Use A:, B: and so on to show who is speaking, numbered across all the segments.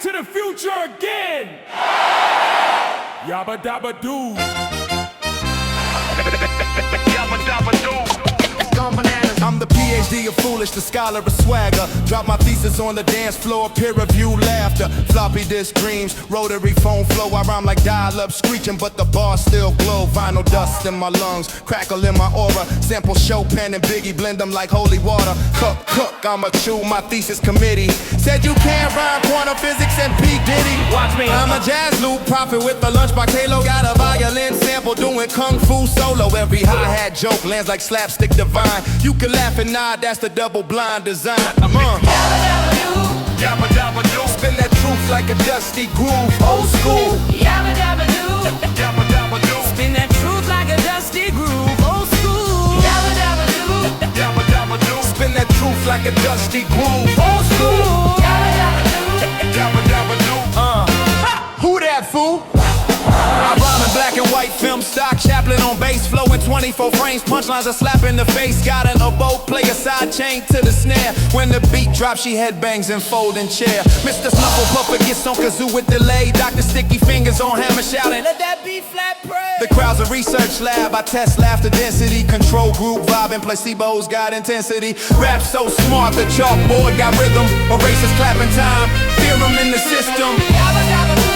A: to the future again. Yabba dabba doo. Yabba dabba doo.
B: It's gone bananas. I'm the PhD of foolish, the scholar of swagger. Drop my thesis on the dance floor, peer review laughter. Floppy disk dreams, rotary phone flow. I rhyme like dial-up screeching, but the bars still glow. Vinyl dust in my lungs, crackle in my aura. Sample Chopin and Biggie, blend them like holy water. Cook, I'ma chew my thesis committee. Said you can't rhyme quantum physics and P. Diddy.
A: Watch me.
B: I'm a jazz loop prophet with the lunch by Kalo. Got a violin sample doing kung fu solo. Every hi-hat joke lands like slapstick divine. You can laugh and nod, that's the double blind design.
A: Yabba dabba doo.
B: Spin that truth like a dusty groove, old school.
C: Yabba dabba doo.
A: Yabba dabba doo.
C: Spin that truth like a dusty groove, old school. Yabba dabba doo.
A: Yabba dabba doo.
B: Spin that truth like a dusty groove, old school.
C: Yabba dabba doo.
A: Yabba dabba doo.
B: Who that fool? I rhyme in black and white film stock, Chaplin on bass, flowing 24 frames, punchlines a slap in the face. Got an oboe, play a side chain to the snare. When the beat drops, she headbangs and folding chair. Mr. Snuffle Pupper gets on kazoo with delay. Dr. Sticky Fingers on hammer shouting, let that beat flat pray. The crowd's a research lab, I test laughter density. Control group vibing, placebos got intensity. Rap so smart, the chalkboard got rhythm. Erasers clapping time, theorem in the system.
C: Yabba dabba doo.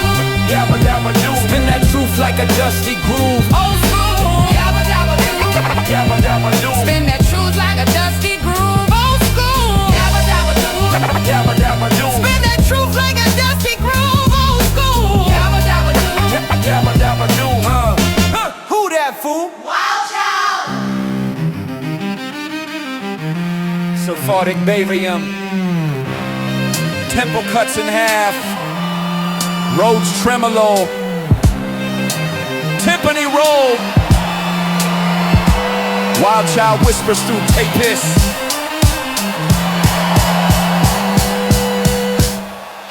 A: Yabba dabba doo.
B: Spin that truth like a dusty groove.
C: Old school. Yabba dabba doo.
A: Yabba dabba doo.
C: Spin that truth like a dusty groove, old school. Yabba dabba doo.
A: Yabba dabba doo.
C: Spin that truth like a dusty groove, old school. Yabba dabba doo.
A: Yabba dabba doo.
B: Who that fool?
C: Wild child.
B: Sephardic barium, tempo cuts in half, Rhodes tremolo, timpani roll. Wild child whispers through tape hiss.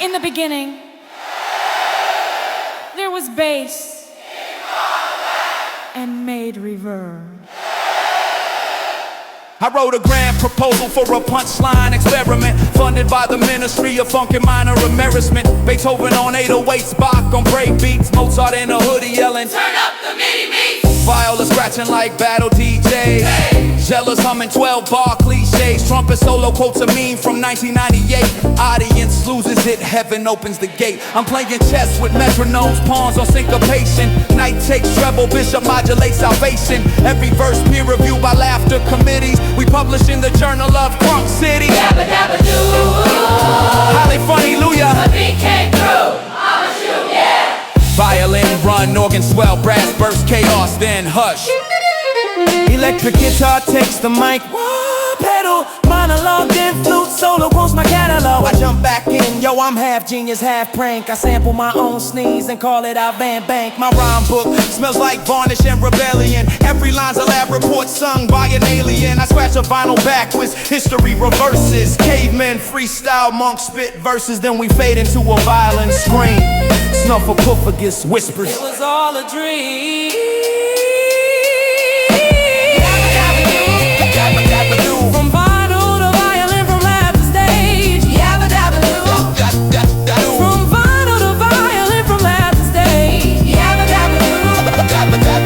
D: In the beginning, there was bass and made reverb.
B: I wrote a grand proposal for a punchline experiment, funded by the Ministry of Funk and Minor Embarrassment. Beethoven on 808s, Bach on break beats, Mozart in a hoodie yelling,
C: Turn up the mini me.
B: viola scratching like battle DJs. Jealous humming 12-bar cliches. Trumpet solo quotes a meme from 1998. Audience loses it, heaven opens the gate. I'm playing chess with metronomes, pawns on syncopation. Night takes treble, bishop modulates salvation. Every verse peer reviewed by laughter committees. We publish in the Journal of Crunk City.
C: Yabba dabba doo.
B: Highly funny, Luya.
C: The beat came through. I'ma shoot, yeah.
B: Violin run, organ swell, brass burst, chaos, then hush. Electric guitar takes the mic, wah, pedal, monologue, then flute, solo quotes my catalog. I jump back in, yo, I'm half genius, half prank. I sample my own sneeze and call it out Van Bank. My rhyme book smells like varnish and rebellion. Every line's a lab report sung by an alien. I scratch a vinyl backwards, history reverses. Cavemen freestyle, monks spit verses, then we fade into a violent scream. Snufflepuffagus whispers,
C: It was all a dream. From vinyl to violin, from lab to stage. Yabba dabba doo. From vinyl to violin, from lab to stage. Yabba dabba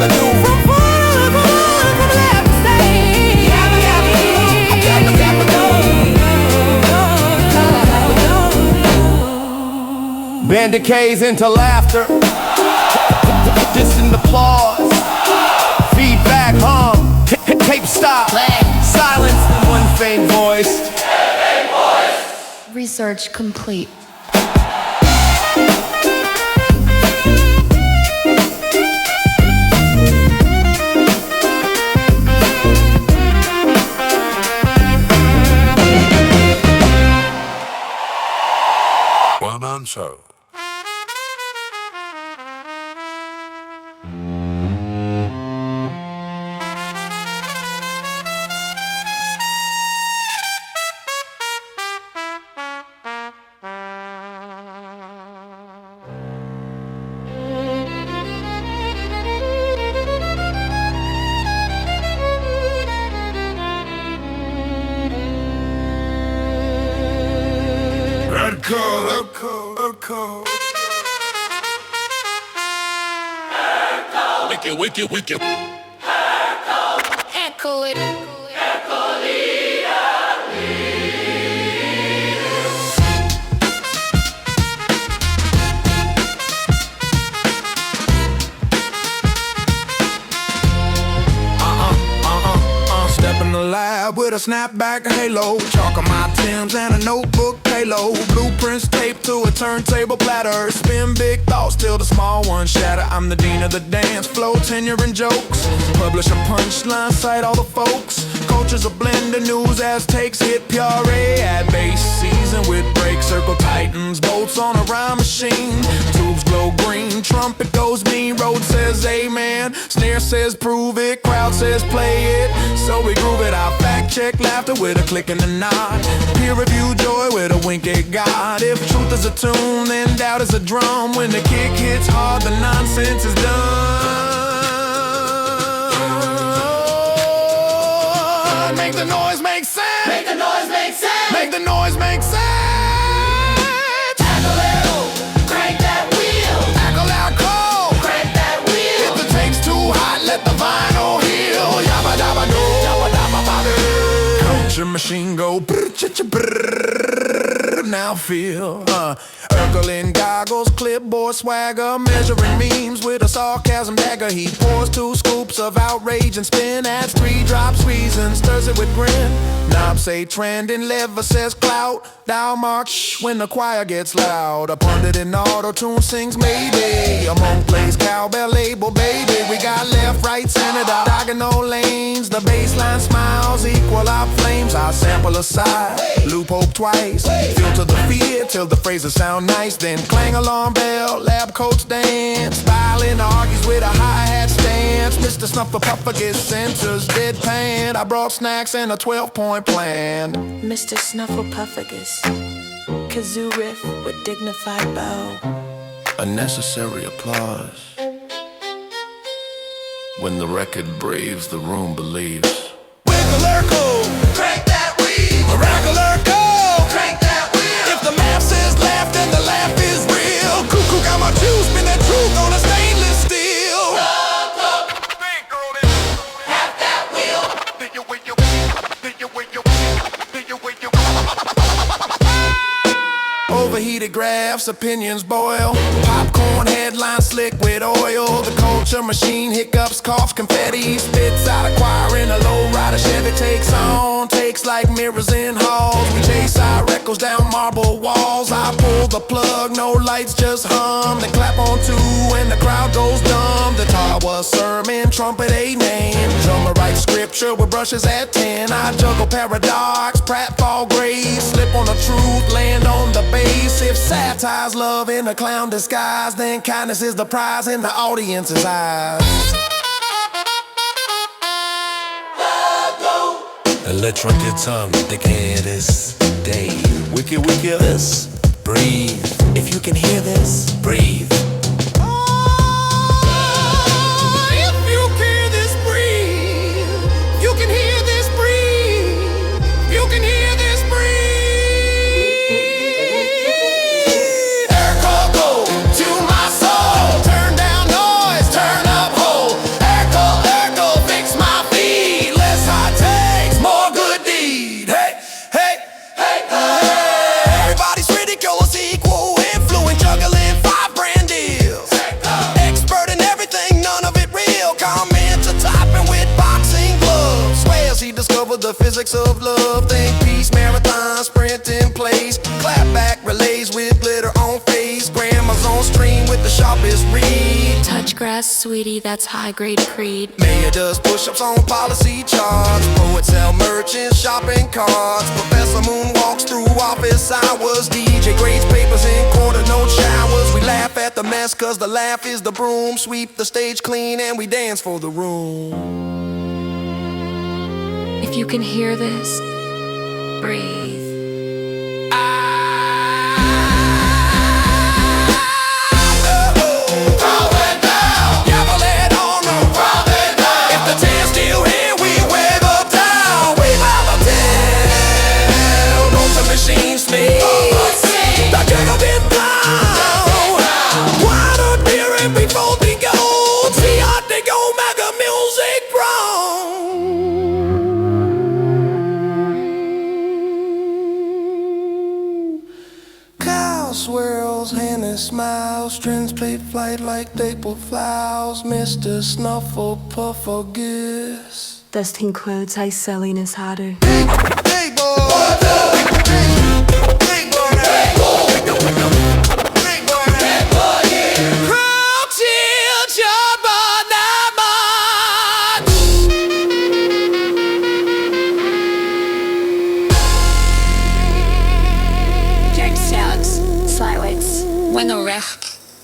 C: doo. From vinyl to violin, from lab to stage. Yabba dabba doo.
B: band decays into laughter, distant applause, feedback hum, tape stop, silence and one faint voice.
E: Research complete.
F: One man show. Wicked.
C: Echo it.
B: Step in the lab with a snapback halo, chalk on my Timbs and a notebook payload. Blueprints taped to a turntable platter. Spin big thoughts till the small ones shatter. I'm the dean of the dance flow, tenure and jokes. Publish a punchline, cite all the folks. Cultures a blend of news as takes hit puree. Add bass, season with break, circle tightens, bolts on a rhyme machine. Tubes glow green, trumpet goes mean. Road says amen, snare says prove it, crowd says play it. So we groove it out, fact check laughter with a click and a nod. Peer review joy with a wink at God. If truth is a tune, then doubt is a drum. When the kick hits hard, the nonsense is done. Make the noise make sense.
C: Make the noise make sense.
B: Make the noise make sense.
C: Tackle it. Crank that wheel.
B: Tackle out cold.
C: Crank that wheel.
B: If the tape's too hot, let the vinyl heal. Yabba dabba do. Yabba dabba babba. Culture machine go brr, cha cha brr. Now feel Urkel in goggles, clipboard swagger, measuring memes with a sarcasm dagger. He pours 2 scoops of outrage and spin, adds 3 drops reason, stirs it with grin. Knobs say trending, lever says clout. Dial mark shh when the choir gets loud. A pundit in auto-tune sings maybe. A monk plays cowbell label, baby. We got left, right, center, diagonal lanes. The bass line smiles, equal our flames. Our sample aside, loop hope twice. Filter the fear till the phrases sound nice. Then clang alarm bell, lab coats dance. Violin argues with a hi-hat stance. Mr. Snuffleupagus centers deadpan. I brought snacks and a 12-point plan.
E: Mr. Snuffleupagus, kazoo riff with dignified bow.
G: Unnecessary applause. When the record braves, the room believes.
B: Wiggle Urkel,
C: Crank that wheel.
B: Wiggle Urkel.
C: Crank that wheel.
B: If the math says laugh, then the laugh is real. Cuckoo got my juice, spin that truth on a stainless steel.
C: Half that wheel.
B: Overheated graphs, opinions boil. Popcorn headlines slick with oil. The culture machine hiccups, coughs, confetti. Spits out a choir in a low-rider Chevy. Takes on, takes like mirrors in halls. We chase our records down marble walls. I pull the plug, no lights, just hum. Then clap on 2 and the crowd goes dumb. The tower sermon, trumpet a name. Drummer writes scripture with brushes at 10. I juggle paradox, pratfall grace. Slip on the truth, land on the bass. If satire's love in a clown disguise, then kindness is the prize in the audience's eyes.
G: Electric guitar, they can't hear this day. Wicked, this. Breathe.
E: If you can hear this,
G: Breathe.
B: If you hear this breathe, you can hear this breathe. You can hear this breathe. Urkel go to my soul. Turn down noise, turn up hole. Urkel, fix my feed. Less hot takes, more good deed. Hey. Everybody's ridiculous, equal influence, juggling 5 brand deals. Expert in everything, none of it real. Comments are topping with boxing gloves. Swears he discovered the physics of love. Think peace, marathon, sprint in place. Clap back relays with glitter on face. Grandma's on stream with the sharpest read.
E: touch grass, sweetie, that's high-grade creed.
B: Mayor does push-ups on policy charts. Poets sell merchants, shopping carts. Professor Moon walks through office hours. DJ grades papers in quarter note showers. We laugh at the mess cause the laugh is the broom. Sweep the stage clean and we dance for the room.
E: If you can hear this, breathe.
B: Machine speed.
H: swirls, Hannah smiles, trends plate flight like they put flowers. Mr. Snuffle Puffagus.
I: Das includes I Salinas Harder.
H: Hey boy!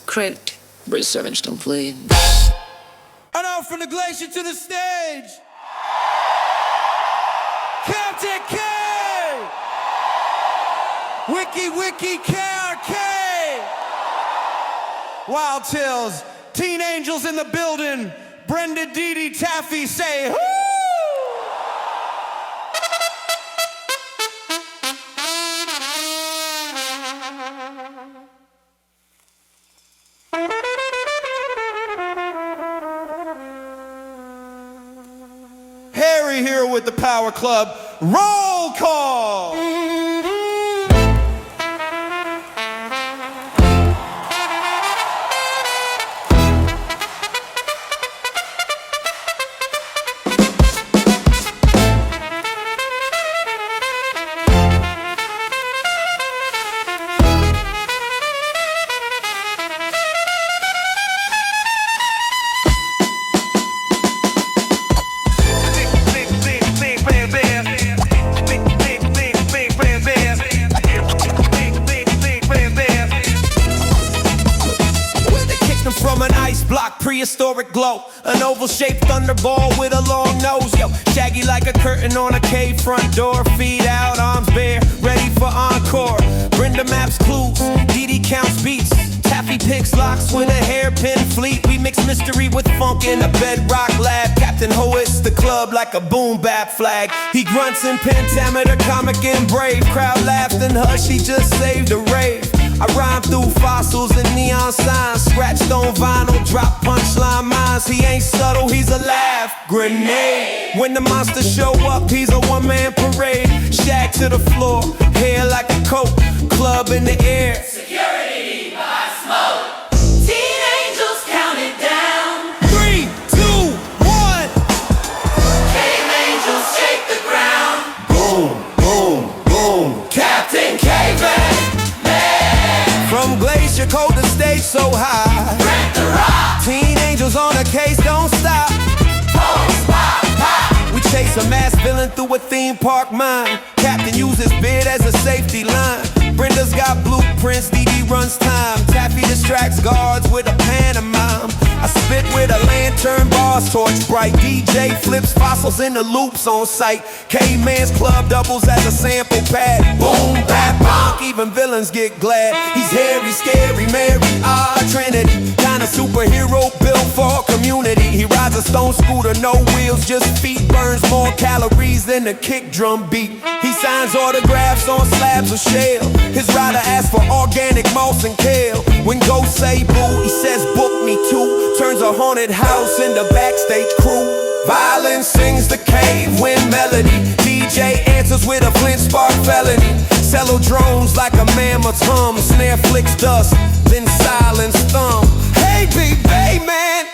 E: Credit, research complete.
B: And now from the glacier to the stage, Captain K! Wiki KRK! Wild Tills, Teen Angels in the building, Brenda Dee Taffy say, whoo! Harry here with the Power Club. Roll call! From an ice block, prehistoric glow, an oval-shaped thunderball with a long nose. Yo, shaggy like a curtain on a cave front door. Feet out, arms bare, ready for encore. Brenda maps clues, Dee counts beats. Taffy picks locks with a hairpin fleet. We mix mystery with funk in a bedrock lab. Captain hoists the club like a boom bap flag. He grunts in pentameter, comic and brave. Crowd laughs and hush, he just saved a rave. I rhyme through fossils and neon signs, scratched on vinyl, drop punchline mines. He ain't subtle, he's a laugh grenade. When the monsters show up, he's a one-man parade. Shag to the floor, hair like a coat, club in the air.
C: Security by smoke. Teen Angels count it down.
B: 3, 2, 1.
C: Cave Angels shake the ground.
B: Boom, boom, boom.
C: Captain Caveman.
B: From glacier cold to stage so high.
C: Break the rock.
B: Teen Angels on the case, don't stop.
C: Pose, pop, pop.
B: We chase a mass villain through a theme park mine. Captain uses beard as a safety line. Brenda's got blueprints, Dee runs time. Taffy distracts guards with a pantomime. I spit with a lantern, bars torch bright. DJ flips fossils in the loops on sight. Caveman's club doubles as a sample pad. Boom, bap, bonk, even villains get glad. He's hairy, scary, Mary, Trinity. Kinda superhero built for community. He rides a stone scooter, no wheels, just feet. Burns more calories than the kick drum beat. He signs autographs on slabs of shell. His rider asks for organic moss and kale. When ghosts say boo, he says book me too. Turns a haunted house into backstage crew. Violin sings the cave wind melody. DJ answers with a flint spark felony. Cello drones like a mammoth's hum. Snare flicks dust, then silence thumb. Hey big bay man,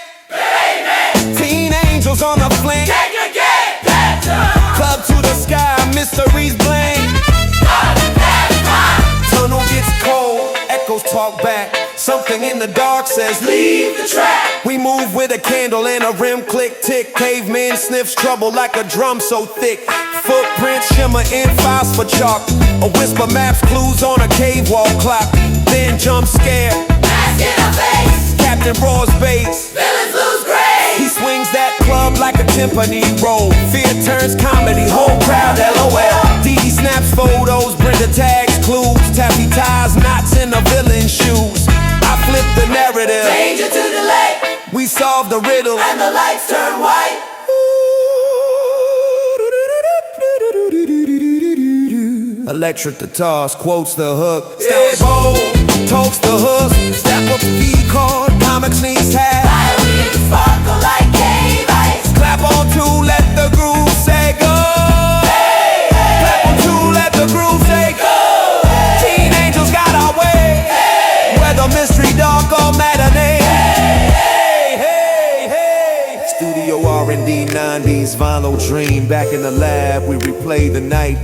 B: Teen Angels on the flank. Club to the sky, mysteries blank. Tunnel gets cold, echoes talk back. Something in the dark says, leave the track. We move with a candle and a rim click tick. Caveman sniffs trouble like a drum so thick. Footprints shimmer in phosphor chalk. A whisper maps clues on a cave wall clock. Then jump scare,
C: Mask in a face.
B: Captain roars bass.
C: Villains lose grace.
B: He swings that club like a timpani roll. Fear turns comedy, whole crowd LOL. Dee snaps photos, Brenda tags clues. Taffy ties knots in the villain shoes. I flip the narrative.
C: Danger to delay.
B: We solve the riddle.
C: And the lights turn white.
B: Electric guitars quotes the hook. Step bold, toast the hook. Step up key chord, comics needs hat.
C: Violins sparkle like cave ice.
B: Clap on two, let the groove say go.
C: Hey, hey.
B: Clap on two, let the groove say go.
C: Hey.
B: Teen Angels got our way. days, vinyl dream. Back in the lab, we replay the night.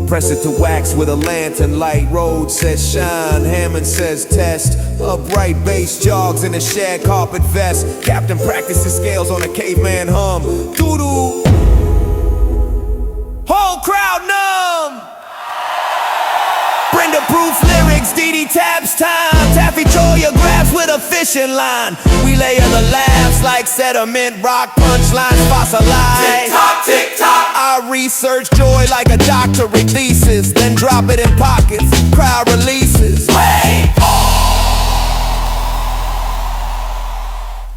B: Press it to wax with a lantern light. Rhodes says shine, Hammond says test. Upright bass jogs in a shag carpet vest. Captain practices scales on a caveman hum. Doo-doo. Whole crowd numb. Brenda-proof lyrics, Dee Tabs time. Taffy Troya grabs with a fishing line. We layer the laughs like sediment, rock punchlines fossilized. Tick-tock, tick-tock. I research joy like a doctorate thesis, then drop it in pockets, crowd releases. Wait!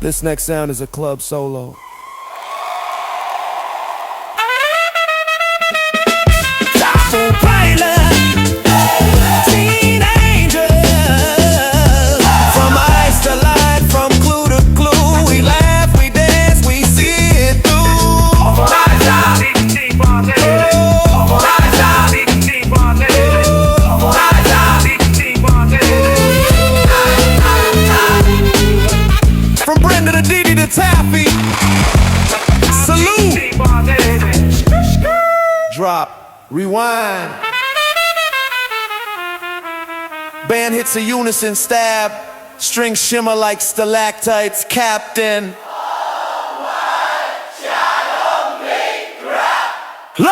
B: This next sound is a club solo. Taffy, salute, drop, rewind. Band hits a unison stab, strings shimmer like stalactites. Captain, lay,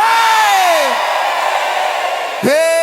B: hey.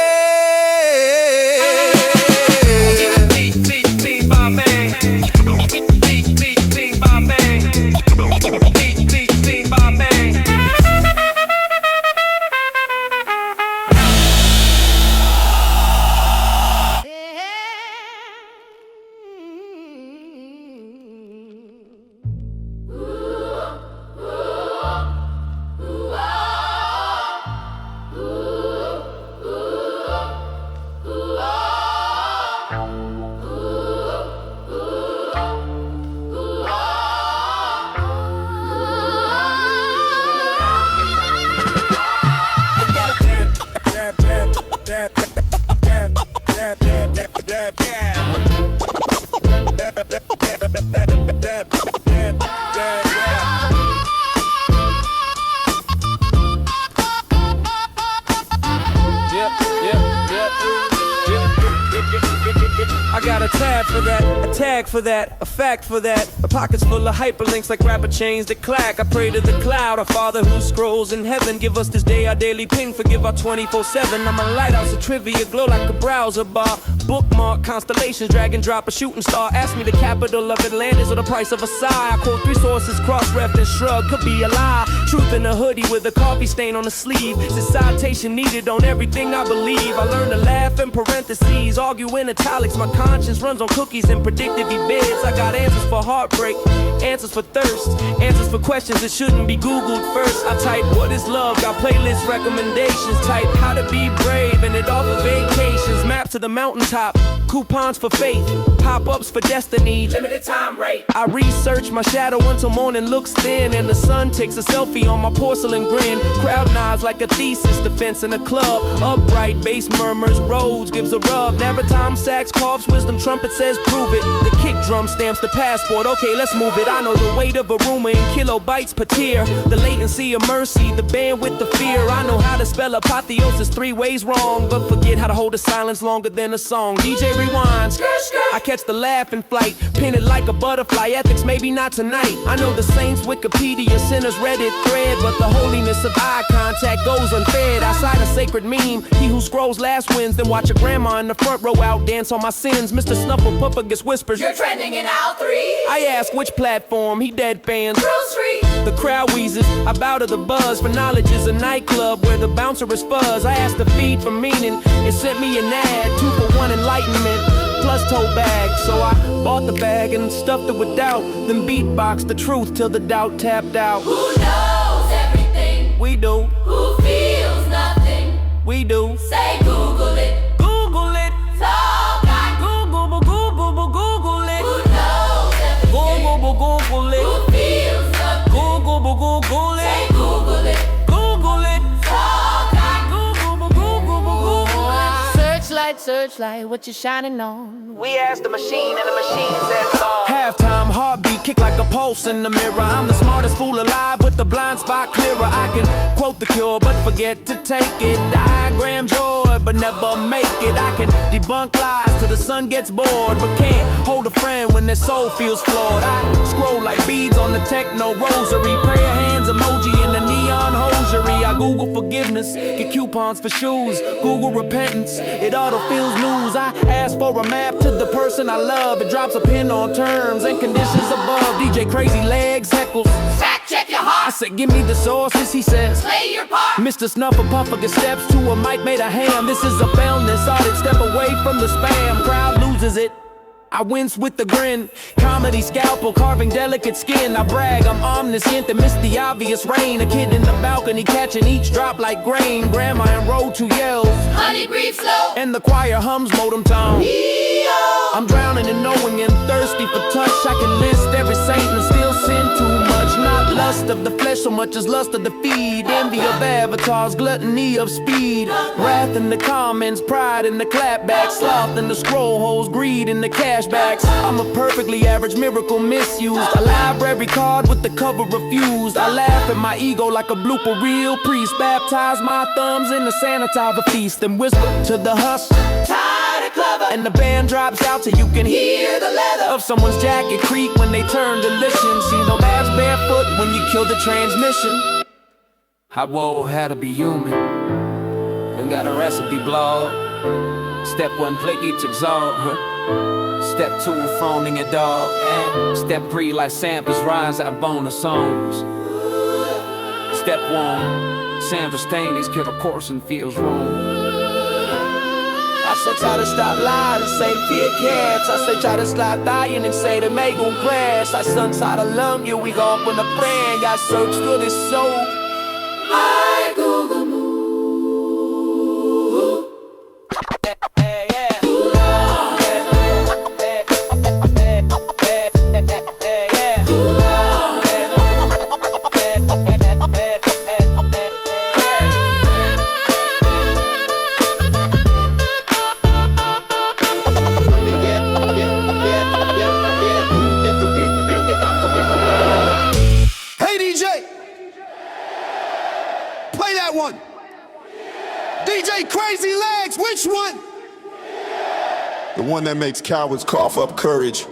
C: I got a tab for that, a tag for that, a fact for that. My pockets full of hyperlinks like rapper chains that clack. I pray to the cloud, our Father who scrolls in heaven. Give us this day our daily ping, forgive our 24/7. I'm a lighthouse of trivia, glow like a browser bar. Bookmark constellations, drag and drop a shooting star. Ask me the capital of Atlantis or the price of a sigh. I quote 3 sources, cross-ref and shrug, could be a lie. Truth in a hoodie with a coffee stain on the sleeve. It's citation needed on everything I believe. I learned to laugh in parentheses, argue in italics. My conscience runs on cookies and predictive beds. I got answers for heartbreak, answers for thirst, answers for questions that shouldn't be Googled first. I type, what is love? Got playlist recommendations. Type, how to be brave, and it offer vacations. Maps to the mountaintop, coupons for faith, pop-ups for destiny, limited time rate. I research my shadow until morning looks thin, and the sun takes a selfie on my porcelain grin. Crowd nods like a thesis defense in a club. Upright bass murmurs, Rhodes gives a rub. Naratime sax coughs, wisdom trumpet says prove it. The kick drum stamps the passport, okay let's move it. I know the weight of a rumor in kilobytes per tier. The latency of mercy, the bandwidth of fear. I know how to spell apotheosis 3 ways wrong, but forget how to hold a silence longer than a song. DJ rewinds, I catch the laugh in flight, pin it like a butterfly. Ethics maybe not tonight. I know the saints Wikipedia, sinners Reddit thread, but the holiness of eye contact goes unfed. Outside a sacred meme, he who scrolls last wins. Then watch a grandma in the front row out dance on my sins. Mr. Snufflepuffer gets whispers, you're trending in aisle 3. I ask which platform, he deadpans. Street. The crowd wheezes, I bow to the buzz. For knowledge is a nightclub where the bouncer is fuzz. I asked the feed for meaning, it sent me an ad, 2 for 1 enlightenment plus tote bag. So I bought the bag and stuffed it with doubt, then beatboxed the truth till the doubt tapped out.
J: Who knows everything?
C: We do.
J: Who feels nothing?
C: We do.
J: Say Google it.
C: Google it.
J: Talk like
C: Google, Google, Google it.
J: who knows everything?
C: Google it.
J: Who feels nothing?
C: Google it.
J: Say Google it.
C: Google it.
J: Talk like
C: Google it.
J: search like
C: searchlight, what you shining on?
B: We asked the machine and the machine says on. Halftime heartbeat kick like a pulse in the mirror. I'm the smartest fool alive with the blind spot clearer. I can quote the cure but forget to take it. Diagram joy but never make it. I can debunk lies till the sun gets bored, but can't hold a friend when their soul feels flawed. I scroll like beads on the techno rosary. Prayer hands emoji in the neon hosiery. I Google forgiveness, get coupons for shoes. Google repentance, it auto feels news. I ask for a map to the person I love. It drops a pin on terms and conditions above. DJ Crazy Legs heckles,
J: Fact check your heart.
B: I said give me the sources, he says
J: Play your part.
B: Mr. Snuffer Puffer gets steps to a mic made of ham. This is a wellness audit, step away from the spam. Crowd loses it, I wince with the grin. Comedy scalpel carving delicate skin. I brag I'm omniscient and miss the obvious rain. A kid in the balcony catching each drop like grain. Grandma in row 2 yells,
J: Honey, breathe slow.
B: and the choir hums modem tone. I'm drowning in knowing and thirsty for touch. I can list every saint and still sin too much. Not lust of the flesh so much as lust of the feed. Envy of avatars, gluttony of speed. Wrath in the comments, pride in the clapback. Sloth in the scroll holes, greed in the cashbacks. I'm a perfectly average miracle misused. A library card with the cover refused. I laugh at my ego like a blooper reel. Priest baptize my thumbs in the sanitizer feast. And whisper to the husk,
J: Tired of clever.
B: and the band drops out so you can
J: Hear the leather.
B: of someone's jacket creak when they turn to listen. See no babs barefoot when you kill the transmission. I whoa, had to be human. And got a recipe blog. Step 1, play each exalt. Step 2, phoning your dog. And step 3, like samples rise out bonus songs. Step 1, San Verstaines kill a course and feels wrong. I say try to stop lying and say fear cats. I say try to stop dying and say the make gon' crash. I sunside alum, yeah, we gon' open a brand. Got search for this soul.
J: I Google move.
K: Hey DJ, play that one. DJ Crazy Legs, which one?
L: The one that makes cowards cough up courage.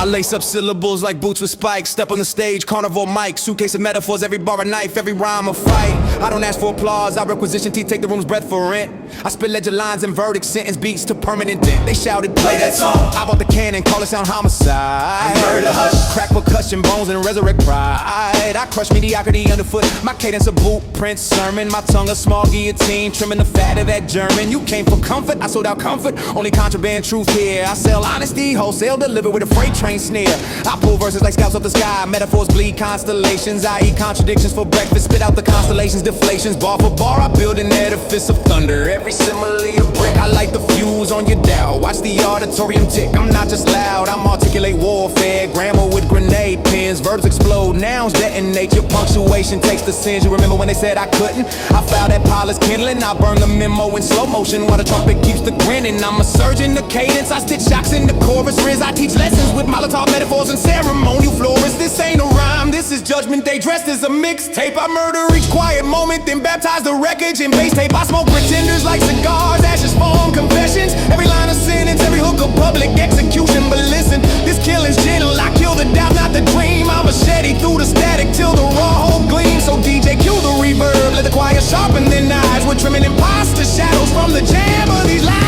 B: I lace up syllables like boots with spikes. Step on the stage, carnival mic. Suitcase of metaphors, every bar a knife, every rhyme a fight. I don't ask for applause, I requisition T, take the room's breath for rent. I spit ledger lines and verdicts, sentence beats to permanent dent. They shouted, play that song. I bought the cannon, call it sound homicide. Murder hush, crack percussion, bones and resurrect pride. I crush mediocrity underfoot, my cadence a blueprint sermon. My tongue a small guillotine, trimming the fat of that German. You came for comfort, I sold out comfort. Only contraband truth here. I sell honesty, wholesale, delivered with a freight train sneer. I pull verses like scouts up the sky. Metaphors bleed constellations. I eat contradictions for breakfast. Spit out the constellations, deflations. Bar for bar, I build an edifice of thunder. Every simile a brick. I light the fuse on your dial. Watch the auditorium tick. I'm not just loud, I'm articulate warfare. Grammar with grenade pins. Verbs explode, nouns detonate. Your punctuation takes the sins. You remember when they said I couldn't? I found that pile is kindling. I burn the memo in slow motion while the trumpet keeps the grinning. I'm a surgeon, the cadence. I stitch shocks in the chorus. Riz, I teach lessons with Molotov metaphors and ceremonial florists. This ain't a rhyme, this is Judgment Day dressed as a mixtape. I murder each quiet moment, then baptize the wreckage in bass tape. I smoke pretenders like cigars, ashes form confessions. Every line a sentence, every hook a public execution. But listen, this killing's gentle. I kill the doubt, not the dream. I machete through the static till the raw whole gleams. So DJ, cue the reverb, let the choir sharpen their knives. We're trimming imposter shadows from the jam of these lies.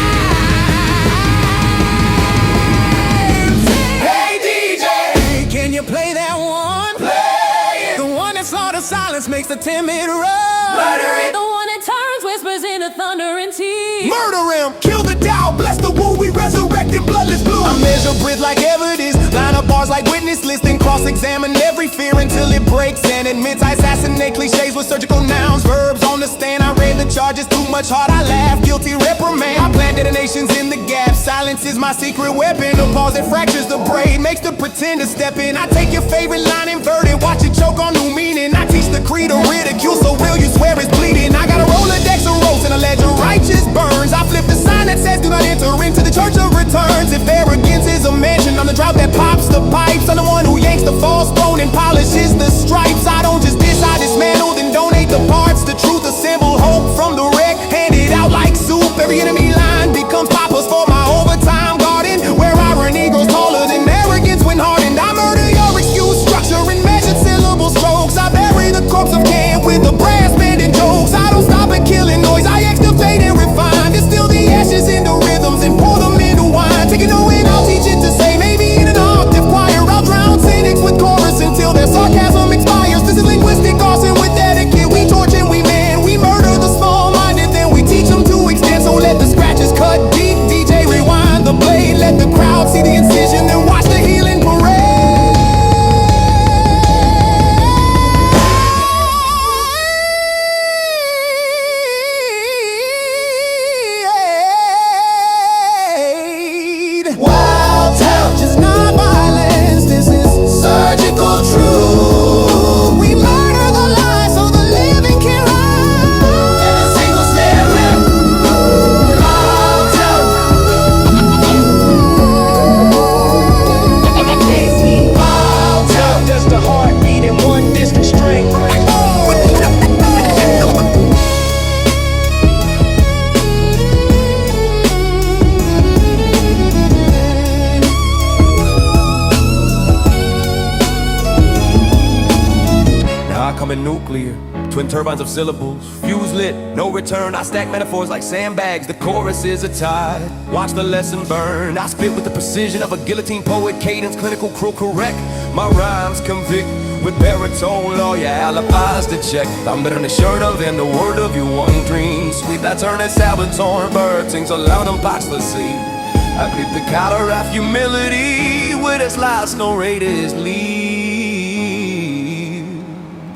B: Can you play that one? Play it. The one that slaughters silence makes the timid run.
J: Murder it.
C: The one that turns whispers into thunder and tears.
B: Murder him, kill the doubt, bless the wound, we resurrected bloodless blue. I measure breath like evidence, line up bars like witness list, and cross-examine every fear until it breaks and admits. I assassinate cliches with surgical nouns, verbs on the stand. I read the charges, too much heart, I laugh. Guilty reprimand. I plant detonations in the gap. Silence is my secret weapon. The pause that fractures the brain, makes the pretender step in. I take your favorite line inverted, watch it choke on new meaning. I teach the creed of ridicule, so real you swear it's bleeding. I got a Rolodex of roads and a ledger righteous burns. I flip the sign that says do not enter into the church of returns. If arrogance is a mention, I'm the drought that pops the pipes. I'm the one who yanks the false throne and polishes the stripes. I don't just dish, I dismantle, then donate the parts. The truth assemble, hope from the wreck, hand it out like soup. Every enemy line becomes poppers for my overtime garden, where irony grows taller than arrogance when hardened. I murder your excuse structure in measured syllable strokes. I bury the corpse of Can with a brass band and jokes. I don't stop at killing noise, I extirpate and refine. Distill the ashes into rhythms and pour them into wine. Take it away, I'll teach it to say, maybe in an octave choir. I'll drown cynics with chorus until their sarcasm expires. This is linguistic arson with etiquette. We torch and we man, we murder the small-minded, then we teach them to extend. So let the scratches cut deep, DJ rewind the blade. Let the crowd see the incision, then watch the healing parade. Wild touch is not violence, this is surgical truth. We murder the lies so the living can rise. And a single snare rap. Wild touch. Wild touch. Just a heartbeat in one distant string. Now I come in nuclear, twin turbines of syllables, fuse lit, no return. I stack metaphors like sandbags, the chorus is a tide. Watch the lesson burn, I spit with the precision of a guillotine poet. Cadence, clinical, crew correct. My rhymes convict with baritone, lawyer alibis to check. I'm better than the shirt of and the word of you, one dream sweet. That's Ernest Salvatore, bird sings so loud and blocks the sea. I keep the collar of humility with its last no raiders leave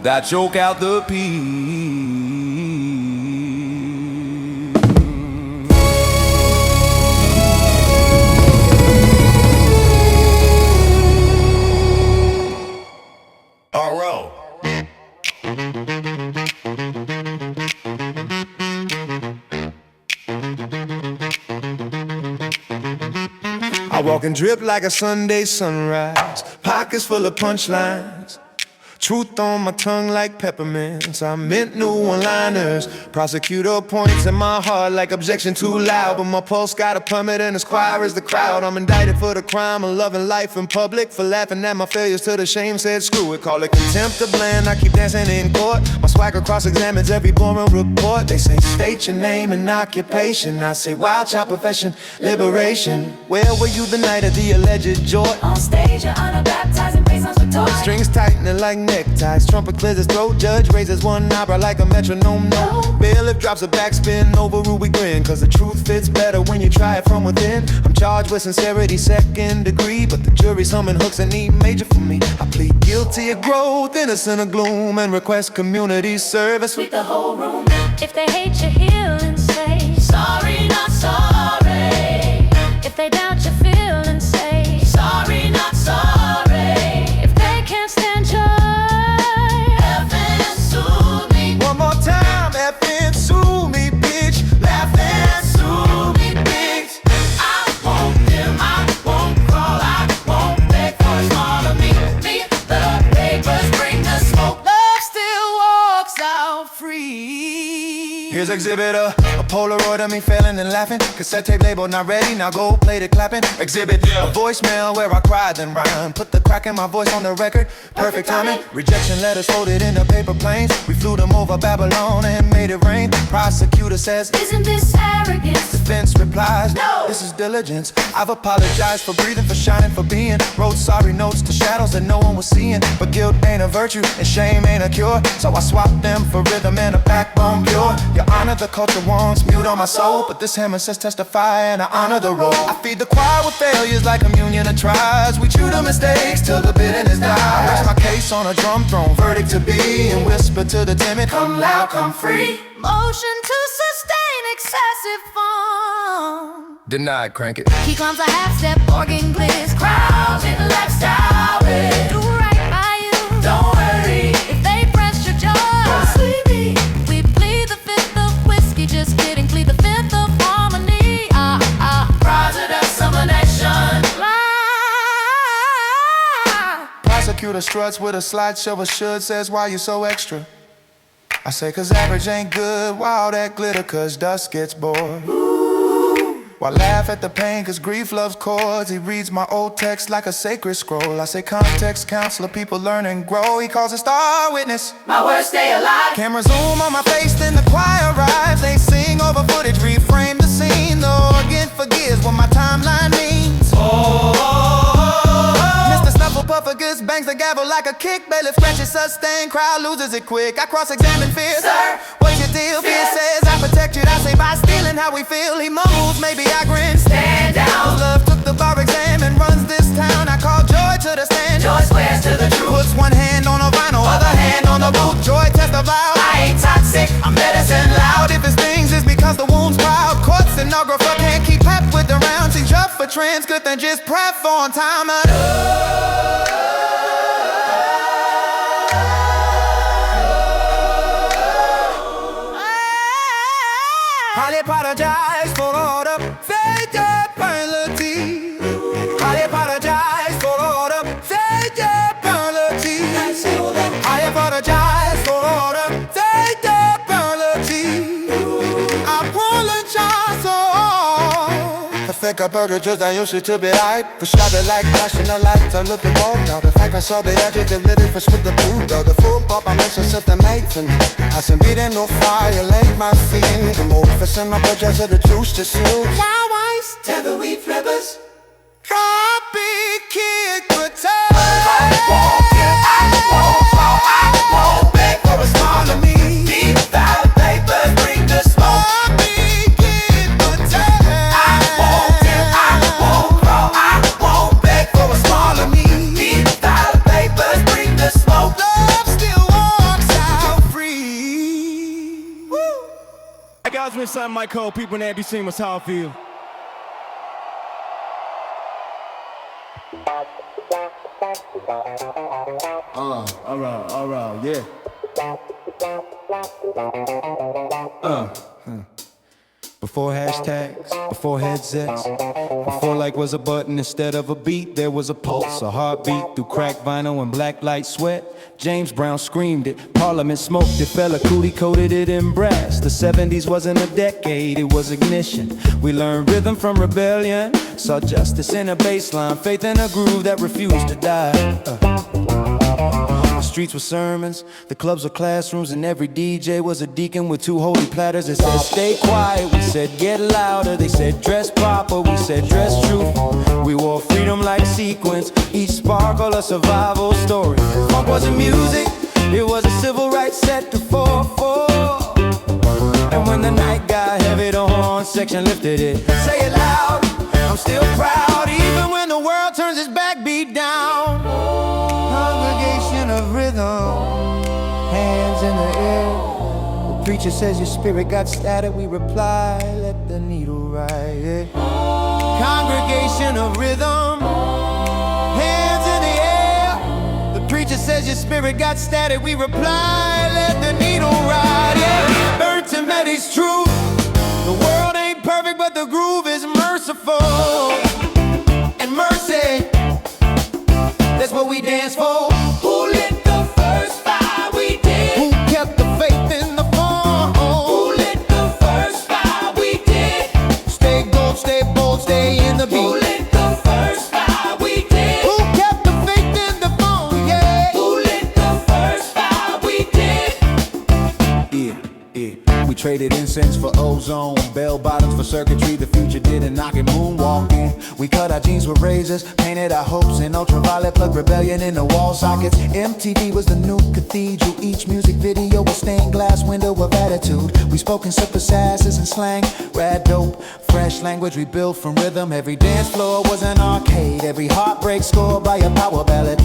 B: that choke out the peace.
G: R.O.
K: I walk and drip like a Sunday sunrise, pockets full of punchlines, truth on my tongue like peppermints. I meant new one-liners. Prosecutor points in my heart like objection too loud, but my pulse got a permit and as quiet as the crowd. I'm indicted for the crime of loving life in public, for laughing at my failures till the shame said screw it. Call it contempt of bland, I keep dancing in court. My swagger cross-examines every boring report. They say state your name and occupation. I say wild child profession, liberation. Where were you the night of the alleged joy?
C: On stage, you're unbaptized and based on the toy.
K: Strings tightening like neckties, trumpet clears his throat, judge raises one eyebrow like a metronome. No, bailiff drops a backspin over Ruby grin, cause the truth fits better when you try it from within. I'm charged with sincerity, second degree, but the jury's humming hooks and E major for me. I plead guilty of growth, innocent of gloom, and request community service.
C: Sweep the whole room. If they hate you, heal and say sorry, not sorry. If they doubt you, feel and say sorry, not sorry. If they can't stand joy, effing sue me.
K: One more time, effing sue me, bitch. Laugh and sue me, bitch.
C: I won't dim, I won't crawl, I won't beg for a smaller me. Me, the papers bring the smoke. Love still walks out free.
K: Here's exhibit a Polaroid of me failing and laughing. Cassette tape label not ready, now gold plated clapping. Exhibit a voicemail where I cried then rhyme. Put the crack in my voice on the record, perfect timing. Rejection letters folded into paper planes. We flew them over Babylon and made it rain. Prosecutor says,
C: isn't this arrogance?
K: Defense replies,
C: no,
K: this is diligence. I've apologized for breathing, for shining, for being. Wrote sorry notes to shadows that no one was seeing. But guilt ain't a virtue and shame ain't a cure, so I swapped them for rhythm and a backbone pure. Your honor, the culture wants mute on my soul, but this hammer says testify and I honor the role. I feed the choir with failures like communion of tribes. We chew the mistakes till the bitterness dies. Rest my case on a drum throne, verdict to be, and whisper to the timid, come loud, come free.
C: motion to sustain excessive fun.
G: Denied, crank it.
C: He climbs a half-step, organ gliss, crowds in the lifestyle rig. Do right by you, don't worry. If they press your jaw, sleepy. We plead the fifth of whiskey, just kidding. Plead the fifth of harmony. Private examination.
K: Prosecutor struts with a slideshow of should, says why you so extra. I say cause average ain't good, why all that glitter, cause dust gets bored. Why laugh at the pain, cause grief loves chords. He reads my old text like a sacred scroll. I say context, counselor, people learn and grow. He calls a star witness,
J: My words stay alive.
K: camera zoom on my face, then the choir arrives. They sing over footage, reframe the scene. The organ forgives what my timeline means. Mr. Snufflepuffer bangs the gavel like a kick. Bailiff scratches sustain, crowd loses it quick. I cross-examine fear.
J: Sir,
K: what's your deal? Fear says I protect you. I say by stealing how we feel. He mumbles, maybe I grin.
J: Stand down.
K: Love took the bar exam and runs this town. I call Joy to the stand.
J: Joy swears to the truth.
K: Puts one hand on a vinyl, other hand on the boot. Joy testifies,
J: I ain't toxic, I'm medicine loud.
K: if it stings, it's because the wound's proud. Court stenographer can't keep up with the rounds. He's up for trends, good than just prep for on time. I apologize for all the fatality. I apologize for all the fatality. I apologize for all the fatality. I apologize for all. I think I burger just I used to be like. Prescribe it like flashing the lights. I look at all now. The fact I saw the adjective living for with the blue dog. The full pop, I mentioned something made for me. I said, beating no fire, late my feet. The more fishing my budget of the juice to soothe.
J: Flowers, tether weed flippers.
K: Copy kid, good time.
J: I won't beg for a smile of me. Deep file papers, bring the smoke.
K: Copy kid, good time.
J: I won't crawl, I won't beg for a smile of me. Deep file papers, bring the smoke.
K: Love still walks out free. Woo.
A: Hey guys, we're something Mike Cole, people in the ABC, what's how I feel. Alright, yeah.
K: Before hashtags, before headsets, before like was a button instead of a beat, there was a pulse, a heartbeat through cracked vinyl and black light sweat. James Brown screamed it, Parliament smoked it, Fella Cootie coated it in brass. The 70s wasn't a decade, it was ignition. We learned rhythm from rebellion, saw justice in a bass line, faith in a groove that refused to die. The streets were sermons, the clubs were classrooms, and every DJ was a deacon with two holy platters that said stay quiet. We said get louder, they said dress proper, we said dress true. We wore freedom like sequins, each sparkle a survival story. Funk wasn't music, it was a civil rights set to 4-4. And when the night got heavy, the horn section lifted it. Say it loud, I'm still proud, even when the world turns its backbeat down. Congregation of rhythm, hands in the air. The preacher says your spirit got static, we reply, let the needle ride. Yeah. Congregation of rhythm, hands in the air. The preacher says your spirit got static, we reply, let the needle ride. Yeah. Burton Metty's truth, the world ain't perfect but the groove is merciful. And mercy, that's what we dance for.
J: Who lit the first fire we did?
K: Who kept the faith in the fall?
J: Who lit the first fire we did?
K: Stay gold, stay bold, stay in the
J: Who
K: beat.
J: lit the first fire we did?
K: Who kept the faith in the fall? Yeah.
J: Who lit the first fire we did?
K: Yeah. We traded incense for ozone, bell bottoms for circuitry. The future didn't knock it, moonwalking. We cut our jeans with razors, painted our hopes in ultraviolet, plugged rebellion in the wall sockets. MTV was the new cathedral. Each music video was stained glass window of attitude. We spoke in super sasses and slang, rad dope, fresh language we built from rhythm. Every dance floor was an arcade, every heartbreak scored by a power ballad.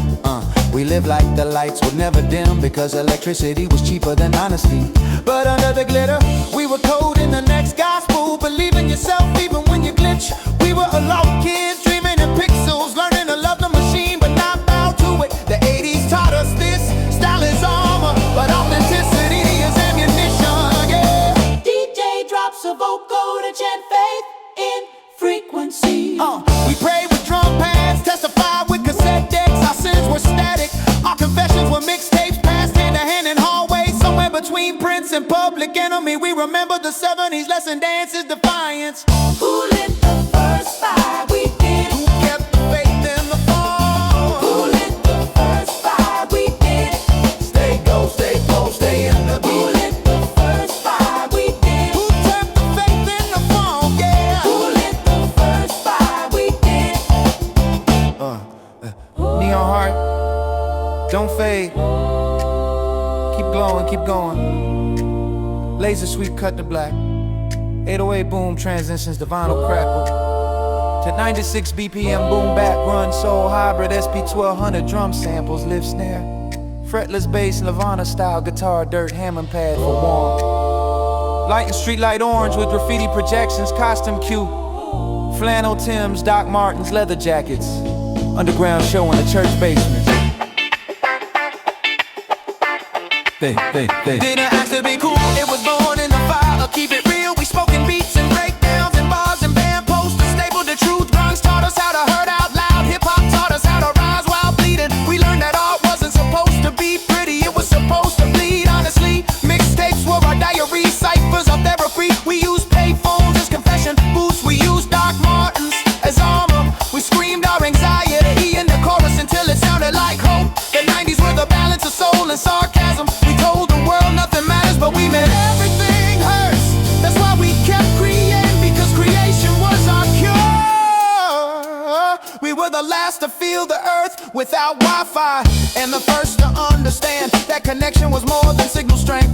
J: We lived like the lights would never dim, because electricity was cheaper than honesty. But under the glitter, we were coding the next gospel. Believe in yourself even when you glitch. We were alone kids, dreaming in pixels, learning to love the machine but not bow to it. The 80s taught us this: style is armor, but authenticity is ammunition, yeah.
C: DJ drops a vocal to chant faith in frequency.
J: We prayed with drum pads, testified with cassette decks. Our sins were static, our confessions were mixtapes, passed hand to hand in hallways, somewhere between Prince and Public Enemy. We remember the 70s, lesson dances, defiance.
C: Who lit the first fire? We did.
J: Who kept the faith in the fall?
C: Who lit the first fire? We did.
J: Stay gold, stay bold, stay in the
C: Who
J: beat.
C: lit the first fire? We did.
J: Who kept the faith in the fall, yeah.
C: Who lit the first fire? We did.
J: Neon heart, don't fade. Keep glowing, keep going. Laser sweep, cut to black. 808 boom transitions, the vinyl crackle. To 96 BPM boom back run, soul hybrid SP1200 drum samples, lift snare. Fretless bass, Nirvana style guitar, dirt Hammond pad for warm. Light and streetlight orange with graffiti projections, costume cue. Flannel Timbs, Doc Martens, leather jackets. Underground show in the church basement. Didn't ask to be cool, it was born in the fire. Keep it real, we spoke in beats and breakdowns and bars and band posters. Stapled the truth, grunge taught us how to hurt out loud. Hip-hop taught us how to rise while bleeding. We learned that art wasn't supposed to be pretty, it was supposed to bleed. Honestly, mixtapes were our diary, ciphers are therapy. We used payphones as confession booths, we used Doc Martens as armor. We screamed our anxiety in the chorus until it sounded like hope. The 90s were the balance of soul and sarcasm. We told the world nothing matters, but we meant everything hurts. That's why we kept creating, because creation was our cure. We were the last to feel the earth without Wi-Fi, and the first to understand that connection was more than signal strength.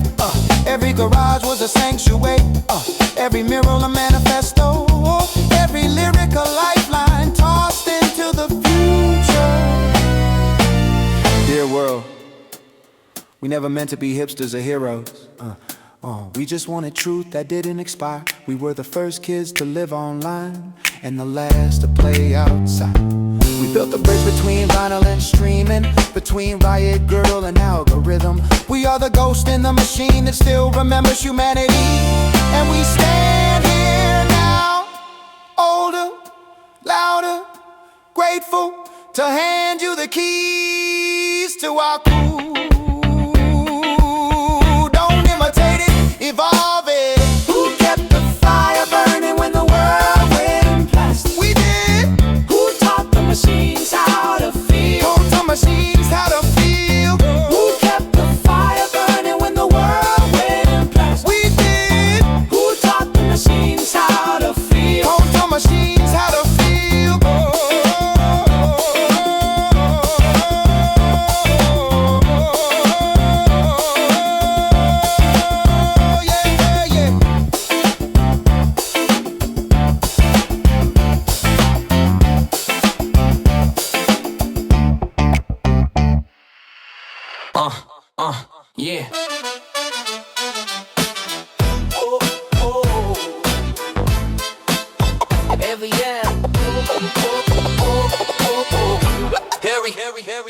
J: Every garage was a sanctuary, every mural a manifesto, every lyric a lifeline tossed into the future. Dear world, we never meant to be hipsters or heroes. We just wanted truth that didn't expire. We were the first kids to live online and the last to play outside. We built the bridge between vinyl and streaming, between riot, girdle, and algorithm. We are the ghost in the machine that still remembers humanity. And we stand here now, older, louder, grateful to hand you the keys to our cool. Don't imitate it, evolve it.
C: Who kept the fire burning when the world went plastic?
J: We did.
C: Who taught the machines how to feel?
J: Told the machines how to feel.
C: Who kept the fire burning when the world went plastic?
J: We did.
C: Who taught the machines how to feel?
J: Told the machines how to feel.
B: Yeah.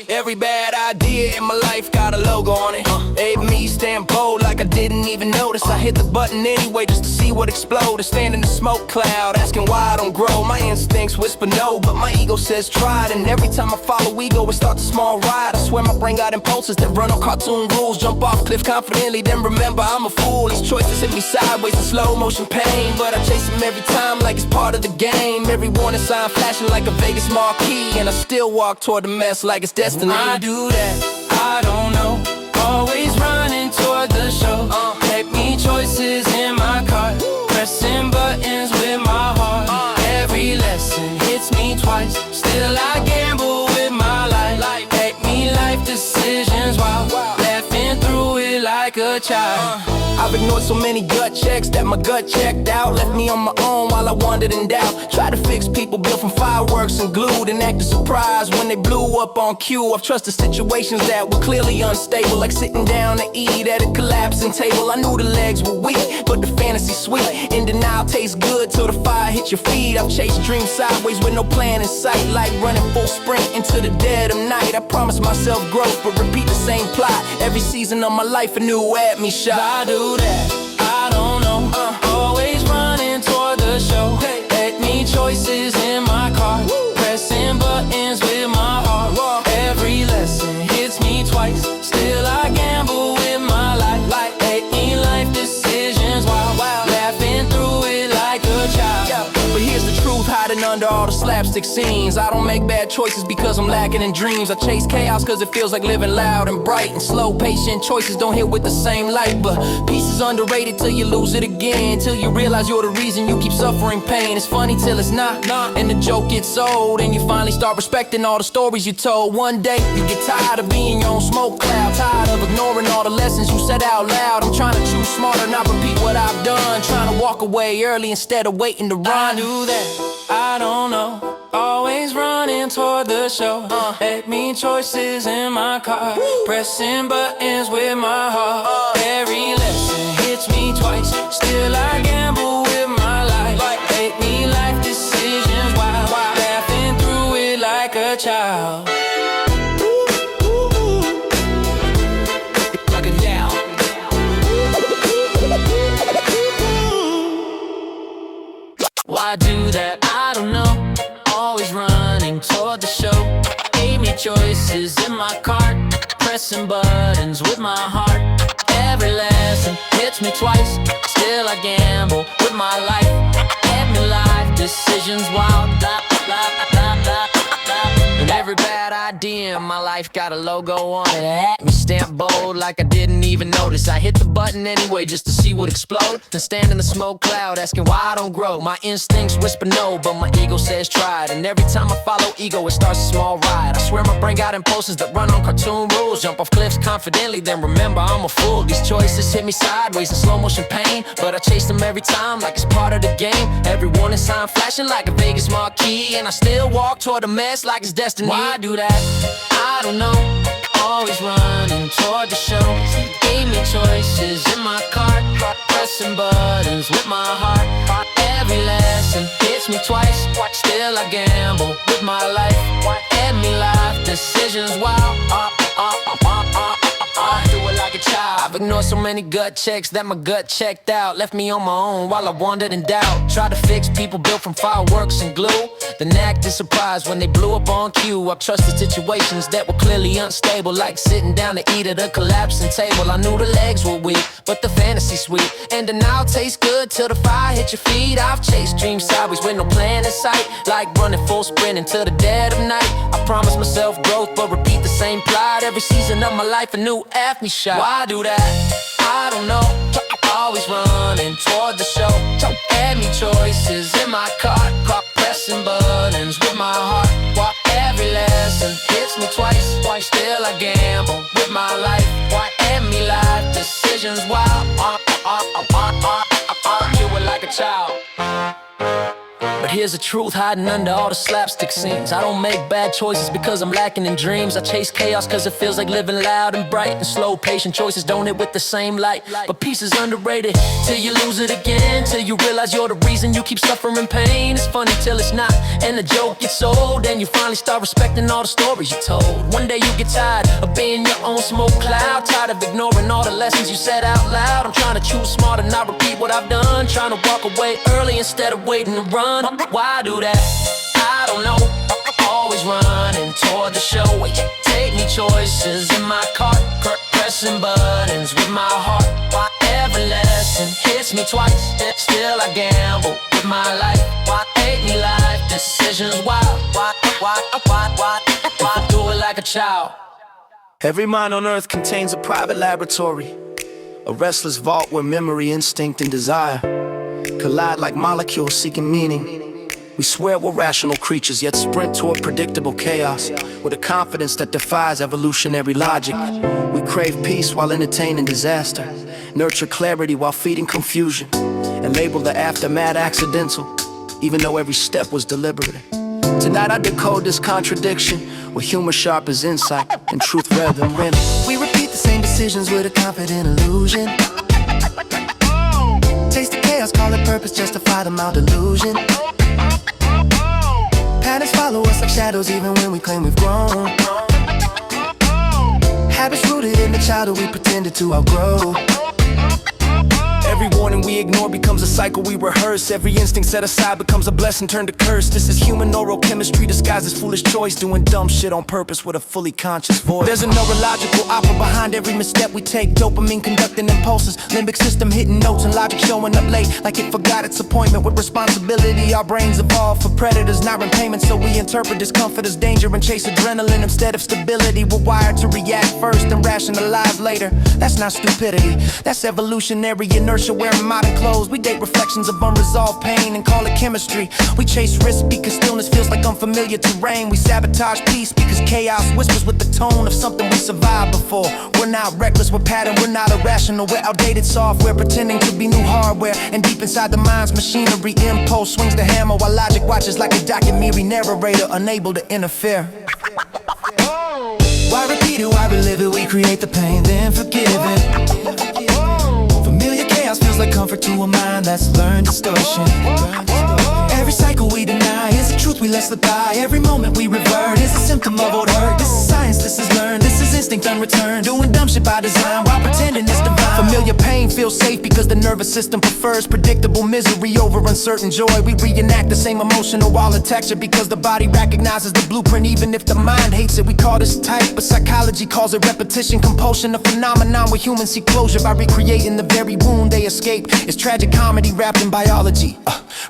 B: Every bad idea in my life got a logo on it. Made me stand bold like I didn't even notice. I hit the button anyway just to see what explode. I stand in the smoke cloud asking why I don't grow. My instincts whisper no, but my ego says try it. And every time I follow ego, it starts a small ride. I swear my brain got impulses that run on cartoon rules. Jump off cliff confidently, then remember I'm a fool. These choices hit me sideways in slow motion pain, but I chase them every time like it's part of the game. Every warning sign flashing like a Vegas marquee, and I still walk toward the mess like it's destiny.
C: I do that, I don't know. Always running toward the show. Make me choices in my car, pressing buttons with my heart. Every lesson hits me twice, still I gamble with my life. Make me life decisions while laughing through it like a child.
J: I've ignored so many gut checks that my gut checked out. Left me on my own while I wandered in doubt. Tried to fix people built from fireworks and glue, then acted surprised when they blew up on cue. I've trusted situations that were clearly unstable, like sitting down to eat at a collapsing table. I knew the legs were weak, but the fantasy sweet. In denial tastes good till the fire hits your feet. I've chased dreams sideways with no plan in sight, like running full sprint into the dead of night. I promised myself growth, but repeat the same plot. Every season of my life a new at me shot.
C: I do that, I don't know. Always running toward the show. Make me choices in my car, pressing buttons with my heart. Every lesson hits me twice, still I gamble with my life. Like making life decisions while laughing through it like a child.
J: But here's the truth hiding under all the slapstick scenes. I don't make bad choices because I'm lacking in dreams. I chase chaos cause it feels like living loud and bright, and slow, patient choices don't hit with the same light. But peace is underrated till you lose it again, till you realize you're the reason you keep suffering pain. It's funny till it's not, and the joke gets old, and you finally start respecting all the stories you told. One day you get tired of being your own smoke cloud, tired of ignoring all the lessons you said out loud. I'm trying to choose smarter, not repeat what I've done, trying to walk away early instead of waiting to run.
C: I do that, I don't know. Always running toward the show. Make me choices in my car, pressing buttons with my heart. Every lesson hits me twice, still I gamble with my life. Make me life decisions while laughing through it like a child.
J: Like a down.
C: Why do that? I don't know. Always running toward the show. Made me choices in my cart, pressing buttons with my heart. Every lesson hits me twice, still I gamble with my life. Every life decisions wild. And every bad idea in my life got a logo on it. At me stamped bold like I didn't even notice. I hit the button anyway just to see what explode. Then stand in the smoke cloud asking why I don't grow. My instincts whisper no, but my ego says try it. And every time I follow ego, it starts a small ride. I swear my brain got impulses that run on cartoon rules. Jump off cliffs confidently, then remember I'm a fool. These choices hit me sideways in slow motion pain, but I chase them every time like it's part of the game. Every warning sign flashing like a Vegas marquee, and I still walk toward the mess like it's destiny. Why do that? I don't know. Always running toward the show. Gave me choices in my cart, pressing buttons with my heart. Every lesson hits me twice, still I gamble with my life. Every life decisions wild. I do it like a child. I've ignored so many gut checks that my gut checked out. Left me on my own while I wandered in doubt. Tried to fix people built from fireworks and glue, then acted surprised when they blew up on cue. I've trusted situations that were clearly unstable, like sitting down to eat at a collapsing table. I knew the legs were weak, but the fantasy sweet. And denial tastes good till the fire hit your feet. I've chased dreams sideways with no plan in sight, like running full sprint into the dead of night. I promised myself growth, but repeat the same plot. Every season of my life a new at me shot.
J: Why do that?
C: I don't know. Always running toward the show. Had me choices in my cart, pressing buttons with my heart. Every lesson hits me twice, still I gamble with my life. Every life decisions wild. Do it like a child. But here's the truth hiding under all the slapstick scenes. I don't make bad choices because I'm lacking in dreams. I chase chaos cause it feels like living loud and bright, and slow, patient choices don't hit with the same light. But peace is underrated till you lose it again, till you realize you're the reason you keep suffering pain. It's funny till it's not, and the joke gets old, and you finally start respecting all the stories you told. One day you get tired of being your own smoke cloud, tired of ignoring all the lessons you said out loud. I'm trying to choose smart and not repeat what I've done, trying to walk away early instead of waiting to run. Why do that? I don't know. Always running toward the show. Take me choices in my cart, pressing buttons with my heart. Every lesson hits me twice, still I gamble with my life. Hate me life decisions wild. Do it like a child.
J: Every mind on earth contains a private laboratory, a restless vault where memory, instinct, and desire collide like molecules seeking meaning. We swear we're rational creatures, yet sprint toward predictable chaos with a confidence that defies evolutionary logic. We crave peace while entertaining disaster, nurture clarity while feeding confusion, and label the aftermath accidental, even though every step was deliberate. Tonight I decode this contradiction, with humor sharp as insight and truth rather than rhythm. We repeat the same decisions with a confident illusion. Taste the chaos, call it purpose, justify the mild delusion. Patterns follow us like shadows even when we claim we've grown. Habits rooted in the childhood we pretended to outgrow. Every warning we ignore becomes a cycle we rehearse. Every instinct set aside becomes a blessing turned to curse. This is human neurochemistry disguised as foolish choice, doing dumb shit on purpose with a fully conscious voice. There's a neurological opera behind every misstep we take. Dopamine conducting impulses, limbic system hitting notes, and logic showing up late like it forgot its appointment with responsibility. Our brains evolved for predators, not repayment, so we interpret discomfort as danger and chase adrenaline instead of stability. We're wired to react first and rationalize later. That's not stupidity, that's evolutionary inertia wearing modern clothes. We date reflections of unresolved pain and call it chemistry. We chase risk because stillness feels like unfamiliar terrain. We sabotage peace because chaos whispers with the tone of something we survived before. We're not reckless, we're patterned, we're not irrational. We're outdated software pretending to be new hardware. And deep inside the mind's machinery, impulse swings the hammer while logic watches like a documentary narrator unable to interfere. Why repeat it, why relive it? We create the pain, then forgive it. Chaos feels like comfort to a mind that's learned distortion. Every cycle we deny is a truth we let slip by. Every moment we revert is a symptom of old hurt. This is science, this is learned, this is instinct unreturned. Doing dumb shit by design while pretending it's divine. Familiar pain feels safe because the nervous system prefers predictable misery over uncertain joy. We reenact the same emotional architecture because the body recognizes the blueprint even if the mind hates it. We call this type, but psychology calls it repetition, compulsion, a phenomenon where humans seek closure by recreating the very wound they escape. It's tragic comedy wrapped in biology.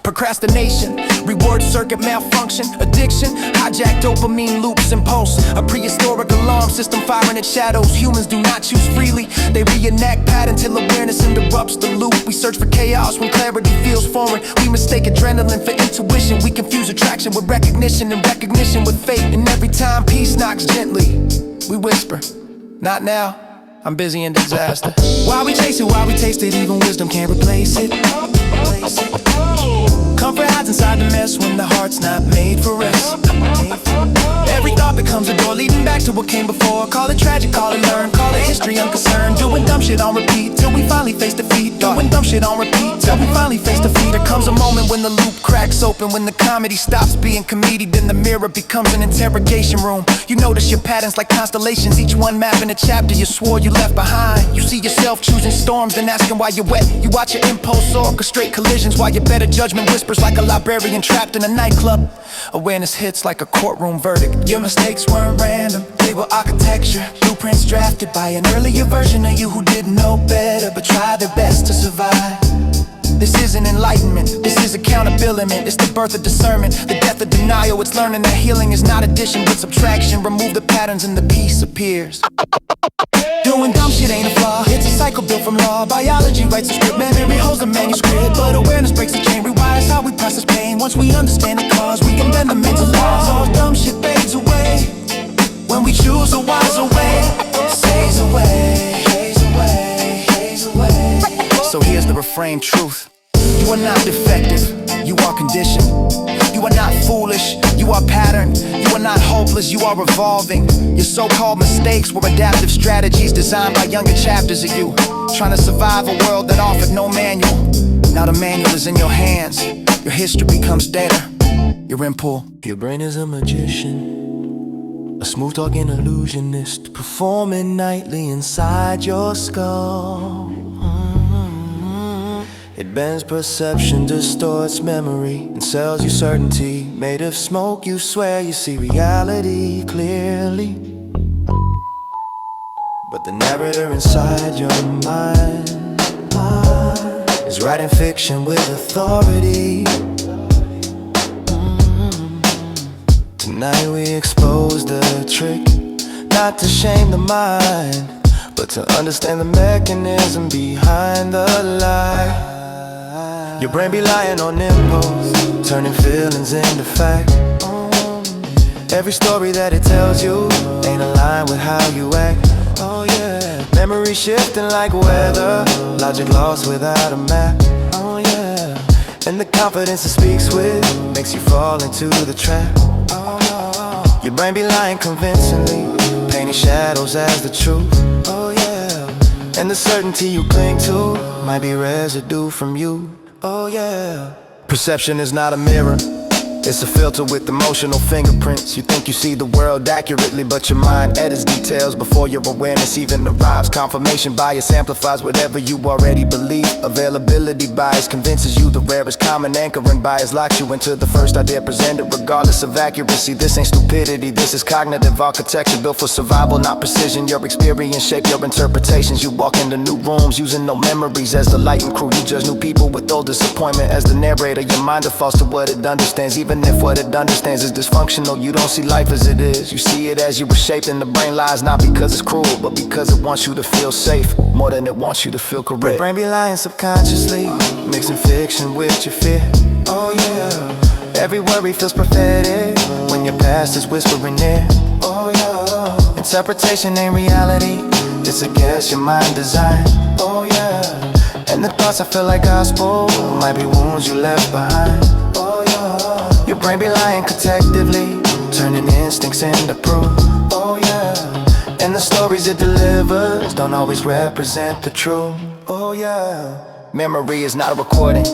J: Procrastination, reward circuit malfunction, addiction, hijacked dopamine loops and pulse. A prehistoric alarm system firing its shadows. Humans do not choose freely, they reenact patterns till awareness interrupts the loop. We search for chaos when clarity feels foreign. We mistake adrenaline for intuition. We confuse attraction with recognition and recognition with fate. And every time peace knocks gently, we whisper, not now, I'm busy in disaster. Why we chase it, why we taste it, even wisdom can't replace it. Comfort hides inside the mess when the heart's not made for rest. Every thought becomes a door leading back to what came before. Call it tragic, call it learn, call it history unconcerned. Doing dumb shit on repeat till we finally face defeat. Doing dumb shit on repeat till we finally face defeat. There comes a moment when the loop cracks open, when the comedy stops being comedic, then the mirror becomes an interrogation room. You notice your patterns like constellations, each one mapping a chapter you swore you left behind. You see yourself choosing storms, then asking why you're wet. You watch your impulse orchestrate collisions while your better judgment whispers like a librarian trapped in a nightclub. Awareness hits like a courtroom verdict. Your mistakes weren't random, they were architecture. Blueprints drafted by an earlier version of you who didn't know better but tried their best to survive. This isn't enlightenment, this is accountability. It's the birth of discernment, the death of denial. It's learning that healing is not addition but subtraction. Remove the patterns and the peace appears. Doing dumb shit ain't a flaw, it's a cycle built from law. Biology writes a script, memory holds a manuscript. But awareness breaks the chain, rewires how we process pain. Once we understand the cause, we can bend them into laws. All dumb shit fades away when we choose a wiser way. Stays away, stays away, stays away. So here's the refrain truth. You are not defective, you are conditioned. You are not foolish, you are patterned. You are not hopeless, you are evolving. Your so-called mistakes were adaptive strategies designed by younger chapters of you, trying to survive a world that offered no manual. Now the manual is in your hands, your history becomes data, your impulse.
K: Your brain is a magician, a smooth-talking illusionist, performing nightly inside your skull. It bends perception, distorts memory, and sells you certainty. Made of smoke, you swear you see reality clearly. But the narrator inside your mind is writing fiction with authority. Tonight we expose the trick, not to shame the mind, but to understand the mechanism behind the lie. Your brain be lying on impulse, turning feelings into fact. Every story that it tells you ain't aligned with how you act. Oh yeah. Memory shifting like weather, logic lost without a map. Oh yeah. And the confidence it speaks with makes you fall into the trap. Oh, your brain be lying convincingly, painting shadows as the truth. Oh yeah. And the certainty you cling to might be residue from you. Oh yeah. Perception is not a mirror, it's a filter with emotional fingerprints. You think you see the world accurately, but your mind edits details before your awareness even arrives. Confirmation bias amplifies whatever you already believe. Availability bias convinces you the rarest common. Anchoring bias locks you into the first idea presented regardless of accuracy. This ain't stupidity, this is cognitive architecture built for survival, not precision. Your experience shape your interpretations. You walk into new rooms using no memories as the lighting crew. You judge new people with old disappointment as the narrator. Your mind defaults to what it understands, even if what it understands is dysfunctional. You don't see life as it is, you see it as you were shaped. And the brain lies not because it's cruel, but because it wants you to feel safe more than it wants you to feel correct. Your brain be lying subconsciously, mixing fiction with your fear. Oh yeah. Every worry feels prophetic when your past is whispering near. Oh yeah. Interpretation ain't reality, it's a guess your mind designed. Oh yeah. And the thoughts I feel like gospel might be wounds you left behind. Oh yeah. Your brain be lying collectively, turning instincts into proof. Oh yeah. And the stories it delivers don't always represent the truth. Oh yeah. Memory is not a recording,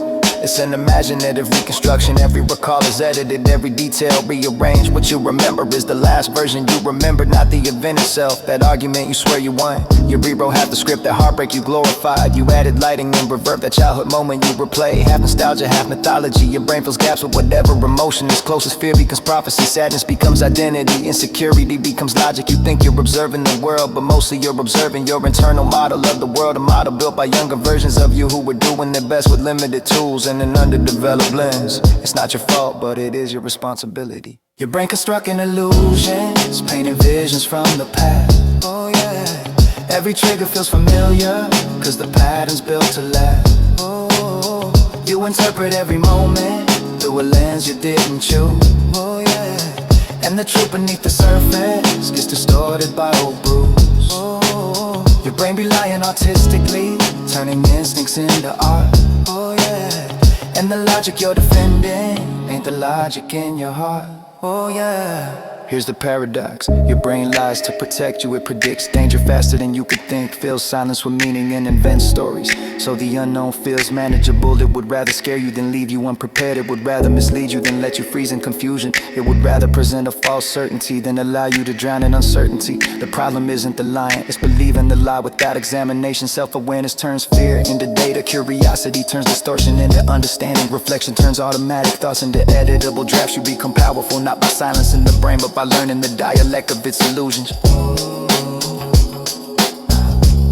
K: it's an imaginative reconstruction. Every recall is edited, every detail rearranged. What you remember is the last version you remembered, not the event itself. That argument you swear you won, you rewrote half the script. That heartbreak you glorified, you added lighting and reverb. That childhood moment you replay, half nostalgia, half mythology. Your brain fills gaps with whatever emotion is closest. Fear becomes prophecy, sadness becomes identity, insecurity becomes logic. You think you're observing the world, but mostly you're observing your internal model of the world. A model built by younger versions of you who were doing their best with limited tools and an underdeveloped lens. It's not your fault, but it is your responsibility. Your brain constructing illusions, painting visions from the past. Oh yeah. Every trigger feels familiar, cause the pattern's built to last. Oh, you interpret every moment through a lens you didn't choose. Oh yeah. And the truth beneath the surface gets distorted by old brews. Oh, your brain be lying artistically, turning instincts into art. Oh yeah. And the logic you're defending ain't the logic in your heart. Oh yeah. Here's the paradox, your brain lies to protect you. It predicts danger faster than you could think, fills silence with meaning and invents stories. So the unknown feels manageable. It would rather scare you than leave you unprepared. It would rather mislead you than let you freeze in confusion. It would rather present a false certainty than allow you to drown in uncertainty. The problem isn't the lying, it's believing the lie without examination. Self-awareness turns fear into data, curiosity turns distortion into understanding, reflection turns automatic thoughts into editable drafts. You become powerful not by silencing the brain, but by learning the dialect of its illusions.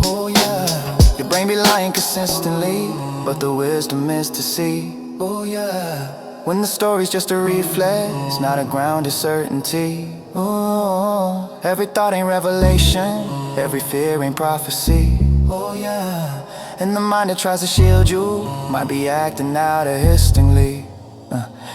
K: Oh yeah. Your brain be lying consistently, but the wisdom is to see. Oh yeah. When the story's just a reflex, not a grounded certainty. Oh, every thought ain't revelation, every fear ain't prophecy. Oh yeah. And the mind that tries to shield you might be acting out hastily.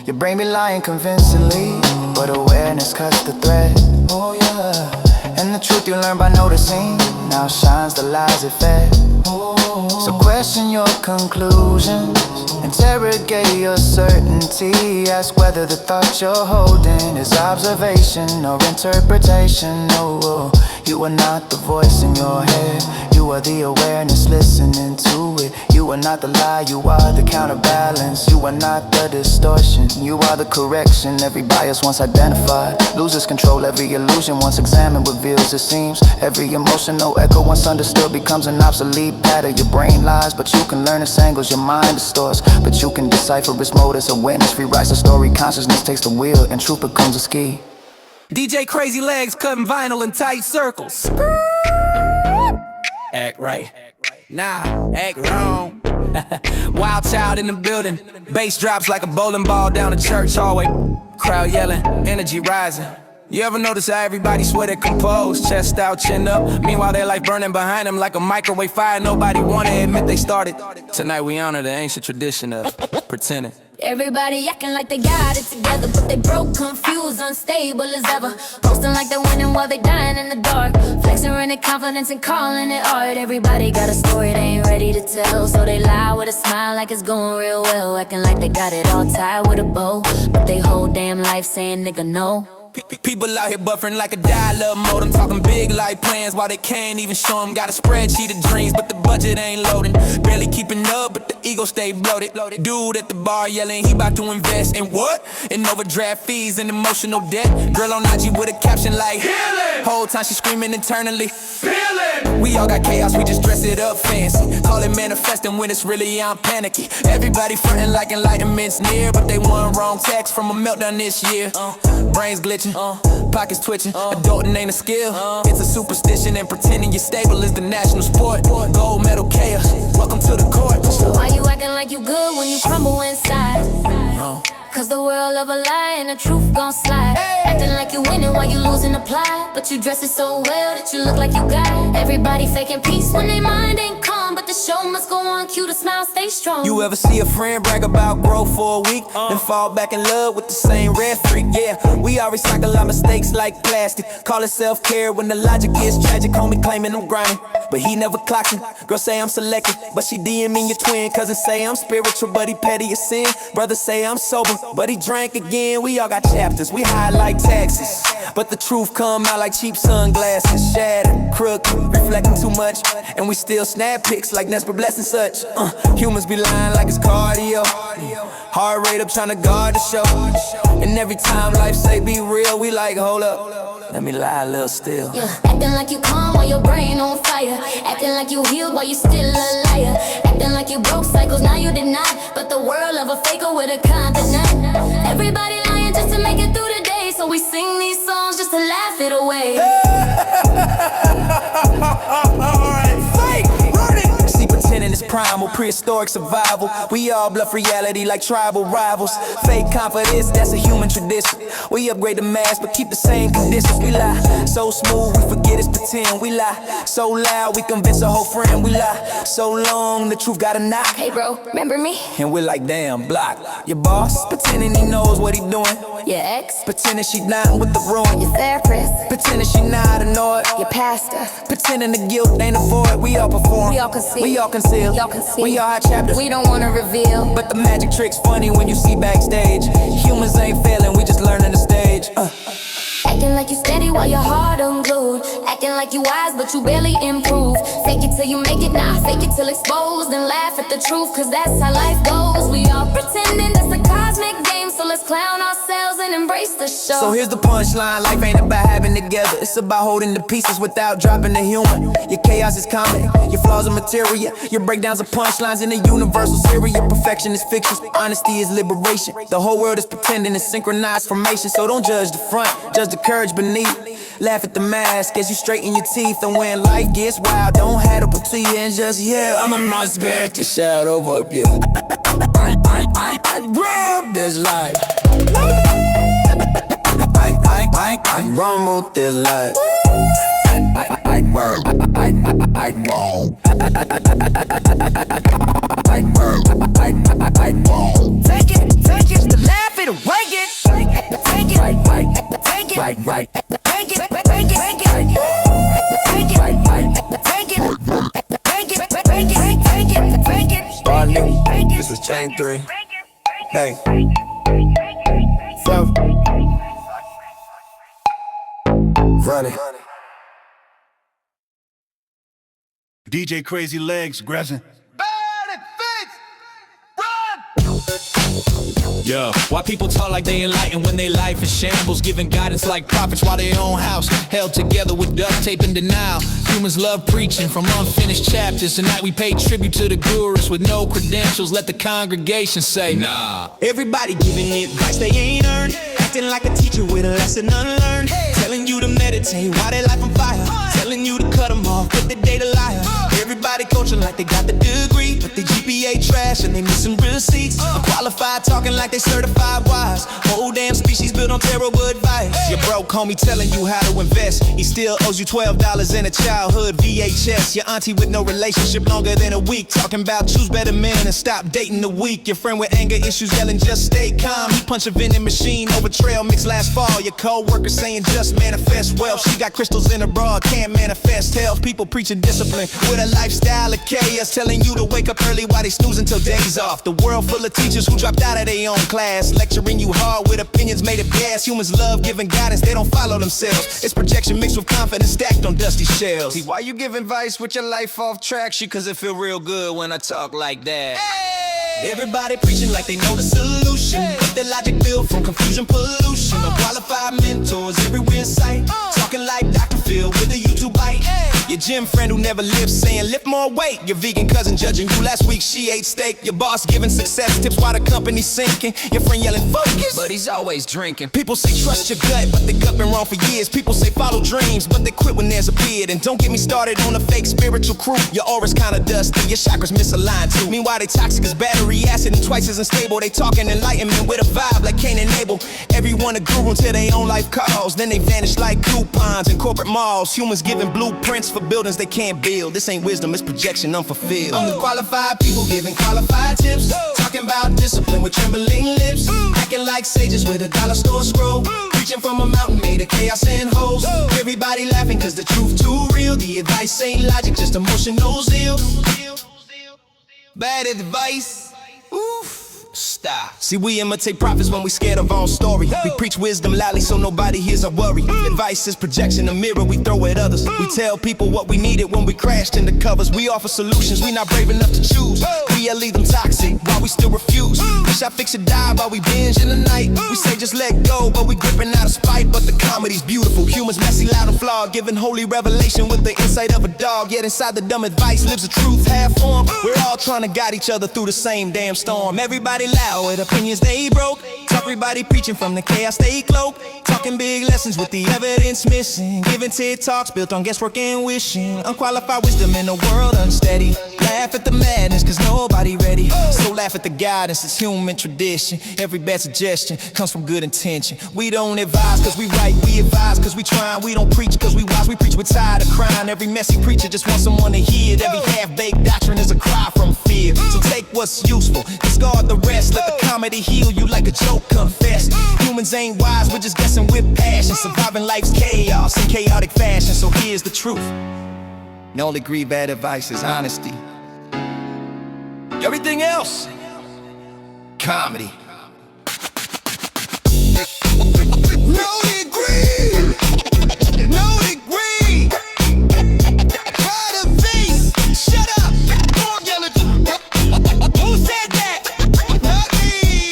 K: Your brain be lying convincingly, but awareness cuts the thread. Oh yeah. And the truth you learn by noticing now shines the lies it fed. Oh, so question your conclusions, interrogate your certainty. Ask whether the thought you're holding is observation or interpretation. Oh, you are not the voice in your head, you are the awareness listening to it. You are not the lie, you are the counterbalance. You are not the distortion, you are the correction. Every bias once identified loses control. Every illusion once examined reveals it seems. Every emotional echo once understood becomes an obsolete pattern. Your brain lies, but you can learn its angles. Your mind distorts, but you can decipher its motives. Awareness rewrites the story, consciousness takes the wheel, and truth becomes a ski.
B: DJ Crazy Legs cutting vinyl in tight circles. Act right. Nah, act wrong. Wild child in the building. Bass drops like a bowling ball down the church hallway. Crowd yelling, energy rising. You ever notice how everybody swear they're composed? Chest out, chin up. Meanwhile, their life burning behind them like a microwave fire. Nobody wanna admit they started. Tonight we honor the ancient tradition of pretending.
C: Everybody acting like they got it together, but they broke, confused, unstable as ever. Posting like they're winning while they dying in the dark. Flexing in their confidence and calling it art. Everybody got a story they ain't ready to tell, so they lie with a smile like it's going real well. Acting like they got it all tied with a bow, but they whole damn life saying nigga no.
B: People out here buffering like a dial-up modem, talking big life plans while they can't even show them. Got a spreadsheet of dreams, but the budget ain't loading. Barely keeping up, but the ego stay bloated. Dude at the bar yelling he about to invest in what? In overdraft fees and emotional debt. Girl on IG with a caption like healing. Whole time she screaming internally, feeling. We all got chaos, we just dress it up fancy. Call it manifesting when it's really I'm panicky. Everybody frontin' like enlightenment's near, but they one wrong text from a meltdown this year. Brains glitching, pockets twitching. Adulting ain't a skill, it's a superstition, and pretending you're stable is the national sport. Gold medal chaos, welcome to the court.
C: So why you acting like you good when you crumble inside? Cause the world of a lie and the truth gon' slide. Acting like you winning while you losing the plot, but you dress it so well that you look like you got. Everybody faking peace when they mind ain't calm, but the show must go on, cue to smile, stay strong.
B: You ever see a friend brag about growth for a week, then fall back in love with the same red freak? Yeah, we all recycle our mistakes like plastic. Call it self-care when the logic is tragic. Homie claiming I'm grinding, but he never clocks me. Girl say I'm selective, but she DMing your twin. Cousin say I'm spiritual, but he petty as sin. Brother say I'm sober, but he drank again. We all got chapters, we hide like taxes, but the truth come out like cheap sunglasses. Shattered, crooked, reflecting too much, and we still snap pics like Nesper Bless and such. Humans be lying like it's cardio. Heart rate up trying to guard the show, and every time life say be real, we like hold up, let me lie a little still.
C: Yeah, acting like you calm while your brain on fire. Acting like you healed while you still a liar. Acting like you broke cycles, now you did not. But the world of a faker with a continent. Everybody lying just to make it through the day, so we sing these songs just to laugh it away.
B: Alright, fake, run it. See, pretending it's primal, prehistoric survival. We all bluff reality like tribal rivals. Fake confidence, that's a human tradition. We upgrade the mask, but keep the same conditions. We lie so smooth, we forget it's pretend. We lie so loud, we convince a whole friend. We lie so long, the truth gotta knock.
C: Hey bro, remember me?
B: And we're like, damn, block. Your boss, pretending he knows what he doing.
C: Your ex,
B: pretending she down with the ruin.
C: your therapist,
B: Pretending she not annoyed.
C: your pastor.
B: Pretending the guilt ain't a void. We all perform,
C: We all conceal,
B: we all conceal,
C: we all conceal.
B: we all have chapters.
C: We don't wanna reveal,
B: But the magic trick's funny when you see backstage. Humans ain't failing, we just learning the stage.
C: acting like you steady while your heart unglued. Acting like you wise but you barely improve. Fake it till you make it, nah, fake it till exposed. And laugh at the truth, cause that's how life goes. We all pretending that's a cosmic game, so let's clown ourselves and embrace the show.
B: So here's the punchline, life ain't about having together. It's about holding the pieces without dropping the human. Your chaos is comedy, your flaws are material. Your breakdowns are punchlines in a universal series. Your perfection is fiction, honesty is liberation. The whole world is pretending it's synchronized formation. So don't judge the front, judge the courage beneath. Laugh at the mask as you straighten your teeth. And when life gets wild, don't head up to you and just yell, I'm a monster to shout over up, yeah. I grab this life. I run with this life. I work. I roll. I work. I roll. Take it, to laugh it, wake it. Take it, take it, right. Take it, take it, take it. Take it, take it, take it. Starting, this is chain 3. Hey. So, run it.
M: DJ Crazy Legs, Gressin.
B: Yeah, why people talk like they enlightened when they life is shambles, giving guidance like prophets while their own house held together with duct tape and denial. Humans love preaching from unfinished chapters. Tonight we pay tribute to the gurus with no credentials. Let the congregation say, nah.
J: Everybody giving advice they ain't earned, acting like a teacher with a lesson unlearned, telling you to meditate while their life on fire, telling you to cut them off, put the data liar. Everybody coaching like they got the degree, but the GPA trash.
B: fashion, they missing receipts. Unqualified, talking like they certified wise. Whole damn species built on terrible advice. Your broke homie telling you how to invest. He still owes you $12 in a childhood VHS. Your auntie with no relationship longer than a week, talking about choose better men and stop dating the weak. Your friend with anger issues yelling just stay calm. He punch a vending machine over trail mix last fall. Your co-worker saying just manifest wealth. She got crystals in her bra, can't manifest health. People preaching discipline with a lifestyle of chaos, telling you to wake up early while they snooze until days off. The world full of teachers who dropped out of their own class, lecturing you hard with opinions made of gas. Humans love giving guidance, they don't follow themselves. It's projection mixed with confidence stacked on dusty shells. See, why you giving advice with your life off track? She, cause it feel real good when I talk like that. Everybody preaching like they know the solution, but their logic built from confusion, pollution. Unqualified mentors everywhere in sight, talking like Dr. Phil with a YouTube bite. Your gym friend who never lived saying lift more weight. Your vegan cousin judging you last week, she ate steak. Your boss giving success tips while the company's sinking. Your friend yelling focus, but he's always drinking. People say trust your gut, but their gut been wrong for years. People say follow dreams, but they quit when there's a beard. And don't get me started on a fake spiritual crew. Your aura's kinda dusty, your chakras misaligned too. Meanwhile they toxic as battery acid and twice as unstable. They talking enlightenment with a vibe like Cain and Abel. Everyone a guru until they own life calls, then they vanish like coupons in corporate malls. Humans giving blueprints for buildings they can't build. This ain't wisdom, it's projection unfulfilled. Unqualified people giving qualified tips, talking about discipline with trembling lips, acting like sages with a dollar store scroll, preaching from a mountain made of chaos and holes. Everybody laughing cause the truth too real. The advice ain't logic, just emotional zeal. Bad advice, oof. Stop. See, we imitate prophets when we scared of our own story. We preach wisdom loudly so nobody hears our worry. Advice is projection, a mirror we throw at others. We tell people what we needed when we crashed in the covers. We offer solutions, we not brave enough to choose. We leave them toxic while we still refuse. Wish I fix or die while we binge in the night. We say just let go, but we gripping out of spite. But the comedy's beautiful, humans messy, loud and flawed, giving holy revelation with the insight of a dog. Yet inside the dumb advice lives a truth half formed. We're all trying to guide each other through the same damn storm. Everybody loud with opinions they broke, everybody preaching from the chaos they cloak, talking big lessons with the evidence missing, giving TED Talks built on guesswork and wishing. Unqualified wisdom in a world unsteady. Laugh at the madness cause nobody ready, so laugh at the guidance, it's human tradition. Every bad suggestion comes from good intention. We don't advise cause we right, we advise cause we trying. We don't preach cause we wise, we preach we're tired of crying. Every messy preacher just wants someone to hear it. Every half-baked doctrine is a cry from fear. So take what's useful, discard the rest. Let the comedy heal you like a joke, confess. Humans ain't wise, we're just guessing with passion, surviving life's chaos in chaotic fashion. So here's the truth, the only greed bad advice is honesty. Everything else, comedy. No degree, no degree. Try to face, shut up. Who said that? Not me.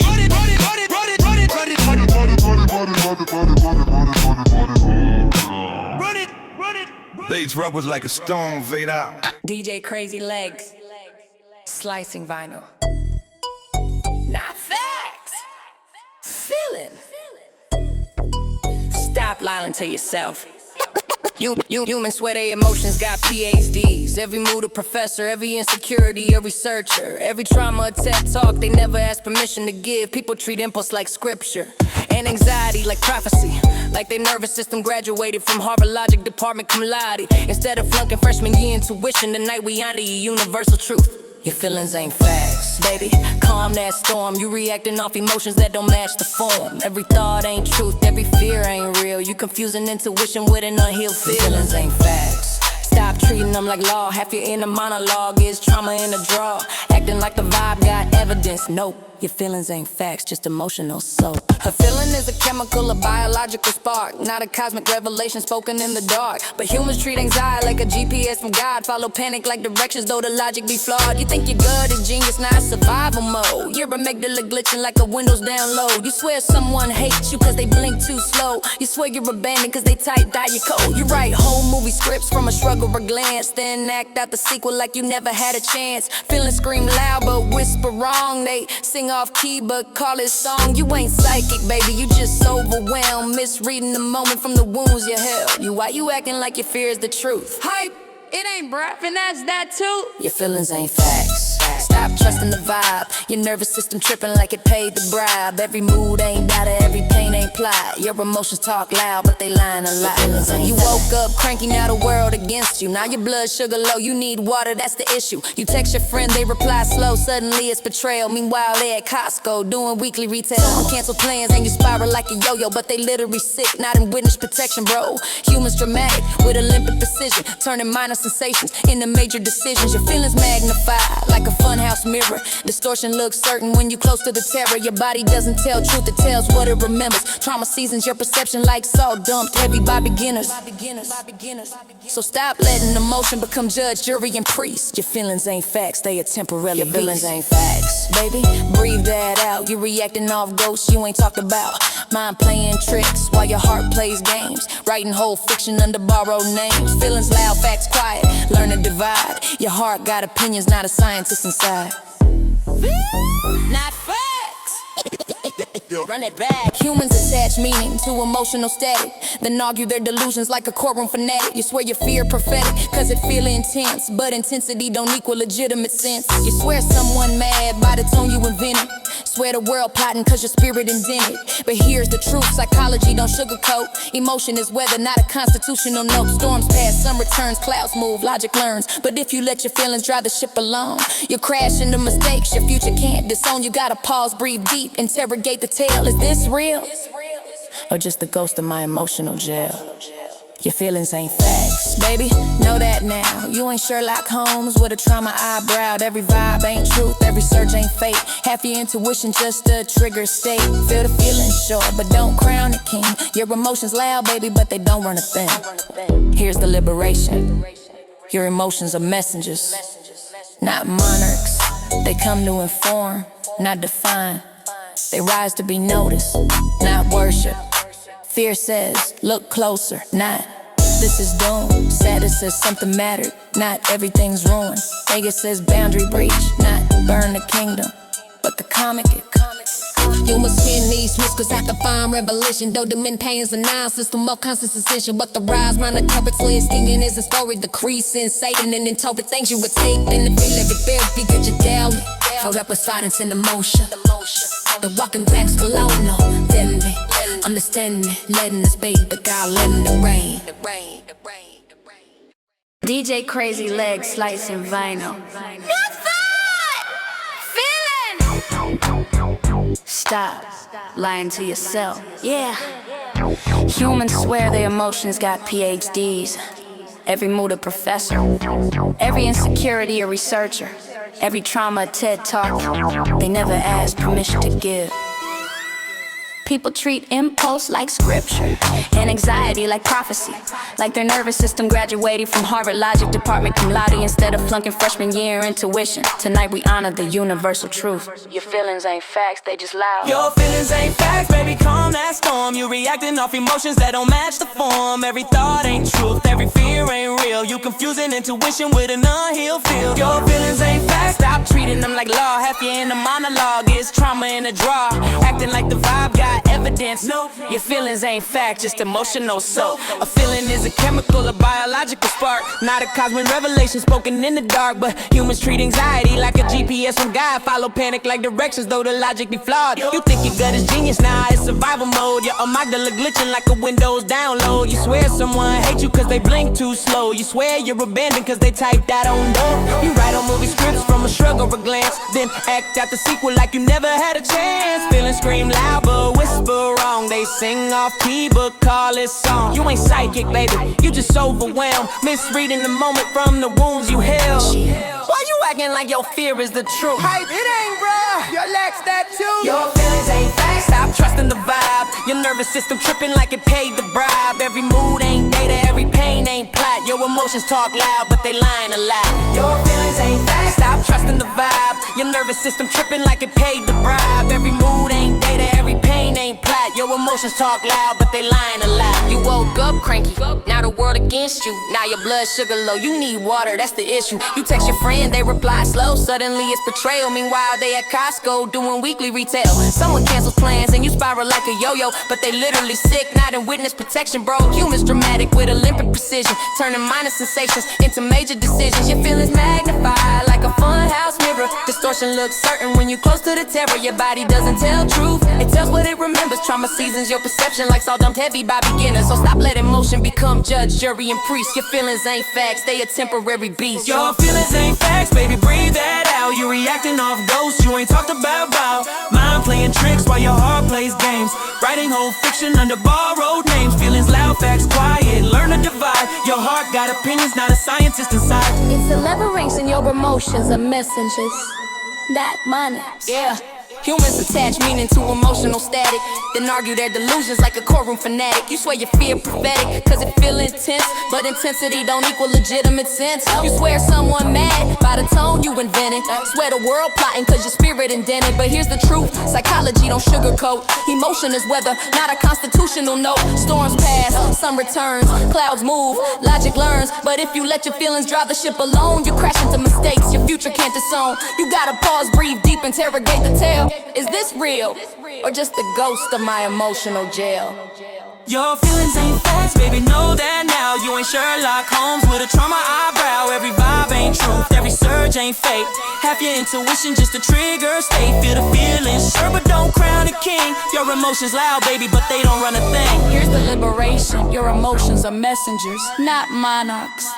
B: Run it. These rubbers like a stone fade out.
C: DJ Crazy Legs, slicing vinyl. Not facts. Feeling. Stop lying to yourself. You humans swear their emotions got PhDs. Every mood a professor, every insecurity a researcher. Every trauma a TED Talk they never ask permission to give. People treat impulse like scripture and anxiety like prophecy, like their nervous system graduated from Harvard Logic Department cum laude. Instead of flunking freshman year in tuition, tonight we honor your universal truth. Your feelings ain't facts, baby. Calm that storm. You reacting off emotions that don't match the form. Every thought ain't truth, every fear ain't real. You confusing intuition with an unhealed feeling. Feelings ain't facts. Stop treating them like law. Half your inner monologue is trauma in a draw. Acting like the vibe got evidence. Nope. Your feelings ain't facts, just emotional soap. A feeling is a chemical, a biological spark, not a cosmic revelation spoken in the dark. But humans treat anxiety like a GPS from God. Follow panic like directions, though the logic be flawed. You think you're good at genius, not survival mode. Your amygdala glitching like a Windows download. You swear someone hates you cause they blink too slow. You swear you're abandoned cause they typed out your code. You write whole movie scripts from a shrug or a glance, then act out the sequel like you never had a chance. Feelings scream loud but whisper wrong. They sing off key but call it song. You ain't psychic, baby, you just overwhelmed, misreading the moment from the wounds you held. Why you acting like your fear is the truth? Hype, it ain't breath and that's that too. Your feelings ain't facts. Stop stop trusting the vibe. Your nervous system tripping like it paid the bribe. Every mood ain't data, every pain ain't plot. Your emotions talk loud, but they lying a lot. You woke up cranky, now the world against you. Now your blood sugar low, you need water, that's the issue. You text your friend, they reply slow, suddenly it's betrayal. Meanwhile, they at Costco doing weekly retail. Cancel plans and you spiral like a yo-yo, but they literally sick, not in witness protection, bro. Humans dramatic with Olympic precision, turning minor sensations into major decisions. Your feelings magnified like a funhouse mirror. Distortion looks certain when you close to the terror. Your body doesn't tell truth, it tells what it remembers. Trauma seasons your perception like salt dumped heavy by beginners. So stop letting emotion become judge, jury, and priest. Your feelings ain't facts, they are temporary. Your feelings ain't facts, baby. Breathe that out. You reacting off ghosts you ain't talked about. Mind playing tricks while your heart plays games. Writing whole fiction under borrowed names. Feelings loud, facts quiet. Learn to divide. Your heart got opinions, not a scientist inside. Not facts. Run it back. Humans attach meaning to emotional static, then argue their delusions like a courtroom fanatic. You swear your fear prophetic, cause it feel intense, but intensity don't equal legitimate sense. You swear someone mad by the tone you invented. Swear the world plotting cause your spirit indented. But here's the truth, psychology don't sugarcoat. Emotion is weather, not a constitutional note. Storms pass, sun returns, clouds move, logic learns. But if you let your feelings drive the ship alone, you crash into mistakes your future can't disown. You gotta pause, breathe deep, interrogate the tale. Is this real? Or just the ghost of my emotional jail? Your feelings ain't facts, baby, know that now. You ain't Sherlock Holmes with a trauma eyebrow. Every vibe ain't truth, every search ain't fate. Half your intuition just a trigger state. Feel the feeling, sure, but don't crown a king. Your emotions loud, baby, but they don't run a thing. Here's the liberation. Your emotions are messengers, not monarchs. They come to inform, not define. They rise to be noticed, not worship. Fear says, look closer, not this is doom. Sadness says something mattered, not everything's ruined. Vegas says boundary breach, not burn the kingdom, but the comic. You must skin these risks cause I can find revelation. Though the men pains analysis, the more constant sensation. But the rise round the cupboard's list, thinking is a story decreasing. Satan and interpret things you would take. Then the feel every therapy get you down. Filled up with silence and emotion. The walking back's colonial. Then me, understanding it, letting this baby, but God letting it rain.
E: DJ Crazy Legs slicing vinyl. Stop lying to yourself. Yeah. Humans swear their emotions got PhDs. Every mood a professor. Every insecurity a researcher. Every trauma a TED Talk. They never ask permission to give. People treat impulse like scripture and anxiety like prophecy. Like their nervous system graduated from Harvard Logic Department cum laude instead of flunking freshman year intuition. Tonight we honor the universal truth. Your feelings ain't facts, they just loud.
B: Your feelings ain't facts, baby, calm that storm. You reacting off emotions that don't match the form. Every thought ain't truth, every fear ain't real. You confusing intuition with an unhealed feel. Your feelings ain't facts, stop treating them like law. Half you in a monologue, it's trauma in a draw. Acting like the vibe got evidence. No, your feelings ain't fact, just emotional. So a feeling is a chemical, a biological spark, not a cosmic revelation spoken in the dark. But humans treat anxiety like a GPS from God. Follow panic like directions, though the logic be flawed. You think your gut is genius, nah, it's survival mode. Your amygdala glitching like a Windows download. You swear someone hates you cause they blink too slow. You swear you're abandoned cause they typed that on dope. You write on movie scripts from a shrug or a glance, then act out the sequel like you never had a chance. Feelings scream loud but whisper wrong. They sing off key but call it song. You ain't psychic, baby, you just overwhelmed. Misreading the moment from the wounds you held. Why you acting like your fear is the truth? Hype, it ain't, bruh, your legs that too. Your feelings ain't facts, stop trusting the vibe. Your nervous system tripping like it paid the bribe. Every mood ain't data, every pain ain't plot. Your emotions talk loud but they lying a lot. Your feelings ain't facts, stop trusting the vibe. Your nervous system tripping like it paid the bribe. Every mood ain't data, every pain ain't plot.
C: Your emotions talk loud, but they lying a lot.
E: You woke up cranky, now the world against you. Now your blood sugar low, you need water, that's the issue. You text your friend, they reply slow, suddenly it's betrayal. Meanwhile, they at Costco doing weekly retail. Someone cancels plans and you spiral like a yo-yo, but they literally sick, not in witness protection, bro. Humans dramatic with Olympic precision, turning minor sensations into major decisions. Your feelings magnify like a fun house mirror. Distortion looks certain when you close to the terror. Your body doesn't tell truth, it tells what it remembers. Trauma seasons your perception like salt dumped heavy by beginners. So stop letting motion become judge, jury, and priest. Your feelings ain't facts, they a temporary beast.
C: Your feelings ain't facts, baby, breathe that out. You reacting off ghosts, you ain't talked about. Mind playing tricks while your heart plays games. Writing whole fiction under borrowed names. Feelings loud, facts quiet, learn to divide. Your heart got opinions, not a scientist inside.
E: It's a liberation, your emotions are messengers, not monarchs.
C: Yeah. Humans attach meaning to emotional static, then argue their delusions like a courtroom fanatic. You swear you feel prophetic, cause it feel intense, but intensity don't equal legitimate sense. You swear someone mad by the tone you invented. Swear the world plotting cause your spirit indented. But here's the truth, psychology don't sugarcoat. Emotion is weather, not a constitutional note. Storms pass, sun returns, clouds move, logic learns. But if you let your feelings drive the ship alone, you crash into mistakes your future can't disown. You gotta pause, breathe deep, interrogate the tale. Is this real, or just the ghost of my emotional jail? Your feelings ain't facts, baby, know that now. You ain't Sherlock Holmes with a trauma eyebrow. Every vibe ain't truth, every surge ain't fake. Half your intuition just a trigger state. Feel the feelings, sure, but don't crown a king. Your emotions loud, baby, but they don't run a thing.
E: Here's the liberation, your emotions are messengers, not monarchs.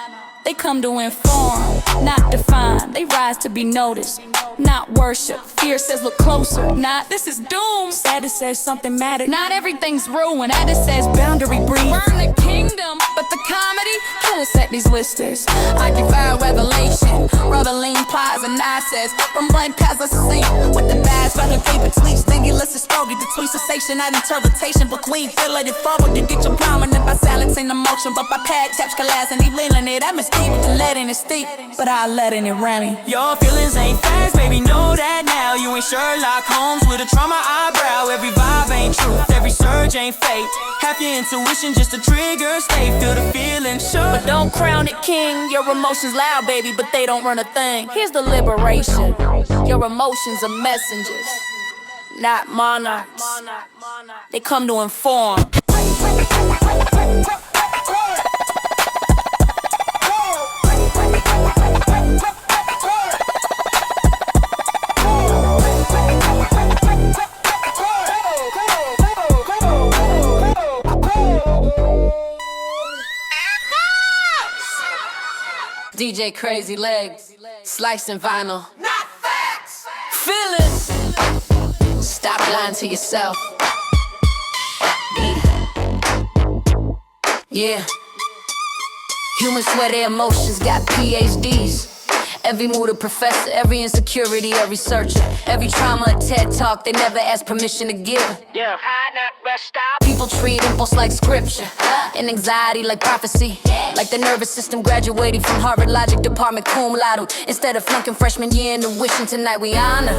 E: They come to inform, not define. They rise to be noticed, not worship. Fear says look closer, not this is doom. Status says something matters, not everything's ruined. Status says boundary breathe. Burn the kingdom, but the comedy can't set these listers. I defy revelation, reveling plies and nonsense. From blank past a scene with the bags, running paper tweets. Stimulus is story, the tweet cessation, not interpretation. But queen, fill it forward to get your prominent by silencing emotion. But by pad taps collapse and he leaning it. I'm deep to letting it steep, but I letting it run.
C: Your feelings ain't facts, baby, know that now. You ain't Sherlock Holmes with a trauma eyebrow. Every vibe ain't truth, every surge ain't fake. Half your intuition just a trigger state. Feel the feeling, sure,
E: but don't crown it king. Your emotions loud, baby, but they don't run a thing. Here's the liberation, your emotions are messengers, not monarchs. They come to inform.
C: DJ Crazy Legs, slicing vinyl. Not facts! Feelings! Stop lying to yourself. Yeah. Humans swear their emotions got PhDs. Every mood a professor, every insecurity a researcher. Every trauma a TED Talk they never ask permission to give. Yeah. People treat impulse like scripture, and anxiety like prophecy. Like the nervous system graduating from Harvard Logic Department cum laude. Instead of flunking freshman year into wishing tonight we honor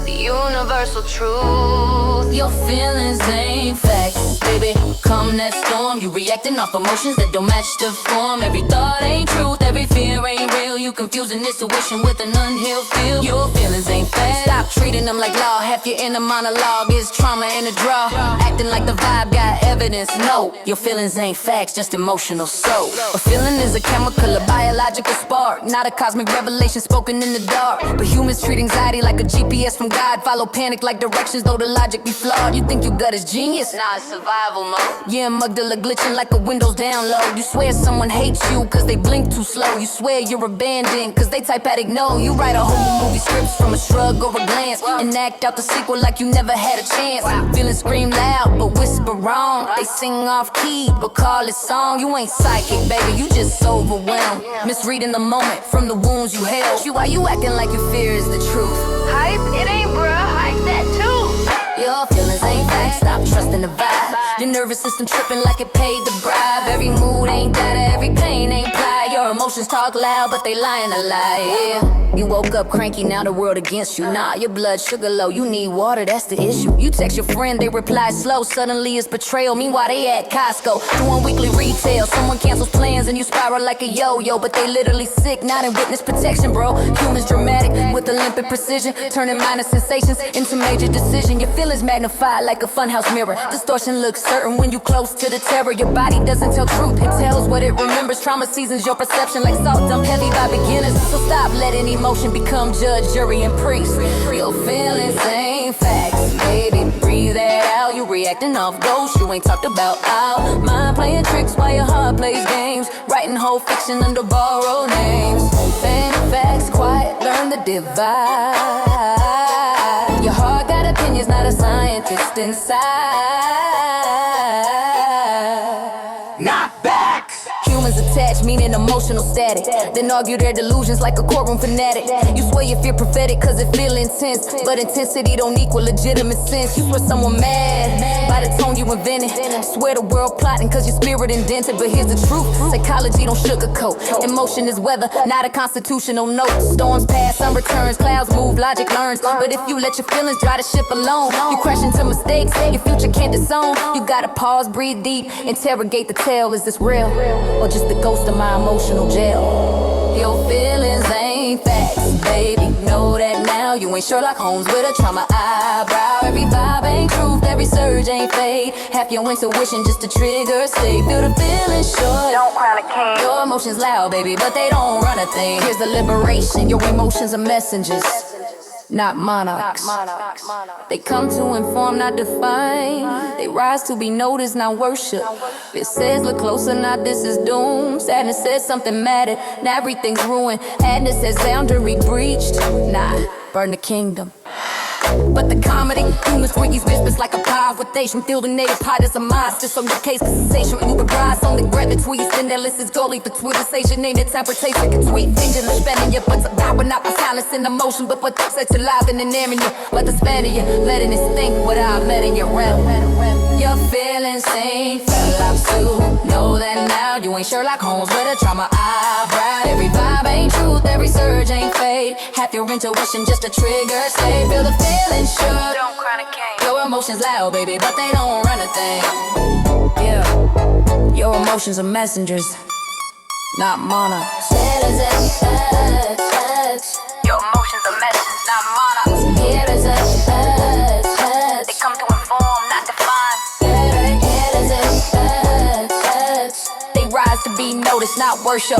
C: the universal truth. Your feelings ain't facts, baby. Come that storm, you reacting off emotions that don't match the form. Every thought ain't truth, every fear ain't real. You confusing intuition with an unhealed feel. Your feelings ain't facts. Stop treating them like law. Half your inner monologue is trauma in a draw. Acting like the vibe got evidence. No, your feelings ain't facts, just emotional soul. A feeling is a chemical, a biological spark, not a cosmic revelation spoken in the dark. But humans treat anxiety like a GPS from God. Follow panic like directions, though the logic be flawed. You think your gut is genius? Nah, it's survival mode. Yeah, amygdala glitching like a Windows download. You swear someone hates you cause they blink too slow. You swear you're abandoned cause they type addict no. You write a whole movie scripts from a shrug or a glance, and act out the sequel like you never had a chance. Feelings scream loud but whisper wrong. They sing off key but call it song. You ain't psychic, baby, you just overwhelmed. Misreading the moment from the wounds you held. Why you acting like your fear is the truth?
E: Hype, it ain't bruh, hype that too.
C: Your feelings ain't facts, stop trusting the vibe. Your nervous system tripping like it paid the bribe. Every mood ain't data, every pain ain't ply. Your emotions
E: emotions talk loud, but they lying a lie, yeah. You woke up cranky, now the world against you. Nah, your blood sugar low, you need water, that's the issue. You text your friend, they reply slow, suddenly it's betrayal. Meanwhile, they at Costco, doing weekly retail. Someone cancels plans and you spiral like a yo-yo, but they literally sick, not in witness protection, bro. Humans dramatic, with Olympic precision, turning minor sensations into major decision. Your feelings magnified like a funhouse mirror. Distortion looks certain when you close to the terror. Your body doesn't tell truth, it tells what it remembers. Trauma seasons your perception like salt dump heavy by beginners. So stop letting emotion become judge, jury, and priest. Your feelings ain't facts, baby, breathe that out. You reacting off ghosts you ain't talked about out. Mind playing tricks while your heart plays games, writing whole fiction under borrowed names. Fan facts, quiet, learn the divide. Your heart got opinions, not a scientist inside.
J: Not back.
E: Humans attached, meaning emotional static. Then argue their delusions like a courtroom fanatic. You swear you feel prophetic cause it feel intense, but intensity don't equal legitimate sense. You swear someone mad by the tone you invented. Swear the world plotting cause your spirit indented. But here's the truth, psychology don't sugarcoat. Emotion is weather, not a constitutional note. Storms pass, sun returns, clouds move, logic learns. But if you let your feelings drive the ship alone, you crash into mistakes, your future can't disown. You gotta pause, breathe deep, interrogate the tale. Is this real? Or just the ghost of my emotional jail? Your feelings ain't facts, baby, know that now. You ain't Sherlock Holmes with a trauma eyebrow. Every vibe ain't truth, every surge ain't fade. Half your intuition just a trigger state. Feel the feeling short, don't crown a king. Your emotions loud, baby, but they don't run a thing. Here's the liberation, your emotions are messengers, not monarchs. They come to inform, not define. They rise to be noticed, not worship. It says look closer, not this is doom. Sadness says something mattered, now everything's ruined. Sadness says boundary breached, nah, burn the kingdom. But the comedy, humans Twiggy's whispers like a conversation. Feel the native pot is a monster, so your case is sensation. You rise on the grab the tweets, then that list is goalie for Twitter station. Name the interpretation, can tweet. Dangerous spending your butts about, but not by silence and emotion. But what sets you live and enamoring you, what the span of you, letting it stink without letting you realm. Your feelings ain't felt too. Know that now, you ain't Sherlock Holmes with a trauma eyebrow. Every vibe ain't truth, every surge ain't fade. Half your intuition just a trigger, say. Feel the feeling shook, don't cry the king. Your emotions loud, baby, but they don't run a thing. Yeah, your emotions are messengers, not monarchs. Your emotions are messengers, not monarchs. They come to inform, not define. They rise to be noticed, not worship.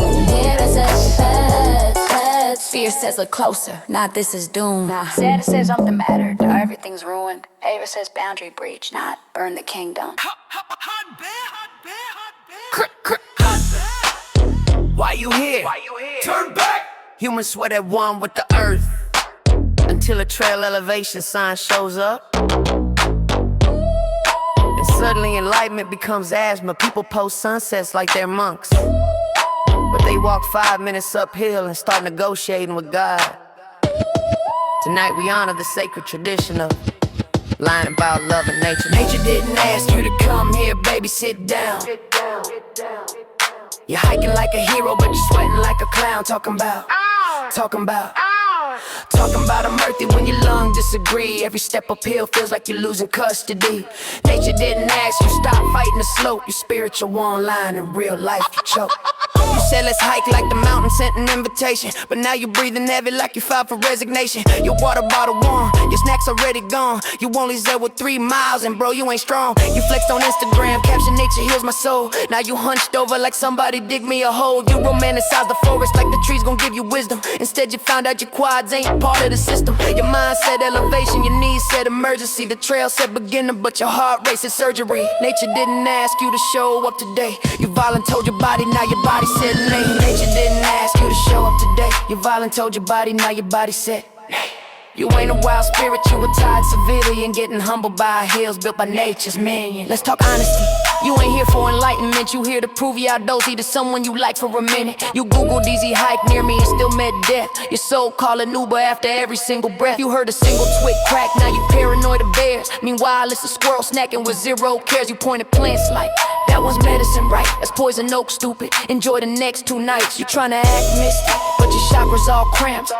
E: Fear says look closer, not this is doom. Sadness says something mattered, now everything's ruined. Aver says boundary breach, not burn the kingdom.
J: Why you here? Turn back! Humans sweat at one with the earth until a trail elevation sign shows up. And suddenly enlightenment becomes asthma. People post sunsets like they're monks, but they walk 5 minutes uphill and start negotiating with God. Tonight we honor the sacred tradition of lying about love and nature. Nature didn't ask you to come here, baby, sit down. You're hiking like a hero, but you're sweating like a clown. Talking about I'm earthy when your lungs disagree. Every step uphill feels like you're losing custody. Nature didn't ask you, stop fighting the slope. Your spiritual one line, in real life you choke. You said let's hike like the mountain sent an invitation, but now you're breathing heavy like you filed for resignation. Your water bottle warm, your snacks already gone. You only zero 3 miles and bro, you ain't strong. You flexed on Instagram, caption nature heals my soul. Now you hunched over like somebody dig me a hole. You romanticize the forest like the trees gon' give you wisdom. Instead you found out your quads ain't part of the system. Your mind said elevation, your knees said emergency. The trail said beginner, but your heart races surgery. Nature didn't ask you to show up today. You volunteered your body, now your body said nay. Nature didn't ask you to show up today. You volunteered your body, now your body said nay. You ain't a wild spirit, you were tied severely and getting humbled by hills built by nature's minion. Let's talk honesty.
C: You ain't here for enlightenment, you here to prove you outdoorsy to someone you like for a minute. You Googled easy hike near me and still met death. Your soul calling Uber after every single breath. You heard a single twig crack, now you paranoid of bears. Meanwhile, it's a squirrel snacking with zero cares. You pointed plants like, that was medicine, right? That's poison oak, stupid. Enjoy the next 2 nights. You tryna act mystic, but your chakras all cramped.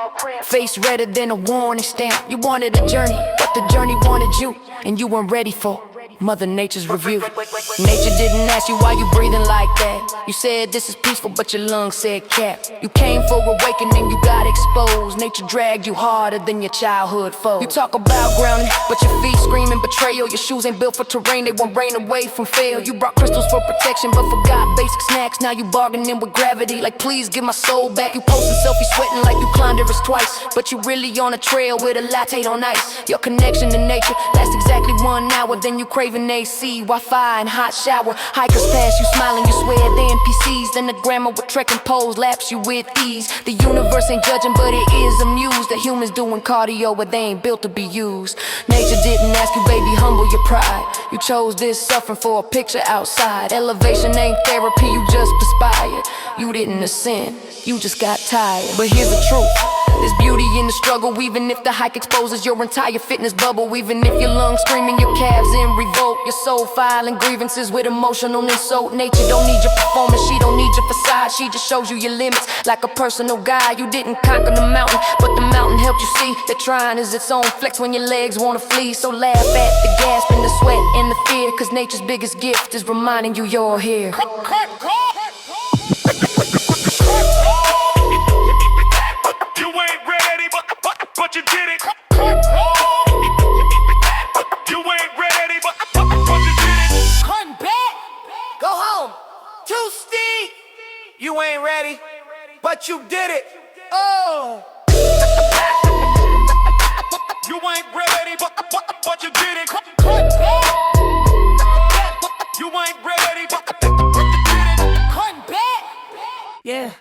C: Face redder than a warning stamp. You wanted a journey, but the journey wanted you, and you weren't ready for Mother Nature's review. Nature didn't ask you why you breathing like that. You said this is peaceful, but your lungs said cap. You came for awakening, you got exposed. Nature dragged you harder than your childhood foes. You talk about grounding, but your feet screaming betrayal. Your shoes ain't built for terrain, they won't rain away from fail. You brought crystals for protection, but forgot basic snacks. Now you bargaining with gravity, like please give my soul back. You posting selfies sweating like you climbed Everest twice, but you really on a trail with a latte on ice. Your connection to nature lasts exactly 1 hour, then you crave AC, Wi-Fi, and hot shower. Hikers pass you smiling, you swear they NPCs. Then the grandma with trekking poles laps you with ease. The universe ain't judging, but it is amused that humans doing cardio where they ain't built to be used. Nature didn't ask you, baby, humble your pride. You chose this suffering for a picture outside. Elevation ain't therapy, you just perspired. You didn't ascend, you just got tired. But here's the truth, there's beauty in the struggle. Even if the hike exposes your entire fitness bubble. Even if your lungs screaming, your calves in revolt. Your soul filing grievances with emotional insult. Nature don't need your performance, she don't need your facade. She just shows you your limits like a personal guide. You didn't conquer the mountain, but the mountain helped you see that trying is its own flex when your legs wanna flee. So laugh at the gasp and the sweat and the fear, cause nature's biggest gift is reminding you you're here.
A: You ain't ready, but you did it. You ain't ready, but you did it.
J: Come back, go home. Too steep. You ain't ready, but you did it. Oh.
A: You ain't ready, but you did it. You ain't ready, but you did it.
J: Come back.
C: Yeah.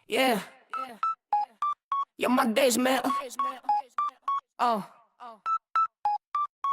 C: Yeah. Yo, my days, man. Oh.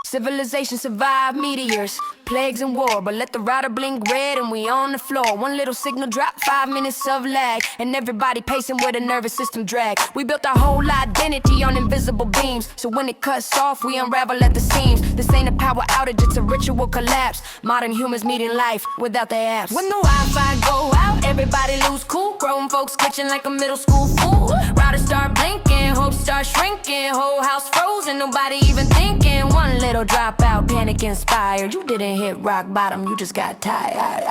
C: Civilization survived meteors, plagues and war, but let the router blink red and we on the floor. One little signal drop, 5 minutes of lag, and everybody pacing with a nervous system drag. We built our whole identity on invisible beams, so when it cuts off, we unravel at the seams. This ain't a power outage, it's a ritual collapse. Modern humans meeting life without their apps. When the Wi-Fi go out, everybody lose cool. Grown folks glitching like a middle school fool. Routers start blinking, hopes start shrinking. Whole house frozen, nobody even thinking. One little drop out, panic inspired. You didn't hit rock bottom, you just got tired.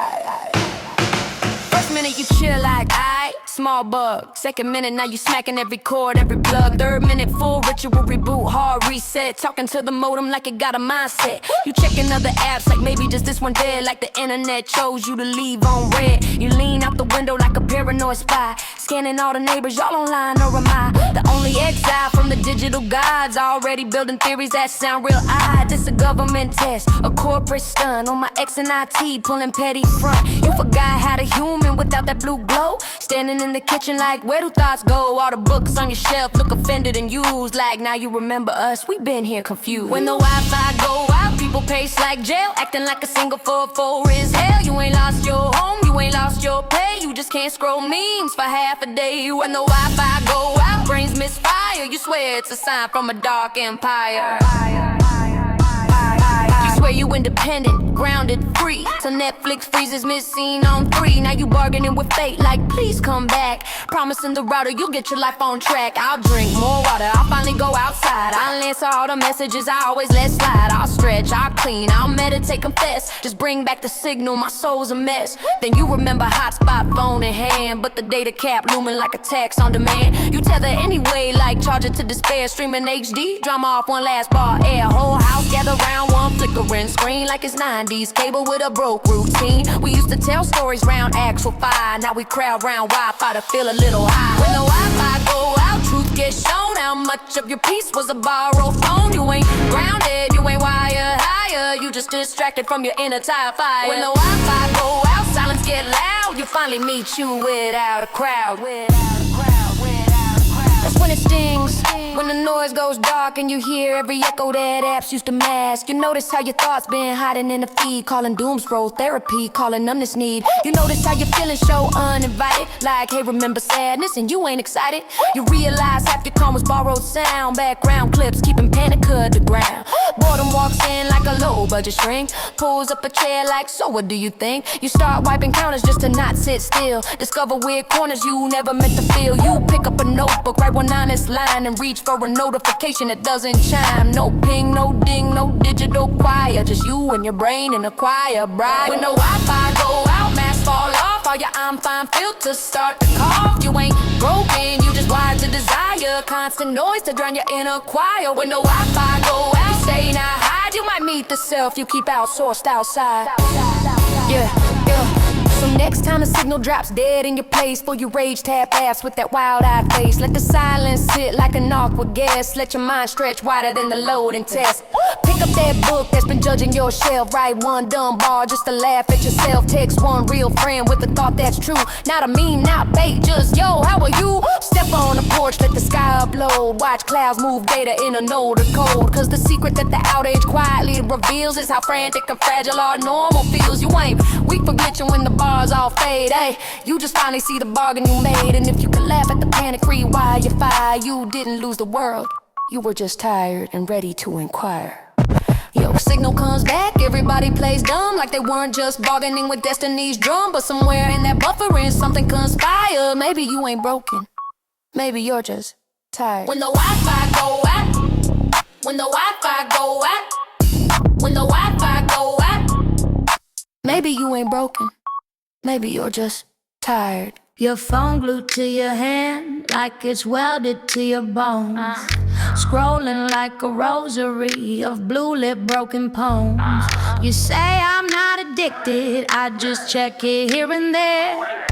C: First minute you chill like, aight, small bug. Second minute now you smacking every chord, every plug. Third minute full ritual reboot, hard reset. Talking to the modem like it got a mindset. You checking other apps like maybe just this one dead. Like the internet chose you to leave on red. You lean out the window like a paranoid spy, scanning all the neighbors, y'all online or am I the only exile from the digital gods? Already building theories that sound real odd. This a government test, a corporate stunt. On my X and IT, pulling petty front. You forgot how to human without that blue glow. Standing in the kitchen like, where do thoughts go? All the books on your shelf look offended and used. Like, now you remember us, we been here confused. When the Wi-Fi go out, people pace like jail, acting like a single 4-4 is hell. You ain't lost your home, you ain't lost your pay. You just can't scroll memes for half a day. When the Wi-Fi go out, brains misfire. You swear it's a sign from a dark empire. You swear you independent, grounded, free, till Netflix freezes mid-scene on 3. Now you bargaining with fate like, please come back. Promising the router you'll get your life on track. I'll drink more water, I'll finally go outside. I'll answer all the messages I always let slide. I'll stretch, I'll clean, I'll meditate, confess. Just bring back the signal, my soul's a mess. Then you remember hotspot, phone in hand, but the data cap looming like a text on demand. You tether anyway like charge it to despair. Streaming HD, drama off one last bar air. Whole house gather round one flickering screen like it's 90s. Cable with a broke routine. We used to tell stories round actual fire. Now we crowd round Wi-Fi to feel a little high. When the Wi-Fi go out, truth gets shown. How much of your piece was a borrowed phone? You ain't grounded, you ain't wired higher. You just distracted from your inner tire fire. When the Wi-Fi go out, silence get loud. You finally meet you without a crowd. That's when it stings. When the noise goes dark and you hear every echo that apps used to mask, you notice how your thoughts been hiding in the feed, calling doom scroll therapy, calling numbness need. You notice how your feelings show uninvited, like hey, remember sadness, and you ain't excited. You realize half your calm was borrowed sound, background clips keeping panic to the ground. Boredom walks in like a low budget shrink, pulls up a chair like, so what do you think? You start wiping counters just to not sit still, discover weird corners you never meant to feel. You pick up a notebook, write one honest line, and reach for a notification that doesn't chime. No ping, no ding, no digital choir, just you and your brain in a choir bride. When the Wi-Fi go out, masks fall off, all your I'm fine filters start to cough. You ain't broken, you just wired to desire constant noise to drown your inner choir. When the Wi-Fi go out, stay not hide, you might meet the self you keep outsourced outside. Yeah. So next time the signal drops dead in your place, for your rage tap apps with that wild-eyed face. Let the silence sit like an awkward guest. Let your mind stretch wider than the loading test. Pick up that book that's been judging your shelf. Write one dumb bar just to laugh at yourself. Text one real friend with a thought that's true. Not a meme, not bait, just yo, how are you? Step on the porch, let the sky upload. Watch clouds move data in a node or code. Cause the secret that the outage quietly reveals is how frantic and fragile our normal feels. You ain't weak for glitching when the bars all fade, hey. You just finally see the bargain you made. And if you can laugh at the panic, rewire your fire. You didn't lose the world, you were just tired and ready to inquire. Yo, signal comes back, everybody plays dumb, like they weren't just bargaining with destiny's drum. But somewhere in that buffering, something conspire. Maybe you ain't broken, maybe you're just tired. When the Wi-Fi go out, when the Wi-Fi go out, when the Wi-Fi go out, maybe you ain't broken, maybe you're just tired.
N: Your phone glued to your hand like it's welded to your bones. Scrolling like a rosary of blue lip broken poems. You say I'm not addicted, I just check it here and there.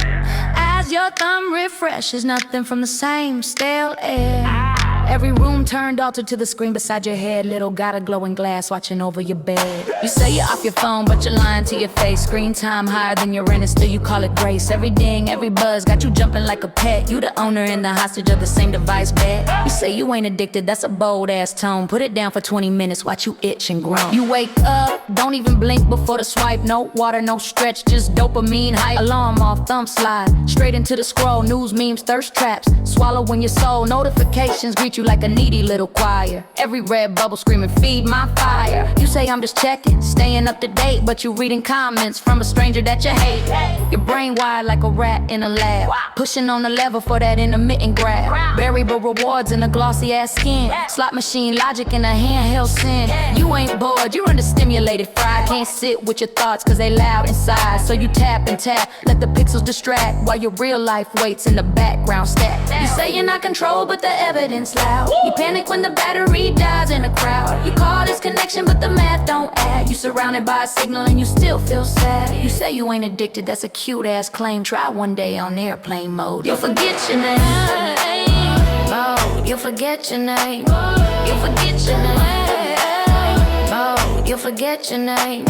N: As your thumb refreshes, nothing from the same stale air. Every room turned altered to the screen beside your head. Little got a glowing glass watching over your bed. You say you're off your phone, but you're lying to your face. Screen time higher than your rent, and still you call it grace. Every ding, every buzz got you jumping like a pet. You the owner and the hostage of the same device, bet. You say you ain't addicted, that's a bold ass tone. Put it down for 20 minutes, watch you itch and groan. You wake up, don't even blink before the swipe. No water, no stretch, just dopamine hype. Alarm off, thumb slide, straight into the scroll. News, memes, thirst traps, swallowing your soul. Notifications greet you like a needy little choir. Every red bubble screaming, feed my fire. You say I'm just checking, staying up to date, but you reading comments from a stranger that you hate. Your brain wired like a rat in a lab, pushing on the lever for that intermittent grab. Variable rewards in a glossy ass skin. Slot machine logic in a handheld sin. You ain't bored, you're understimulated, fried. Can't sit with your thoughts cause they loud inside. So you tap and tap, let the pixels distract, while your real life waits in the background stack. You say you're not controlled, but the evidence loud. You panic when the battery dies in a crowd. You call this connection, but the math don't add. You surrounded by a signal and you still feel sad. You say you ain't addicted, that's a cute ass claim. Try one day on airplane mode. You'll forget your name. Oh, you'll forget your name. You'll forget your name. Oh, you'll forget your name.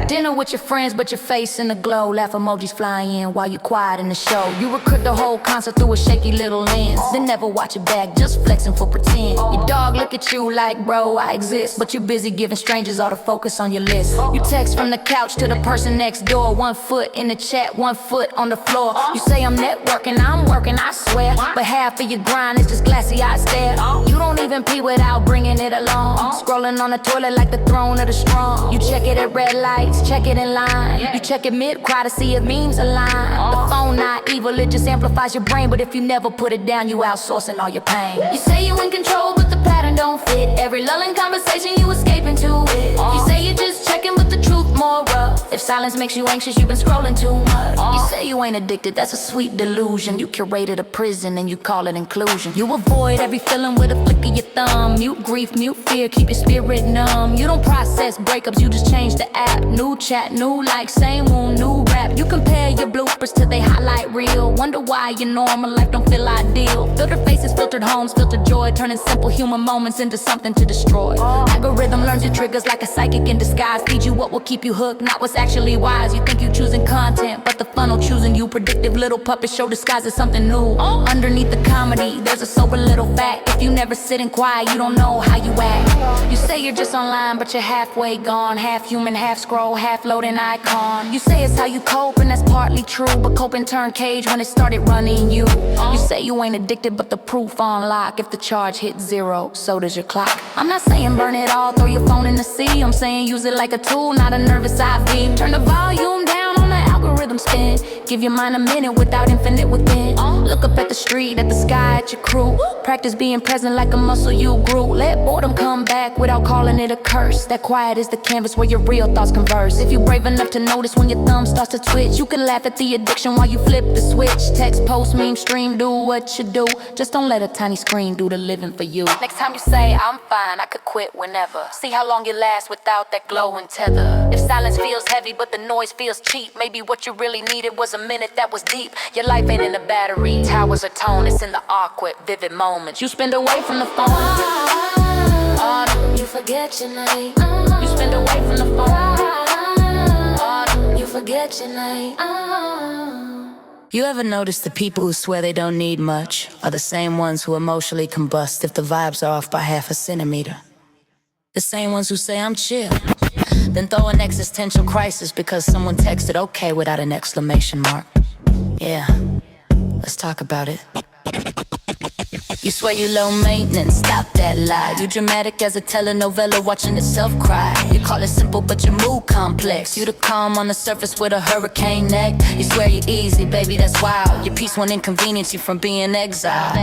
N: Dinner with your friends, but your face in the glow. Laugh emojis fly in while you quiet in the show. You recruit the whole concert through a shaky little lens, then never watch it back, just flexing for pretend. Your dog look at you like, bro, I exist, but you're busy giving strangers all the focus on your list. You text from the couch to the person next door. 1 foot in the chat, 1 foot on the floor. You say I'm networking, I'm working, I swear, but half of your grind is just glassy-eyed stare. You don't even pee without bringing it along. Scrolling on the toilet like the throne of the strong. You check it at red lights, check it in line. You check it mid-cry to see if memes align. The phone not evil, it just amplifies your brain. But if you never put it down, you outsourcing all your pain. You say you in control, but the pattern don't fit. Every lulling conversation, you escaping to it. You say you're just checking, but the truth more rough. If silence makes you anxious, you've been scrolling too much. You say you ain't addicted, that's a sweet delusion. You curated a prison and you call it inclusion. You avoid every feeling with a flick of your thumb. Mute grief, mute fear, keep your spirit numb. You don't process breakups, you just change the app. New chat, new like, same wound, new rap. You compare your bloopers to they highlight reel. Wonder why your normal life don't feel ideal. Filtered faces, filtered homes, filtered joy, turning simple human moments into something to destroy. Algorithm learns your triggers like a psychic in disguise. Feed you what will keep you hooked, not what's actually wise. You think you choosing content, but the funnel choosing you you. Predictive little puppet show disguised as something new. Underneath the comedy, there's a sober little fact. If you never sit in quiet, you don't know how you act. You say you're just online, but you're halfway gone. Half human, half scroll, half loading icon. You say it's how you cope, and that's partly true, but coping turned cage when it started running you. You say you ain't addicted, but the proof on lock. If the charge hits 0, so does your clock. I'm not saying burn it all, throw your phone in the sea. I'm saying use it like a tool, not a nervous IV. Turn the volume down on the algorithm spin. Give your mind a minute without infinite within. Look up at the street, at the sky, at your crew. Practice being present like a muscle you grew. Let boredom come back without calling it a curse. That quiet is the canvas where your real thoughts converse. If you're brave enough to notice when your thumb starts to twitch, you can laugh at the addiction while you flip the switch. Text, post, meme, stream, do what you do. Just don't let a tiny screen do the living for you. Next time you say, I'm fine, I could quit whenever. See how long you last without that glowing tether. If silence feels heavy but the noise feels cheap, maybe what you really needed was a minute that was deep. Your life ain't in the battery, towers are tone. It's in the awkward, vivid moments you spend away from the phone. You forget your name. You spend away from the phone. You forget your name. You ever notice the people who swear they don't need much are the same ones who emotionally combust if the vibes are off by half a centimeter? The same ones who say I'm chill, then throw an existential crisis because someone texted okay without an exclamation mark. Yeah, let's talk about it. You swear you low maintenance, stop that lie. You dramatic as a telenovela watching itself cry. You call it simple but your mood complex. You the calm on the surface with a hurricane neck. You swear you're easy, baby, that's wild. Your peace won't inconvenience you from being exiled.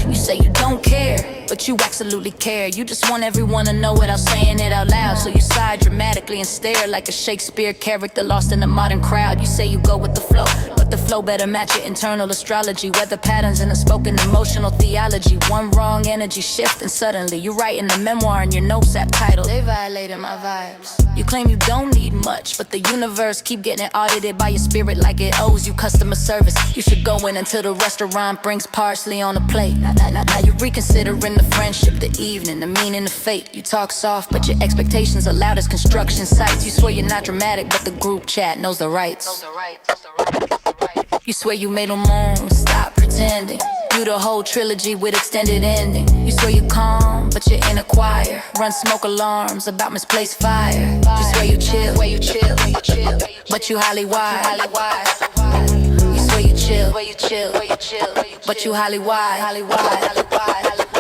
N: You say you don't care, but you absolutely care. You just want everyone to know without saying it out loud. So you sigh dramatically and stare like a Shakespeare character lost in a modern crowd. You say you go with the flow, but the flow better match your internal astrology. Weather patterns in a spoken emotional theology. One wrong energy shift and suddenly you're writing a memoir in your notes app title. They violated my vibes. You claim you don't need much, but the universe keep getting audited by your spirit like it owes you customer service. You should go in until the restaurant brings parsley on a plate. Now you're reconsidering the friendship, the evening, the meaning of fate. You talk soft, but your expectations are loud as construction sites. You swear you're not dramatic, but the group chat knows the rights. You swear you made them moan, stop pretending. You the whole trilogy with extended ending. You swear you calm, but you're in a choir. Run smoke alarms about misplaced fire. You swear you chill, but you highly wise. You swear you chill, but you highly wise.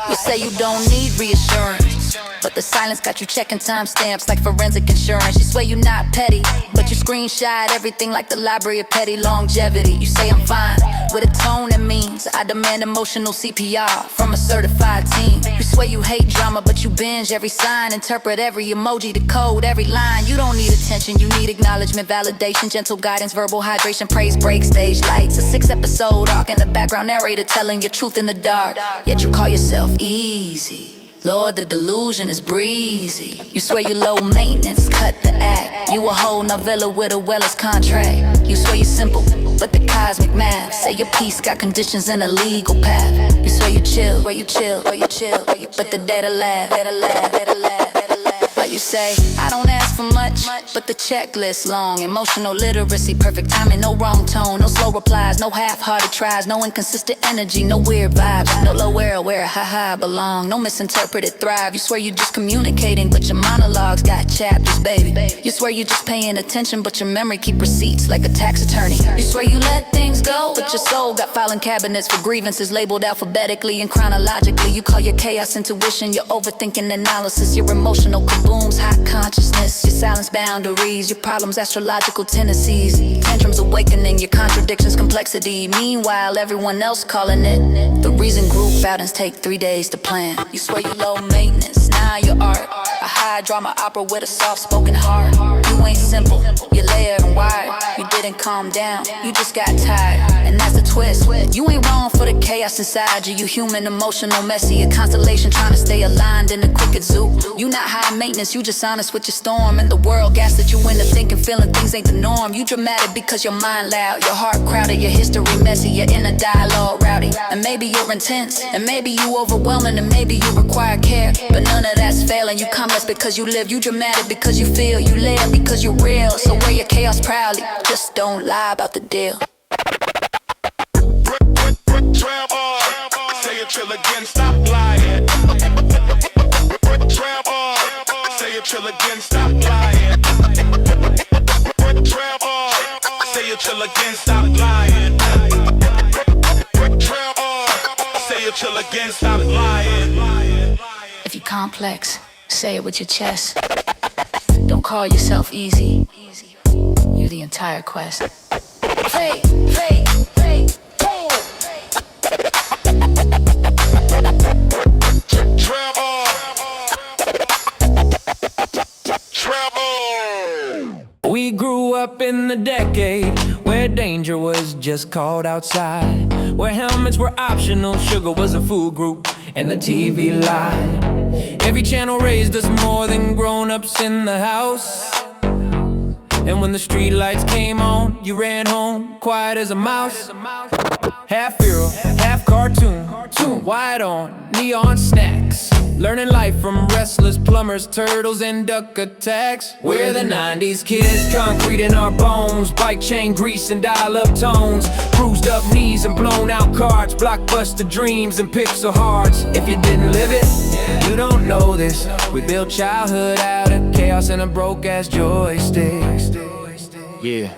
N: You say you don't need reassurance, but the silence got you checking timestamps like forensic insurance. You swear you're not petty, but you screenshot everything like the library of petty longevity. You say I'm fine, with a tone that means I demand emotional CPR from a certified team. You swear you hate drama, but you binge every sign, interpret every emoji, decode every line. You don't need attention, you need acknowledgement, validation, gentle guidance, verbal hydration, praise break, stage lights. A 6-episode arc in the background narrator telling your truth in the dark. Yet you call yourself easy. Lord, the delusion is breezy. You swear you low maintenance, cut the act. You a whole novella with a Weller's contract. You swear you simple, but the cosmic math say your peace got conditions and a legal path. You swear you chill, but the data laugh. But you say, I don't ask for much, but the checklist long. Emotional literacy, perfect timing, no wrong tone, no slow replies, no half-hearted tries, no inconsistent energy, no weird vibes, no low air where haha belong, no misinterpreted thrive. You swear you just communicating, but your monologues got chapters, baby. You swear you just paying attention, but your memory keep receipts like a tax attorney. You swear you let things go, but your soul got filing cabinets for grievances labeled alphabetically and chronologically. You call your chaos intuition, your overthinking analysis, your emotional kabooms, hot consciousness, your silence boundaries, your problems astrological tendencies, tantrums awakening, your contradictions complexity. Meanwhile, everyone else calling it the reason group outings take 3 days to plan. You swear you low maintenance, now your art, a high drama opera with a soft spoken heart. You ain't simple, you're layered and wired. You didn't calm down, you just got tired, and that's the twist. You ain't wrong for the chaos inside you. You human, emotional, messy, a constellation trying to stay aligned in the crooked zoo. You not high maintenance, you just honest with your storm, and the world gas that you into thinking, feeling things ain't the norm. You dramatic because your mind loud, your heart crowded, your history messy, your inner dialogue rowdy. And maybe you're intense, and maybe you overwhelming, and maybe you require care, but none of that's failing. You calmless because you live, you dramatic because you feel, you live because you're real. So wear your chaos proudly, just
E: just don't lie about the deal.
F: Say it chill again, stop lying. Say it chill again, stop lying. Say it chill again, stop lying. Say it chill again, stop lying.
E: If you complex, say it with your chest. Don't call yourself easy. You're the entire quest. Play, play, play, play.
C: We grew up in the decade where danger was just called outside, where helmets were optional, sugar was a food group, and the TV lied. Every channel raised us more than grown-ups in the house. And when the street lights came on, you ran home quiet as a mouse. Half hero, half cartoon, white on, neon snacks. Learning life from wrestlers, plumbers, turtles, and duck attacks. We're the 90s kids, concrete in our bones, bike chain grease and dial-up tones, bruised up knees and blown out cards, blockbuster dreams and pixel hearts. If you didn't live it, you don't know this. We built childhood out of chaos and a broke-ass joystick. Yeah.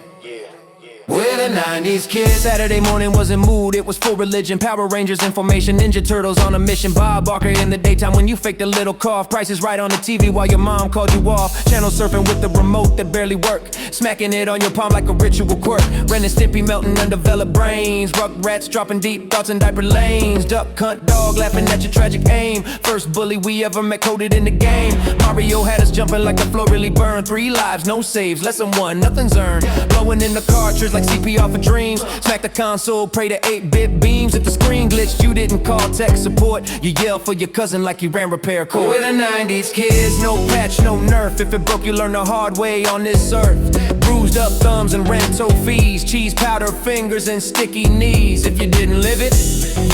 C: We're the 90s kids. Saturday morning was in mood, it was full religion. Power Rangers, information, Ninja Turtles on a mission. Bob Barker in the daytime when you faked a little cough. Prices right on the TV while your mom called you off. Channel surfing with the remote that barely worked, smacking it on your palm like a ritual quirk. Ren and Stimpy melting undeveloped brains, Rugrats dropping deep thoughts in diaper lanes. Duck, cunt, dog laughing at your tragic aim. First bully we ever met coded in the game. Mario had us jumping like the floor really burned. 3 lives, no saves, lesson 1, nothing's earned. Blowing in the cartridge like CPR for dreams. Smack the console, pray to 8-bit beams. If the screen glitched, you didn't call tech support. You yell for your cousin like you ran repair code. We're the 90s kids, no patch, no nerf. If it broke, you learn the hard way on this earth. Bruised up thumbs and rental fees, cheese powder fingers and sticky knees. If you didn't live it,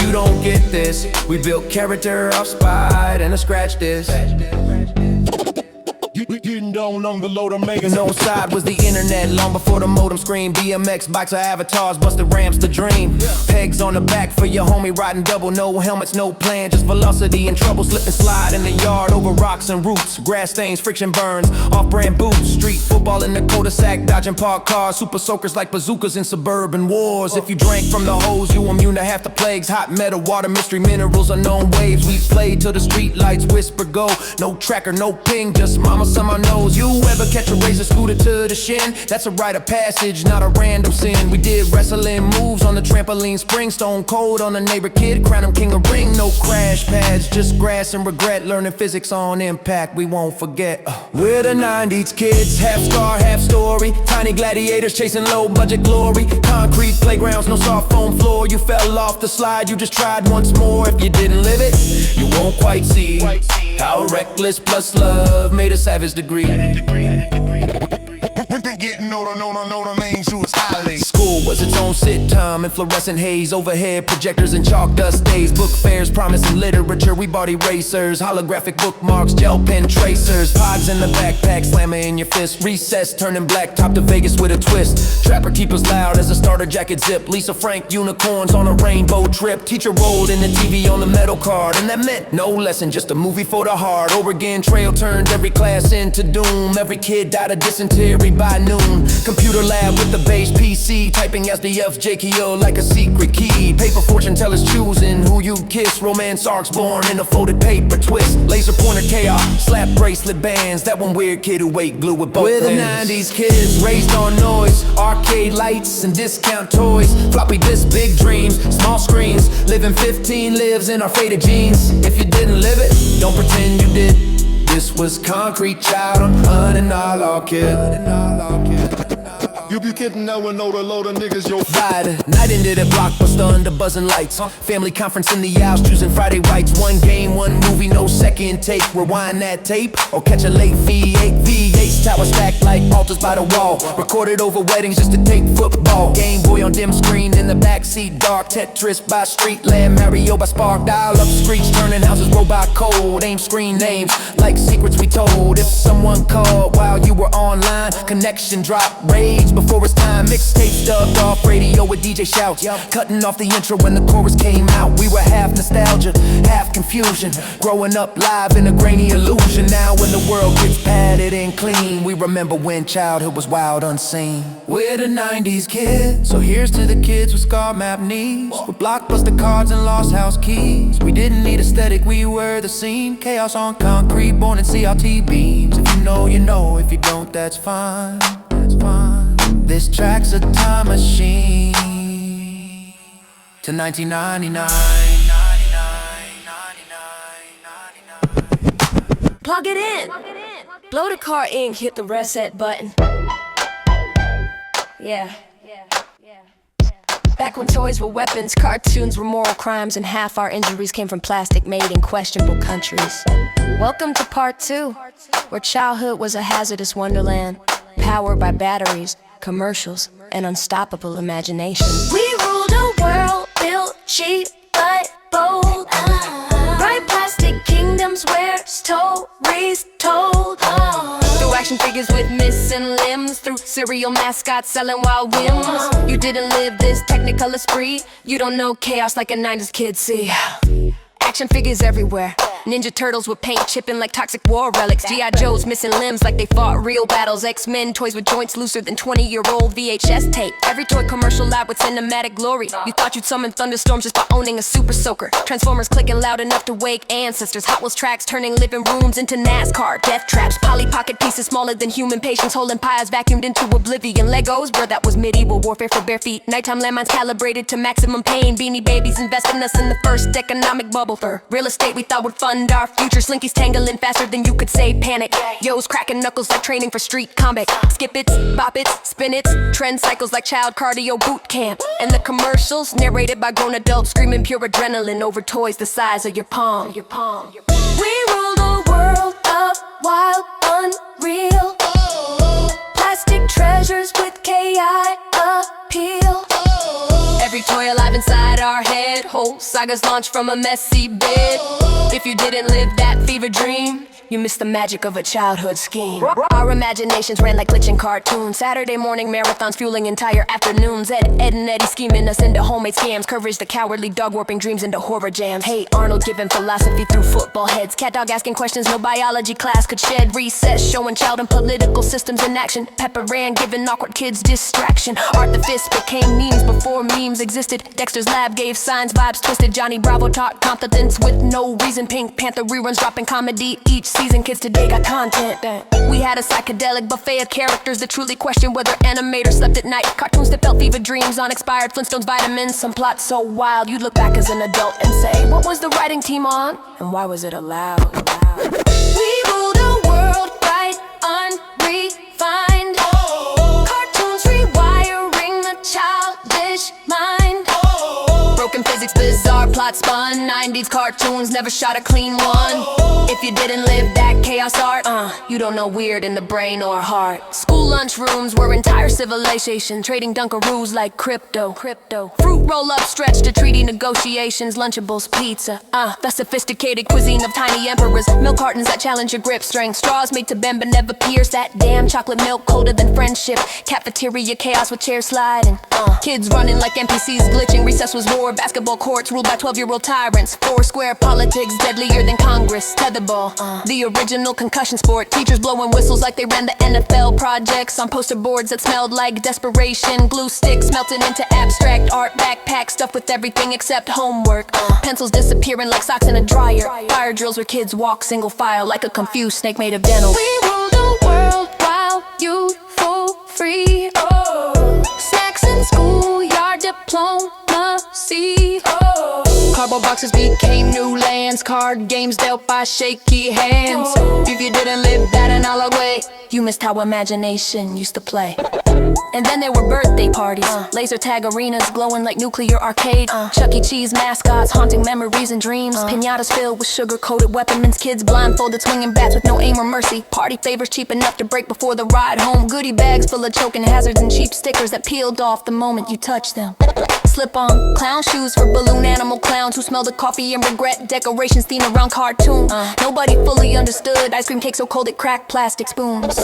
C: you don't get this. We built character off spite and a scratch this.
M: We getting down on the load of mega.
C: No side was the internet long before the modem screen. BMX bikes or avatars, busted ramps the dream. Pegs on the back for your homie riding double. No helmets, no plan, just velocity and trouble. Slip and slide in the yard over rocks and roots. Grass stains, friction burns, off-brand boots. Street football in the cul-de-sac, dodging parked cars. Super soakers like bazookas in suburban wars. If you drank from the hose, you immune to half the plagues. Hot metal, water, mystery minerals, unknown waves. We played till the street lights whisper go. No tracker, no ping, just mama on my nose. You ever catch a razor scooter to the shin? That's a rite of passage, not a random sin. We did wrestling moves on the trampoline, spring stone cold on a neighbor kid, crown him king of ring. No crash pads, just grass and regret. Learning physics on impact, we won't forget. We're the 90s kids, half scar, half story. Tiny gladiators chasing low budget glory. Concrete playgrounds, no soft foam floor. You fell off the slide, you just tried once more. If you didn't live it, you won't quite see how reckless plus love made a savage degree.
M: When they getting older, know the names who is highly.
C: School was its own sitcom in fluorescent haze. Overhead projectors and chalk dust days. Book fairs promising literature. We bought erasers, holographic bookmarks, gel pen tracers. Pods in the backpack, slammer in your fist. Recess turning black top to Vegas with a twist. Trapper keepers loud as a starter jacket zip. Lisa Frank unicorns on a rainbow trip. Teacher rolled in the TV on the metal card, and that meant no lesson, just a movie for the heart. Oregon Trail turned every class into doom. Every kid died of dysentery by noon. Computer lab with the base PC, typing SDF JKO like a secret key. Paper fortune tellers choosing who you kiss. Romance arcs born in a folded paper twist. Laser pointer chaos, slap bracelet bands. That one weird kid who ate glue with both hands. We're the 90s kids, raised on noise. Arcade lights and discount toys. Floppy disk, big dreams, small screens. Living 15 lives in our faded jeans. If you didn't live it, don't pretend you did. This was concrete child on all kid.
L: You be kidding now and know the load of niggas yo.
C: Rider, night ended at Blockbuster under buzzing lights. Family conference in the Owls, choosing Friday whites. One game, one movie, no second take. Rewind that tape or catch a late V8. V8's tower stacked like altars by the wall. Recorded over weddings just to tape football. Game Boy on dim screen in the backseat. Dark Tetris by street lamp. Mario by spark. Dial up screech, turning houses robot code. Aim screen names like secrets we told. If someone called while you were online, connection drop. Rage before
J: chorus time. Mixtapes dubbed off radio with DJ shouts. Cutting off the intro when the chorus came out. We were half nostalgia, half confusion. Growing up live in a grainy illusion. Now when the world gets padded and clean, we remember when childhood was wild unseen. We're the 90s kids, so here's to the kids with scar map knees, with blockbuster cards and lost house keys. We didn't need aesthetic, we were the scene. Chaos on concrete, born in CRT beams. If you know, you know. If you don't, that's fine. That's fine. This track's a time machine to 1999.
C: Plug it in. Blow the car ink, hit the reset button. Yeah. Back when toys were weapons, cartoons were moral crimes, and half our injuries came from plastic made in questionable countries. Welcome to part 2, where childhood was a hazardous wonderland, powered by batteries, commercials, and unstoppable imagination.
N: We ruled a world built cheap but bold. Bright plastic kingdoms where stories told.
C: Through action figures with missing limbs, through cereal mascots selling wild whims. You didn't live this technicolor spree. You don't know chaos like a 90s kid see. Action figures everywhere. Ninja Turtles with paint chipping like toxic war relics. G.I. Joes missing limbs like they fought real battles. X-Men toys with joints looser than 20-year-old VHS tape. Every toy commercial lab with cinematic glory. You thought you'd summon thunderstorms just by owning a super soaker. Transformers clicking loud enough to wake ancestors. Hot Wheels tracks turning living rooms into NASCAR. Death traps, Polly Pocket pieces smaller than human patience. Holding pies vacuumed into oblivion. Legos, bro, that was medieval warfare for bare feet. Nighttime landmines calibrated to maximum pain. Beanie Babies investing us in the first economic bubble. For real estate we thought would fund our future. Slinkies tangling faster than you could say panic. Yo's cracking knuckles like training for street combat. Skip it, bop it, spin it. Trend cycles like child cardio boot camp. And the commercials narrated by grown adults screaming pure adrenaline over toys the size of your palm.
N: We ruled a world of wild, unreal. Plastic treasures with KI appeal.
C: Every toy alive inside our head. Whole sagas launched from a messy bed. If you didn't live that fever dream, you missed the magic of a childhood scheme. Our imaginations ran like glitching cartoons. Saturday morning marathons fueling entire afternoons. Ed and Eddie scheming us into homemade scams. Courage the cowardly dog warping dreams into horror jams. Hey Arnold giving philosophy through football heads. Cat dog asking questions no biology class could shed. Recess showing child and political systems in action. Pepper ran giving awkward kids distraction. Art the Fist became memes before memes existed. Dexter's Lab gave signs, vibes twisted. Johnny Bravo taught confidence with no reason. Pink Panther reruns dropping comedy each season. Kids today got content. We had a psychedelic buffet of characters that truly questioned whether animators slept at night. Cartoons that felt fever dreams on expired Flintstones vitamins. Some plots so wild you'd look back as an adult and say, what was the writing team on? And why was it allowed?
N: We ruled a world bright, unrefined. Cartoons rewiring the childish mind.
C: Broken physics, bizarre plot spun. 90s cartoons never shot a clean one. If you didn't live that chaos art, you don't know weird in the brain or heart. School lunchrooms were entire civilization, trading Dunkaroos like crypto. Fruit roll-up stretched to treaty negotiations. Lunchables, pizza, the sophisticated cuisine of tiny emperors. Milk cartons that challenge your grip strength. Straws made to bend but never pierce. That damn chocolate milk colder than friendship. Cafeteria chaos with chairs sliding. Kids running like NPCs glitching. Recess was war. Basketball courts ruled by 12-year-old tyrants. Four-square politics deadlier than Congress. Tetherball, the original concussion sport. Teachers blowing whistles like they ran the NFL projects on poster boards that smelled like desperation. Glue sticks melting into abstract art. Backpack stuffed with everything except homework. Pencils disappearing like socks in a dryer. Fire drills where kids walk single file like a confused snake made of dental.
N: We ruled the world while youthful free. Snacks in schoolyard diplomacy.
C: Cardboard boxes became new lands. Card games dealt by shaky hands. If you didn't live that analog way, you missed how imagination used to play. And then there were birthday parties, laser tag arenas glowing like nuclear arcade. Chuck E. Cheese mascots haunting memories and dreams. Pinatas filled with sugar-coated weapons. Kids blindfolded swinging bats with no aim or mercy. Party favors cheap enough to break before the ride home. Goodie bags full of choking hazards and cheap stickers that peeled off the moment you touched them. Slip-on clown shoes for balloon animal clowns who smell the coffee and regret decorations themed around cartoon. Nobody fully understood ice cream cake so cold it cracked plastic spoons.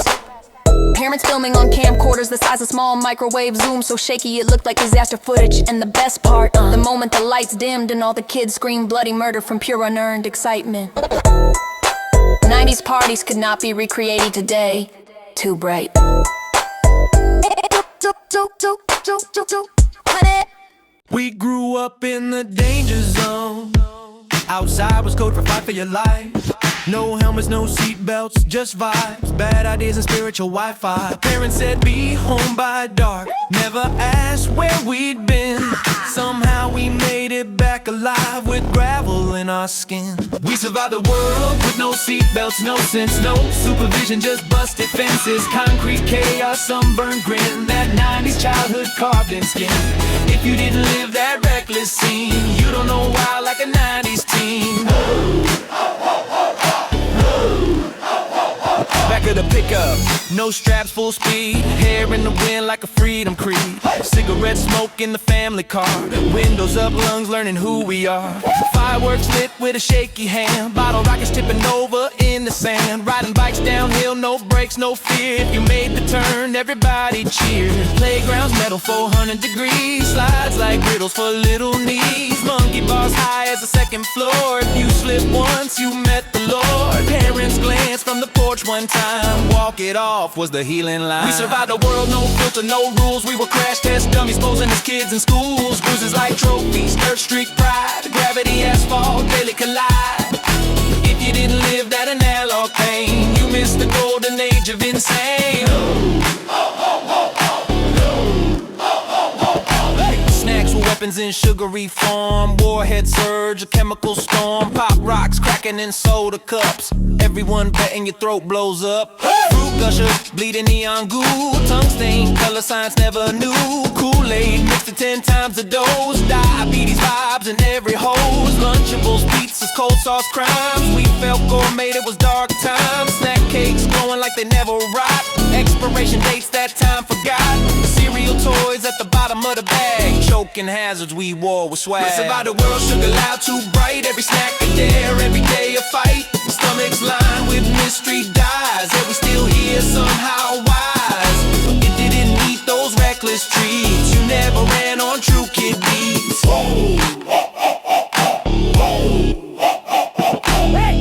E: Parents filming on camcorders the size of small microwave zoom, so shaky it looked like disaster footage. And the best part, the moment the lights dimmed and all the kids screamed bloody murder from pure unearned excitement. 90s parties could not be recreated today. Too bright.
B: We grew up in the danger zone. Outside was code for fight for your life. No helmets, no seatbelts, just vibes. Bad ideas and spiritual Wi-Fi. Parents said be home by dark. Never asked where we'd been. Somehow we made it back alive with gravel in our skin. We survived the world with no seatbelts, no sense, no supervision, just busted fences. Concrete chaos, sunburned grin. That 90s childhood carved in skin. If you didn't live that reckless scene, you don't know why like a 90s teen. Back of the pickup, no straps, full speed. Hair in the wind like a freedom creed. Cigarette smoke in the family car. Windows up, lungs learning who we are. Fireworks lit with a shaky hand. Bottle rockets tipping over in the sand. Riding bikes downhill, no brakes, no fear. If you made the turn, everybody cheered. Playgrounds metal 400 degrees. Slides like riddles for little knees. Monkey bars high as the second floor. If you slip once, you met the Lord. Parents glance from the porch one time. Walk it off was the healing line. We survived the world, no filter, no rules. We were crash test dummies, posing as kids in schools. Bruises like trophies, dirt street pride. Gravity, asphalt, daily collide. If you didn't live that analog pain, you missed the golden age of insane. Snacks were weapons in sugary form. Warhead surge, a chemical storm. Pop rocks cracking in soda cups. Everyone betting your throat blows up. Fruit gushers, bleeding neon goo. Tongue stain, color science never knew. Kool-Aid mixed to 10 times the dose. Diabetes vibes in every hose. Lunchables, pizzas, cold sauce crimes. We felt gourmet, it was dark times. Snack cakes glowing like they never rot. Expiration dates that time forgot. Cereal toys at the bottom of the bag. Choking hazards we wore with swag. We survived the world, sugar loud, too bright. Every snack a dare, every day a fight. Stomachs lined with mystery dyes. Yet we still here somehow wise. It didn't eat those reckless treats. You never ran on true kid beats.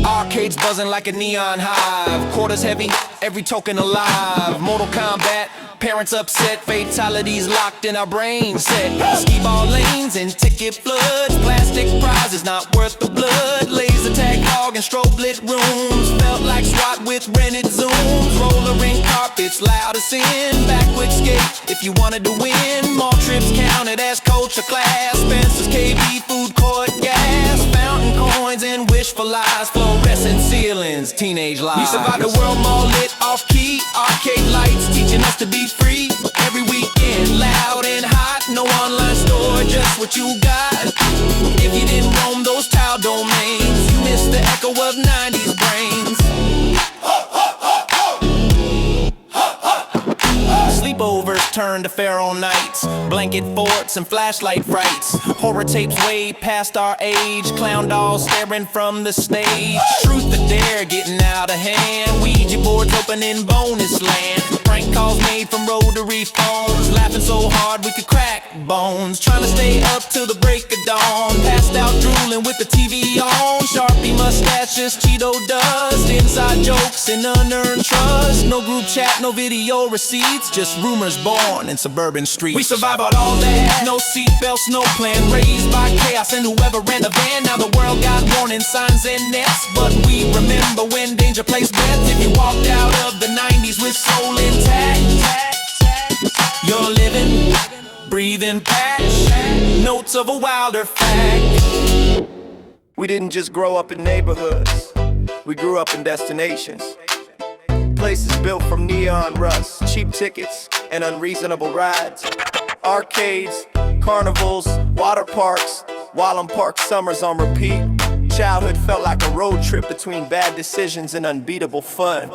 B: Arcades buzzing like a neon hive. Quarters heavy, every token alive. Mortal Kombat, parents upset. Fatalities locked in our brain set. Ski ball lanes and ticket floods. Plastic prizes not worth the blood. Laser tag hog and strobe lit rooms. Felt like SWAT with rented zooms. Roller rink carpets, loud as sin. Backward skate if you wanted to win. More trips counted as culture class. Spencer's KB food court gas. Fountain coins and wishful lies. Fluorescent ceilings, teenage lies. We survived the world mall lit off key. Arcade lights teaching us to be free. Every weekend, loud and hot. No online store, just what you got. If you didn't roam those tile domains, you missed the echo of 90s brains. Sleepovers turned to Pharaoh nights. Blanket forts and flashlight frights. Horror tapes way past our age. Clown dolls staring from the stage. Truth or dare getting out of hand. Ouija boards open in bonus land. Prank calls made from rotary phones. Laughing so hard we could crack bones. Trying to stay up till the break of dawn. Passed out drooling with the TV on. Sharpie mustaches, Cheeto dust. Inside jokes and unearned trust. No group chat, no video receipts. Just rumors born in suburban streets. We survived all that. No seatbelts, no plan. Raised by chaos and whoever ran the van. Now the world got warning signs and nets. But we remember when danger placed bets. If you walked out of the 90s with soul intact, you're living, breathing past notes of a wilder fact.
K: We didn't just grow up in neighborhoods. We grew up in destinations. Places built from neon rust, cheap tickets, and unreasonable rides. Arcades, carnivals, water parks, Wallam Park summers on repeat. Childhood felt like a road trip between bad decisions and unbeatable fun.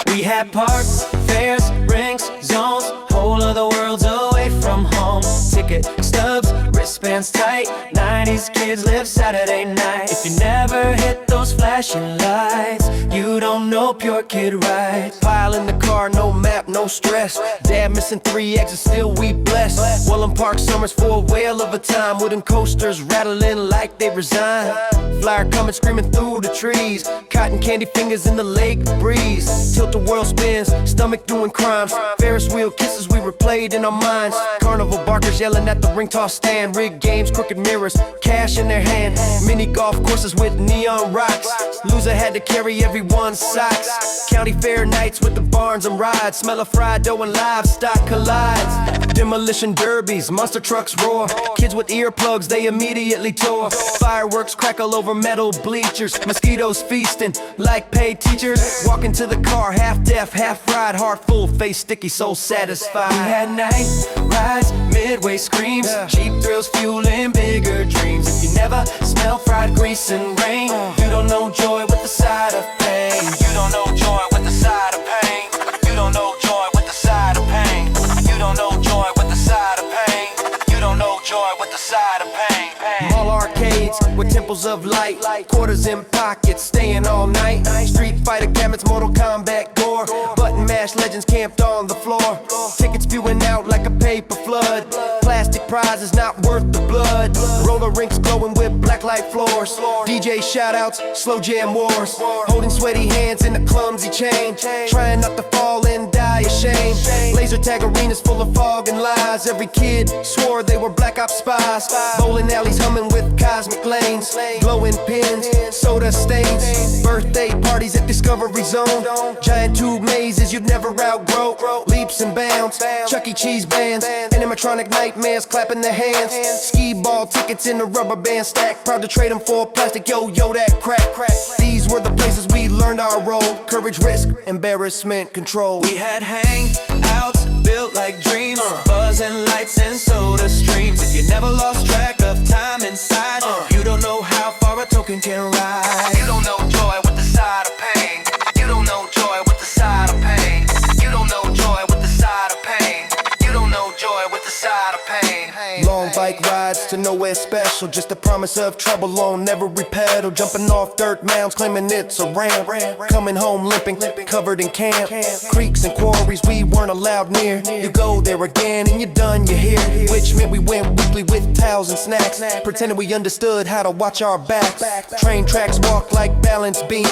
B: We had parks, fairs, rinks, zones. Whole other worlds away from home. Ticket stubs, wristbands tight. 90s kids live Saturday night. If you never hit those flashing lights, you don't know pure kid rights.
K: Pile in the car, no map,
J: no stress. Dad missing 3 eggs and still we blessed. Wellham Park summers for a whale of a time. Wooden coasters rattling like they resign. Flyer coming screaming through the trees. Cotton candy fingers in the lake breeze. Tilt the world spins, stomach doing crimes. Ferris wheel kisses we replayed in our minds. Carnival barkers yelling at the ring toss stand. Rigged games, crooked mirrors, cash in their hand. Mini golf courses with neon rocks. Loser had to carry everyone's socks. County fair nights with the barns and rides. Smell of fried dough and livestock collides. Demolition derbies, monster trucks roar. Kids with earplugs, they immediately tore. Fireworks crackle over metal bleachers. Mosquitoes feasting like paid teachers. Walking to the car, half deaf, half fried. Heart full, face sticky, so satisfied. We had night rides, midway screams. Cheap thrills fueling bigger dreams. If you never smell fried grease and rain, you don't know joy with the side of pain. You don't know joy with the side of pain. You don't know joy with the side of pain. You don't know joy with the side of pain. You don't know joy with the side of pain. Mall arcades with temples of light. Quarters in pockets, staying all night. Street fighter cabinets, Mortal Kombat gore. Button mash legends camped on the floor. Tickets spewing out like a paper flood. Plastic prizes not worth the blood. Roller rinks glowing with blacklight floors. DJ shoutouts, slow jam wars. Holding sweaty hands in a clumsy chain. Trying not to fall and die ashamed. Laser tag arenas full of fog and lies. Every kid swore they were black ops spies. Bowling alleys humming with cosmic lanes. Glowing pins, soda stains. Birthday parties at Discovery Zone. Giant tube mazes you'd never outgrow. Leaps and bounds, Chuck E. Cheese bands. Animatronic nightmares clapping their hands. Ski ball tickets in a rubber band stack. Proud to trade them for plastic, yo, that crack. These were the places we learned our role. Courage, risk, embarrassment, control. We had hangouts built like dreams. Buzzing lights and soda streams. If you never lost track of time inside, you don't know how far a token can ride. You don't know joy with the side of pain. You don't know joy with the side of pain. You don't know joy with the side of pain. You don't know joy with the side of pain. Long bike rides to nowhere special. Just a promise of trouble on every pedal. Jumping off dirt mounds, claiming it's a ramp. Coming home limping, covered in camp. Creeks and quarries we weren't allowed near. You go there again and you're done, you're here. Which meant we went weekly with towels and snacks. Pretending we understood how to watch our backs. Train tracks walk like balance beam.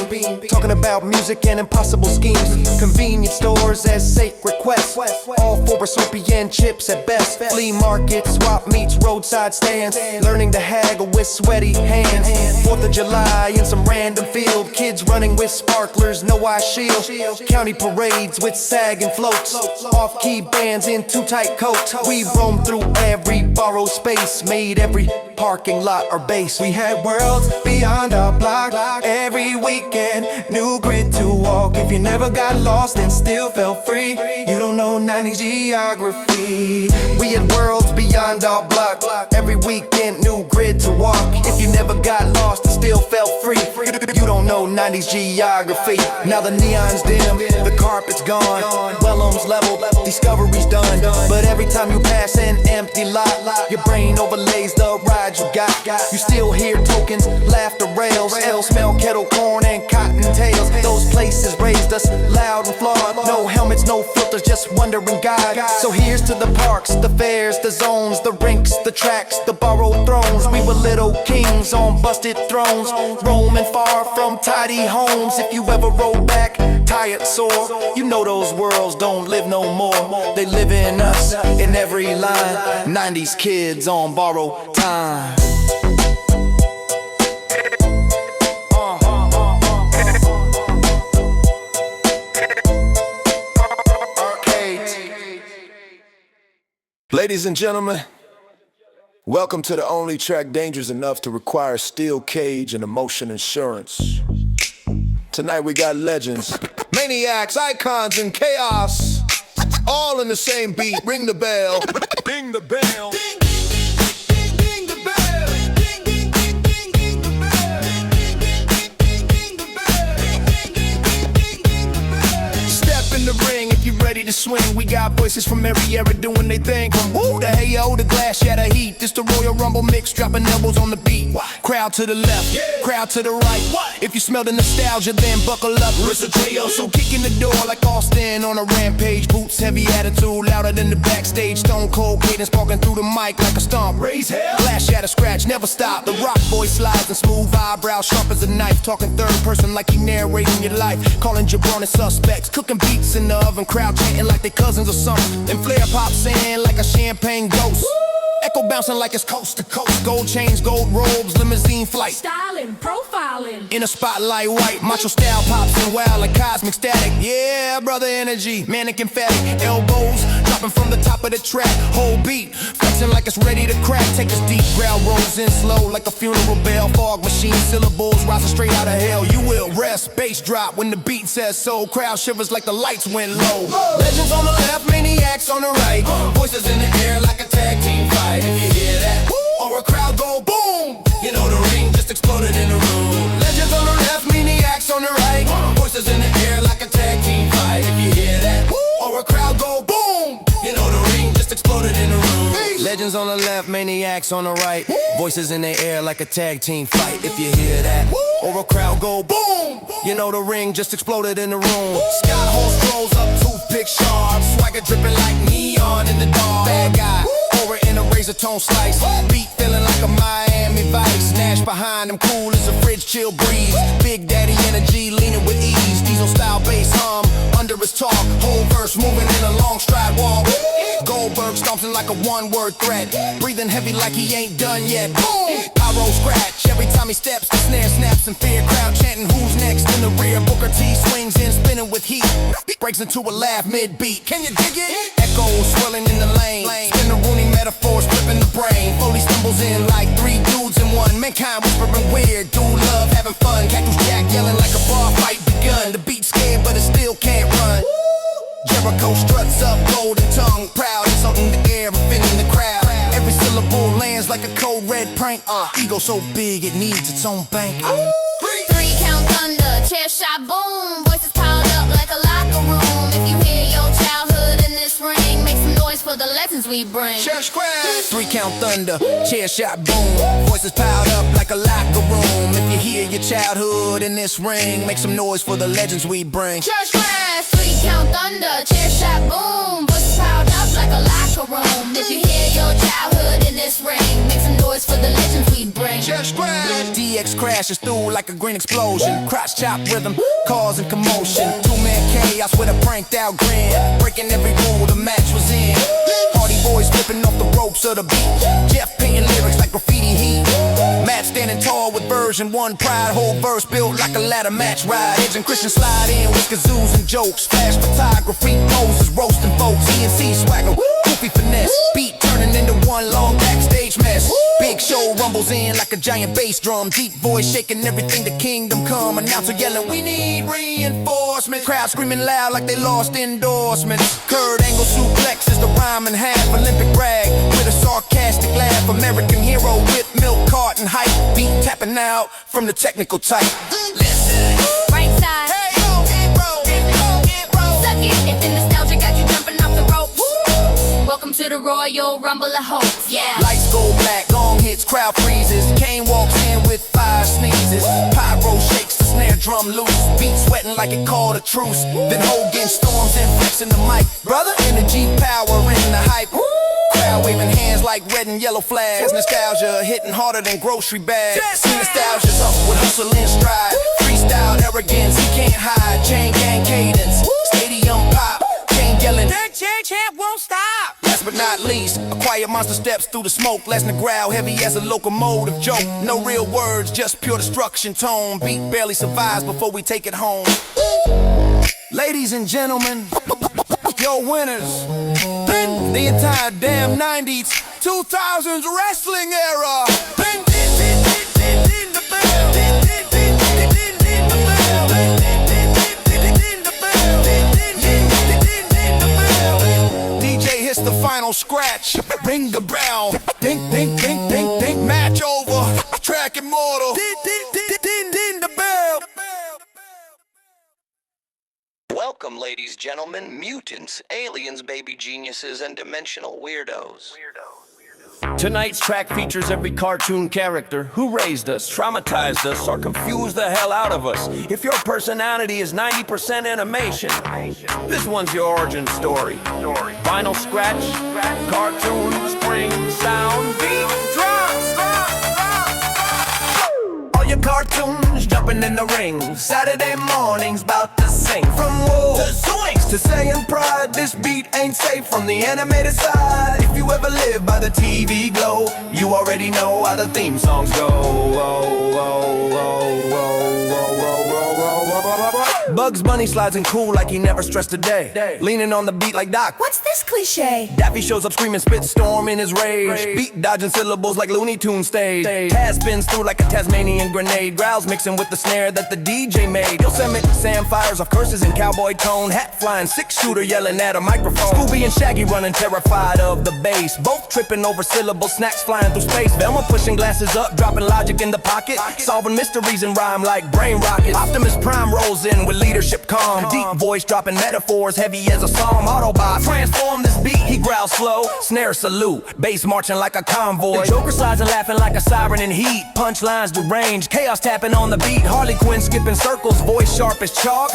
J: Talking about music and impossible schemes. Convenience stores as sacred quests. All for a soapy and chips at best. Flea markets, swap meets, roadside stands. Learning to haggle with sweaty hands. 4th of July in some random field. Kids running with sparklers, no eye shield. County parades with sagging floats. Off-key bands in too tight coats. We roamed through every borrowed space. Made every parking lot our base. We had worlds beyond our block. Every weekend, new grid to walk. If you never got lost and still felt free, you don't know 90s geography. We had worlds beyond our block. Every weekend, new grid to walk. If you never got lost and still felt free, you don't know 90s geography. Now the neon's dim, the carpet's gone. Wellham's level, discovery's done. But every time you pass an empty lot, your brain overlays the ride you got. You still hear tokens, laughter rails. Smell kettle corn and cottontails. Those places raised us loud and flawed. No helmets, no filters, just wondering God. So here's to the parks, the fairs, the zones, the rinks, the tracks, the borrowed thrones. We were little kings on busted thrones, roaming far from tidy homes. If you ever roll back, tired, sore, you know those worlds don't live no more. They live in us, in every line. 90s kids on borrowed time.
K: Ladies and gentlemen, welcome to the only track dangerous enough to require steel cage and emotion insurance. Tonight we got legends, maniacs, icons, and chaos, all in the same beat. Ring the bell. Ding the bell. Ding, ding, ding, ding, ding the bell. Ding, ding, ding, ding, ding the bell. Ding, ding, ding, ding, ding the bell. Ding, ding, ding, ding, ding the bell. Step in the ring if you're ready to swing. We
J: got voices from every era doing their thing. From woo to hey yo, the glass shatter heat. This the Royal Rumble mix, dropping elbows on the beat. Crowd to the left, crowd to the right. If you smell the nostalgia, then buckle up. It's a trio, so kick in the door like Austin on a rampage. Boots, heavy attitude, louder than the backstage. Stone cold cadence, walking through the mic like a stomp. Raise hell, glass shatter scratch, never stop. The rock voice slides and smooth eyebrows, sharp as a knife. Talking third person like he narrating your life. Calling jabroni suspects, cooking beats in the oven. Crowd chanting like they cousins or something. Then flare pops in like a champagne ghost. Echo bouncing like it's coast to coast. Gold chains, gold robes, limousine flight.
C: Styling, profiling.
J: In a spotlight, white macho style pops and wild like cosmic static. Yeah, brother energy, manic emphatic. Elbows dropping from the top of the track. Whole beat flexing like it's ready to crack. Take us deep, ground rolls in slow like a funeral bell. Fog machine syllables rising straight out of hell. You will rest, bass drop when the beat says so. Crowd shivers like the lights went low. Legends on the left, maniacs on the right. Voices in the air like a tag team fight. If you hear that, or a crowd go boom, you know the ring just exploded in the room. Legends on the left, maniacs on the right. Voices in the air like a tag team fight. If you hear that, or a crowd go boom, you know the ring just exploded in the room. Legends on the left, maniacs on the right. Voices in the air like a tag team fight. If you hear that, or a crowd go boom, you know the ring just exploded in the room. Sky hole strolls up, toothpick sharp, swagger dripping like neon in the dark. Bad guy, aura in a razor tone slice. Beat feeling like a Miami Vice. Snatch behind him, cool as a fridge chill breeze. Big daddy energy, leaning with ease. Diesel style bass hum, under his talk. Whole verse moving in a long stride walk. Goldberg stomping like a one-word threat. Breathing heavy like he ain't done yet. Boom! Pyro scratch every time he steps. The snare snaps and fear crowd chanting who's next in the rear. Booker T swings in, spinning with heat. Breaks into a laugh mid-beat. Can you dig it? Echoes swirling in the lane. Spin the Rooney metaphors, flipping the brain. Foley stumbles in like three dudes in one. Mankind whispering weird. Dude love having fun. Cactus Jack yelling like a bar fight begun. The beat scared but it still can't run. Jericho struts up, golden tongue, proud, insulting the air, offending the crowd. Every syllable lands like a cold red prank. Ego so big it needs its own bank.
N: Three count thunder, chair shot boom. Voices piled up like a locker room. If you hear your childhood in this ring, make some noise for the legends we bring.
J: Three count thunder, chair shot boom. Voices piled up like a locker room. If you hear your childhood in this ring, make some noise for the legends we bring.
N: Three count thunder, chair shot boom. Voices piled up like a locker room. If you hear your childhood in this ring, make some noise for the legends we bring.
J: DX crashes through like a green explosion. Crotch chop rhythm, causing commotion. Two-man chaos with a pranked out grin. Breaking every rule the match was in. Party boys flipping off the ropes of the beat. Jeff painting lyrics like graffiti heat. Matt standing tall with version 1 pride. Whole verse built like a ladder match ride. Edge and Christian slide in with kazoos and jokes. Flash photography poses roasting folks. ENC swagger, goofy finesse. Beat turning into one long backstage mess. Big show rumbles in like a giant bass drum. Deep voice shaking everything to kingdom come. Announcer yelling we need reinforcement. Crowd screaming loud like they lost endorsements. Kurt Angle suplex is the rhyme and half. Olympic brag with a sarcastic laugh. American hero with milk carton hype. Beat tapping out from the technical type.
N: Right side. Suck it if the nostalgia got you jumping off the ropes. Welcome to the Royal Rumble of Hopes, yeah.
J: Lights go black, gong hits, crowd freezes. Kane walks in with 5 sneezes. Pyro shakes the snare drum loose. Beat sweating like it called a truce. Then Hogan storms in, flexing the mic. Brother, energy, power in the hype. Crowd waving hands like red and yellow flags. Nostalgia hitting harder than grocery bags. See nostalgia's up with hustle in stride. Freestyle arrogance, he can't hide. Chain gang cadence, stadium pop. Chain yelling, champ won't stop. Last but not least, a quiet monster steps through the smoke. Lesnar growl heavy as a locomotive joke. No real words, just pure destruction tone. Beat barely survives before we take it home. Ladies and gentlemen, your winners. The entire damn 90s, 2000s wrestling era. DJ hits the final scratch. Ring the bell. Ding, ding, ding, ding, ding. Match over. Track immortal. Ding, ding, ding, ding, ding the bell.
O: Welcome. Welcome, ladies, gentlemen, mutants, aliens, baby geniuses, and dimensional weirdos.
B: Tonight's track features every cartoon character who raised us, traumatized us, or confused the hell out of us. If your personality is 90% animation, this one's your origin story. Vinyl scratch, cartoon, spring, sound, beat, drums. All your cartoons jumping in the ring. Saturday mornings about to sing. From wool to swings to saying pride, this beat ain't safe from the animated side. If you ever live by the TV glow, you already know how the theme songs go. Bugs Bunny slides in cool like he never stressed a day. Leaning on the beat like Doc.
C: What's this cliche?
B: Daffy shows up screaming, spit storm in his rage. Beat dodging syllables like Looney Tunes stage. Taz spins through like a Tasmanian grenade. Growls mixing with the snare that the DJ made. Yosemite Sam fires off curses in cowboy tone. Hat flying, 6-shooter yelling at a microphone. Scooby and Shaggy running terrified of the bass. Both tripping over syllables, snacks flying through space. Velma pushing glasses up, dropping logic in the pocket. Solving mysteries in rhyme like brain rockets. Optimus Prime rolls in with leadership calm. Deep voice dropping metaphors heavy as a psalm. Autobot transform this beat, he growls slow. Snare salute, bass marching like a convoy. The Joker slides and laughing like a siren in heat. Punchlines deranged, chaos tapping on the beat. Harley Quinn skipping circles, voice sharp as chalk.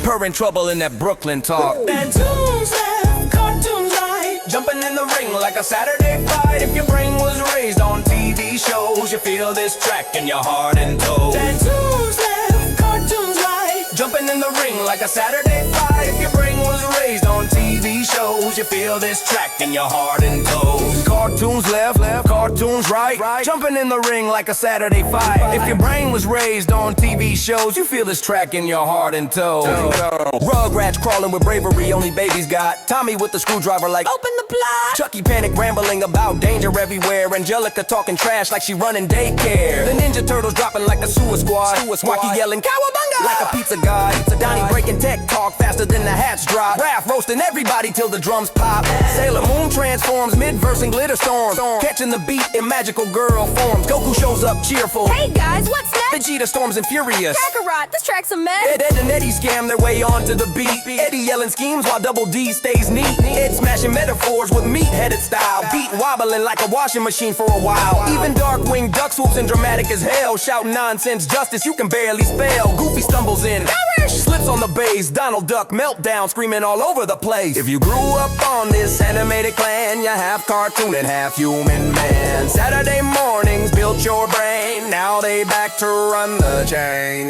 B: Purring trouble in that Brooklyn talk.
C: Cartoons left, cartoons right.
B: Jumping in the ring like a Saturday fight. If your brain was raised on TV shows, you feel this track in your heart and toes.
C: Cartoons left, cartoons right.
B: Jumping in the ring like a Saturday fight. If your brain was raised on TV shows, you feel this track in your heart and toes. Cartoons left, cartoons right. Jumping in the ring like a Saturday fight. If your brain was raised on TV shows, you feel this track in your heart and toes. Rugrats crawling with bravery only babies got. Tommy with the screwdriver like
C: Open the plot.
B: Chucky panic rambling about danger everywhere. Angelica talking trash like she running daycare. The Ninja Turtles dropping like a sewer squad. Wacky yelling cowabunga like a pizza god. Donnie breaking tech talk faster than the hats drop. Raph roasting everybody till the drums pop. Sailor Moon transforms mid-verse in glitter storm. Catching the beat in magical girl forms. Goku shows up cheerful.
C: Hey guys, what's next?
B: Vegeta storms and furious.
C: Kakarot, this track's a mess.
B: Ed and Eddie scam their way onto the beat. Eddie yelling schemes while Double D stays neat. Ed smashing metaphors with meat-headed style. Beat wobbling like a washing machine for a while. Even Darkwing Duck swoops in dramatic as hell. Shouting nonsense justice you can barely spell. Goofy stumbles in. Slips on the bass. Donald Duck meltdown screaming all over the place. If you grew up on this animated clan, you half cartoon and half human man. Saturday mornings built your brain. Now they back to run the chain.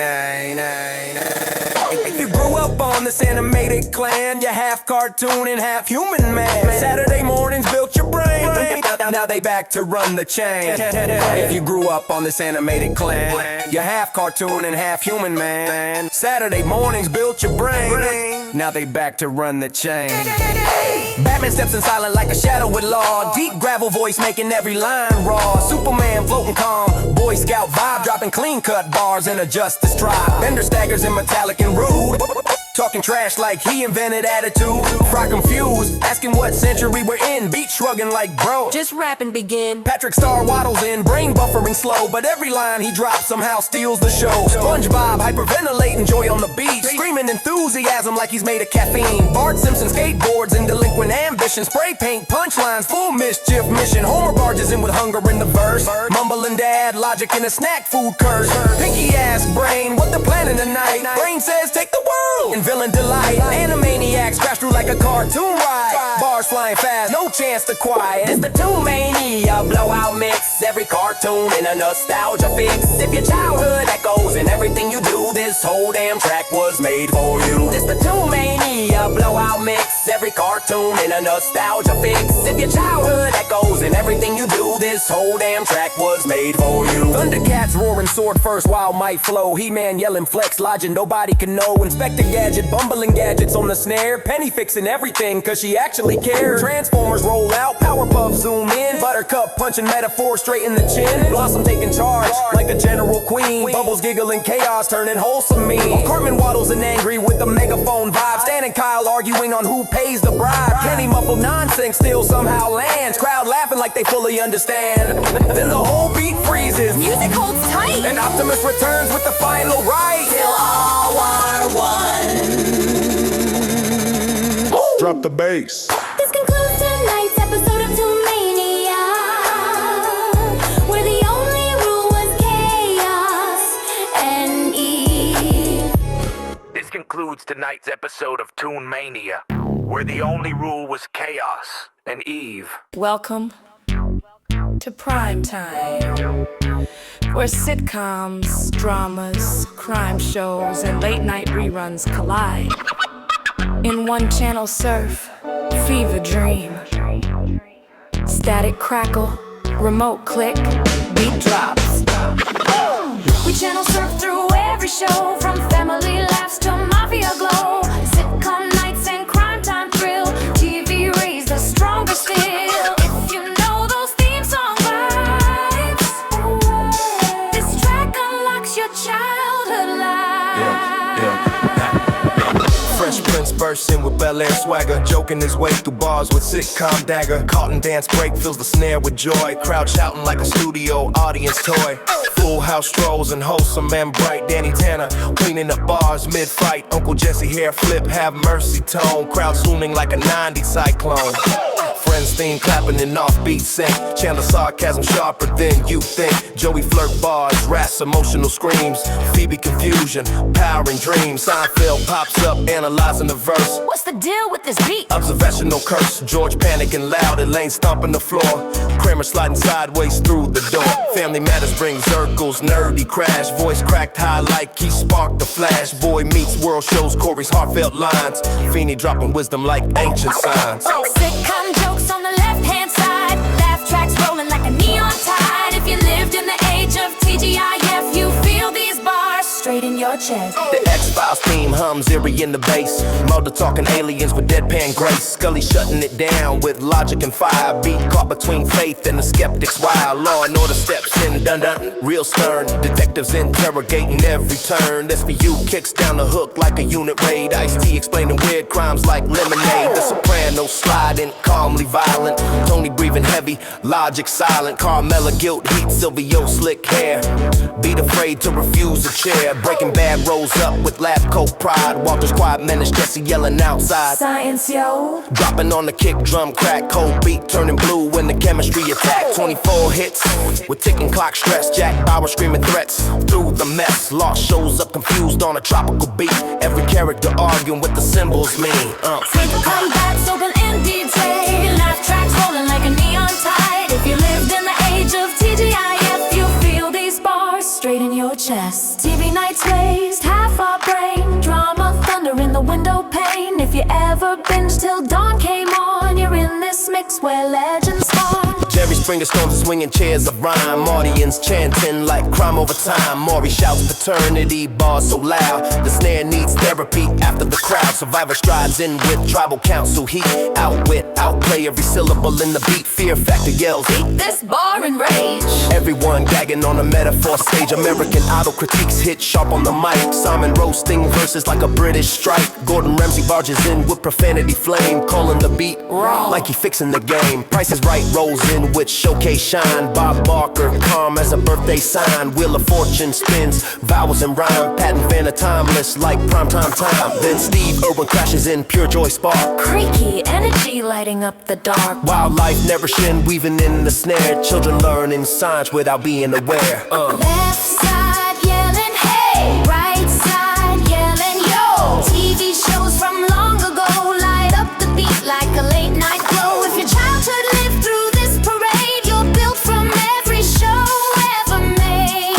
B: If you grew up on this animated clan, you half cartoon and half human man. Saturday mornings built your brain. Now they back to run the chain. If you grew up on this animated clan, you half cartoon and half human man. Saturday mornings built your brain. Now they back to run the chain. Batman steps in silent like a shadow with law. Deep gravel voice making every line raw. Superman floating calm. Boy Scout vibe dropping clean cut bars in a justice tribe. Bender staggers in metallic and rude. Talking trash like he invented attitude. Fry confused, asking what century we're in. Beat shrugging like bro,
C: Just rap and begin.
B: Patrick Star waddles in, brain buffering slow. But every line he drops somehow steals the show. SpongeBob hyperventilating, joy on the beat. Screaming enthusiasm like he's made of caffeine. Bart Simpson skateboards and delinquent ambition. Spray paint punchlines, full mischief mission. Homer barges in with hunger in the verse. Mumbling dad, logic in a snack food curse. Pinky ass brain, what they're planning tonight. Brain says take the world. And villain delight. Animaniacs crash through like a cartoon ride. Bars flying fast, no chance to quiet. It's the Toon Mania blowout mix. Every cartoon in a nostalgia fix. If your childhood echoes in everything you do, this whole damn track was made for you. It's the Toon Mania blowout mix. Every cartoon in a nostalgia fix. If your childhood echoes in everything you do, this whole damn track was made for you. Thundercats roaring sword first, wild might flow. He-Man yelling flex, logic nobody can know. Inspector Gadget bumbling gadgets on the snare. Penny fixing everything cause she actually cares. Transformers roll out, Powerpuff zoom in. Buttercup punching metaphors straight in the chin. Blossom taking charge like the general queen. Bubbles giggling, chaos turning wholesome mean. Cartman waddles and angry with the megaphone vibe. Stan and Kyle arguing on who pays the bribe. Kenny muffled nonsense still somehow lands. Crowd laughing like they fully understand. Then the whole beat freezes.
C: Music holds tight.
B: And Optimus returns with the final right.
C: Till all are one.
L: Drop the bass.
N: This concludes tonight's episode of Toon Mania, where the only rule was chaos and Eve.
P: This concludes tonight's episode of Toon Mania, where the only rule was chaos and Eve.
C: Welcome to prime time, where sitcoms, dramas, crime shows, and late night reruns collide. In one channel surf, fever dream, static crackle, remote click, beat drops. We channel surf through every show, from family laughs to mafia glow, sitcom nights and crime time thrill. TV raised the stronger still. If you know those theme song vibes, this track unlocks your childhood life.
J: Fresh Prince bursts in with Bel Air swagger, joking his way through bars with sitcom dagger. Caught in dance break fills the snare with joy, crowd shouting like a studio audience toy. Full house strolls and wholesome and bright. Danny Tanner cleaning up bars mid-fight. Uncle Jesse hair flip, have mercy tone. Crowd swooning like a 90s cyclone. Friends theme clapping in offbeat sync. Chandler sarcasm sharper than you think. Joey flirt bars, rass emotional screams. Phoebe confusion, power and dreams. Seinfeld pops up analyzing the verse.
N: What's the deal with this beat?
J: Observational curse. George panicking loud, Elaine stomping the floor. Kramer sliding sideways through the door. Family Matters brings circles, nerdy crash. Voice cracked high like he sparked the flash. Boy meets world shows Corey's heartfelt lines. Feeny dropping wisdom like ancient signs.
N: Sitcom jokes on the left-hand side, laugh tracks rolling like a neon tide. If you lived in the age of TGIF, you feel these bars straight in your chest.
J: The X-Files theme hums eerie in the bass. Mulder talking aliens with deadpan grace. Scully shutting it down with logic and fire. Beat caught between faith and the skeptics wild. Law and Order steps in, dun-dun, real stern. Detectives interrogating every turn. SVU kicks down the hook like a unit raid. Ice-T explaining weird crimes like lemonade. The Sopranos sliding, calmly violent. Tony breathing heavy, Logic silent. Carmela guilt heat, Silvio slick hair. Beat afraid to refuse a chair. Breaking Bad rolls up with lab coat pride. Walter's quiet menace, Jesse yelling outside.
C: Science, yo.
J: Dropping on the kick drum, crack, cold beat, turning blue when the chemistry attack. 24 hits with ticking clock stress. Jack Bauer screaming threats through the mess. Lost shows up confused on a tropical beat. Every character arguing what the symbols mean.
N: Sitcom bats open in DJ. Laugh tracks rolling like a neon tide. If you lived in the age of TGIF, you feel these bars straight in your chest. TV nights raised half our brain. Drama thunder in the window pane. If you ever binged till dawn came on, you're in this mix where legends spawn.
J: Jerry Springer storms the swinging chairs of rhyme. Audience chanting like crime over time. Maury shouts paternity, bars so loud. The snare needs therapy after the crowd. Survivor strides in with tribal council heat. Outwit, outplay every syllable in the beat. Fear factor yells,
N: Beat this bar and rage.
J: everyone gagging on a metaphor stage. American Idol critiques hit sharp on the mic. Simon roasting verses like a British strike. Gordon Ramsay barges in with profanity flame. Calling the beat wrong like he fixing the game. Price is Right rolls in with showcase shine. Bob Barker, calm as a birthday sign. Wheel of Fortune spins, vowels and rhyme. Patent fan of timeless like primetime time. Then Steve Irwin crashes in, pure joy spark.
N: Creaky energy lighting up the dark.
J: Wildlife narration weaving in the snare. Children learning signs without being aware.
N: Left side yelling hey, right side yelling yo. TV shows from long ago light up the beat like a late night glow. If your childhood lived through this parade, you're built from every show ever made.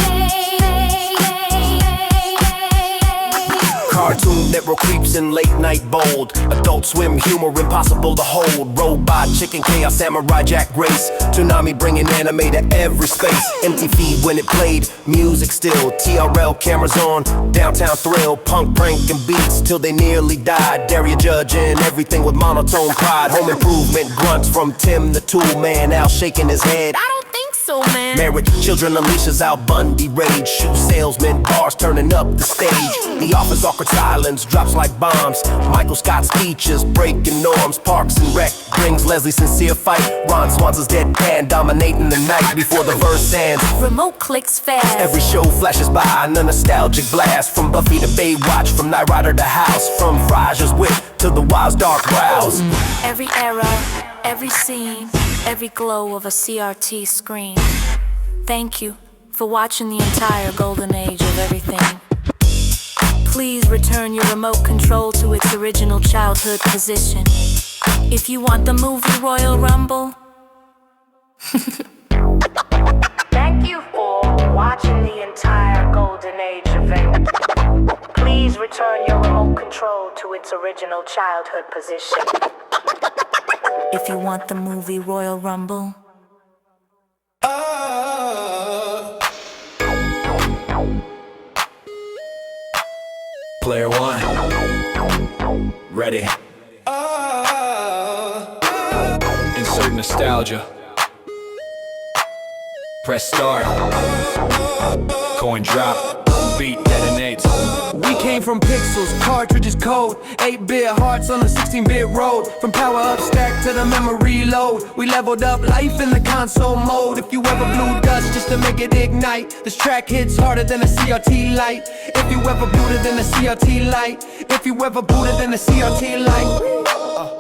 J: Cartoon Network creeps in late night bold. Adult Swim humor impossible to hold. Robot, Chicken Chaos, Samurai Jack Race. Tsunami bringing anime to every space. Empty feed when it played, music still. TRL cameras on, downtown thrill. Punk prank and beats till they nearly died. Daria judging everything with monotone pride. Home improvement grunts from Tim the Tool Man. Al shaking his head.
N: I don't think so.
C: capsule, man.
G: Married children unleashes out Bundy rage. Shoe salesmen, cars turning up the stage. The office awkward silence drops like bombs. Michael Scott's speeches breaking norms. Parks and Rec brings Leslie sincere fight. Ron Swanson's deadpan dominating the night before the verse ends.
E: Remote clicks fast.
G: Every show flashes by on a nostalgic blast. From Buffy to Baywatch, from Knight Rider to House, from Fraser's wit to the Wild's dark brows.
E: Every era, every scene, every glow of a CRT screen. Thank you for watching the entire golden age of everything. Please return your remote control to its original childhood position. If you want the movie Royal Rumble.
C: Thank you for watching the entire golden age event. Please return your remote control to its original childhood position.
E: If you want the movie Royal Rumble.
B: Player one, ready. Insert nostalgia. Press start. Coin drop. Beat detonates.
J: We came from pixels, cartridges code, 8-bit hearts on a 16-bit road. From power up stack to the memory load, we leveled up life in the console mode. If you ever blew dust just to make it ignite, this track hits harder than a CRT light. If you ever booted in a CRT light, if you ever booted in a CRT light.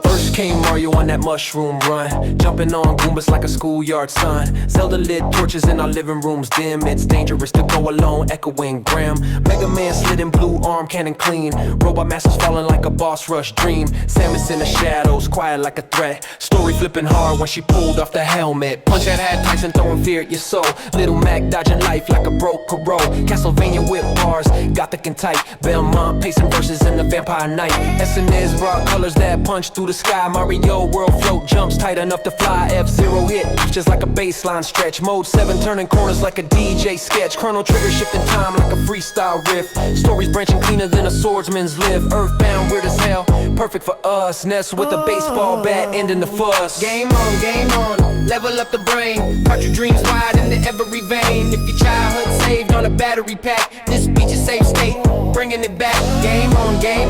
J: First came Mario on that mushroom run, jumping on Goombas like a schoolyard son. Zelda lit torches in our living rooms dim. It's dangerous to go alone, echoing grim. Mega Man slid in blue arm cannon clean. Robot masters falling like a boss rush dream. Samus in the shadows, quiet like a threat. Story flipping hard when she pulled off the helmet. Punch that hat Tyson throwing fear at your soul. Little Mac dodging life like a broke parole. Castlevania whip bars, Gothic and tight. Belmont pacing verses in the Vampire Night. SNS brought colors that punch through the sky. Mario world float jumps tight enough to fly. F-Zero hit just like a baseline stretch. Mode 7 turning corners like a DJ sketch. Chrono trigger shifting time like a freestyle riff. Stories branching cleaner than a swordsman's live. Earthbound weird as hell, perfect for us. Nest with a baseball bat ending the fuss. Game on, level up the brain. Part your dreams wide into every vein. If your childhood saved on a battery pack, this beat your safe state, bringing it back. Game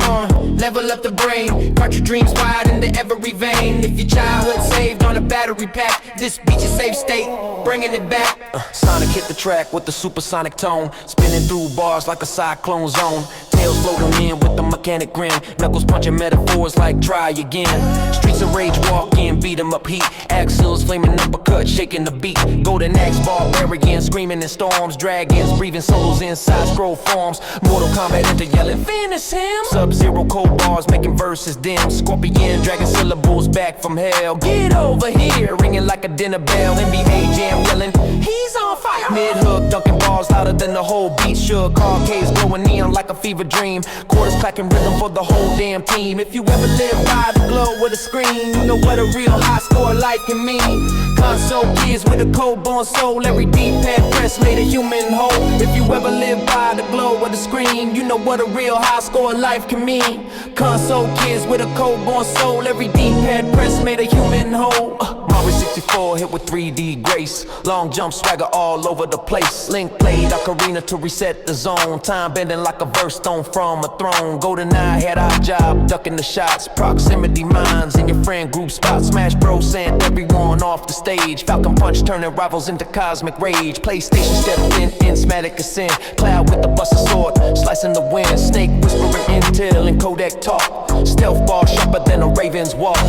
J: on, level up the brain. Part your dreams wide into every vein. If your childhood saved on a battery pack, this beat your safe state, bringing it back. Sonic hit the track with the supersonic tone, spinning through bars like a cyclone zone. Tails floating in with the mechanic grin. Knuckles punching metaphors like try again. Streets of rage walk in, beat 'em up heat. Axles flaming uppercut, shaking the beat. Golden axe barbarian screaming in storms. Dragons breathing souls inside scroll forms. Mortal Kombat enter yelling finish him. Sub-Zero cold bars making verses dim. Scorpion dragging syllables back from hell. Get over here, ringing like a dinner bell. NBA jam yelling, he's on fire. Mid-hook dunking balls louder than the whole beat shook. Arcades glowing neon like a fever dream. Quarters clacking rhythm for the whole damn team. If you ever live by the glow with a screen, you know what a real high score life can mean. Console kids with a cold-born soul. Every D-pad press made a human whole. If you ever live by the glow of the screen, you know what a real high score life can mean. Console kids with a cold-born soul. Every D-pad press made a human whole. Mario 64 hit with 3D grace. Long jump swagger all over the place. Link played Ocarina to reset the zone. Time bending like a verse stone from a throne. GoldenEye had our job, ducking the shots. Proximity mines in your friend group spot. Smash Bros sent everyone off the stage. Falcon Punch turning rivals into cosmic rage. PlayStation stepped in, Insmatic ascend. Cloud with the buster sword, slicing the wind. Snake whispering intel and codec talk. Stealth ball sharper than a raven's walk.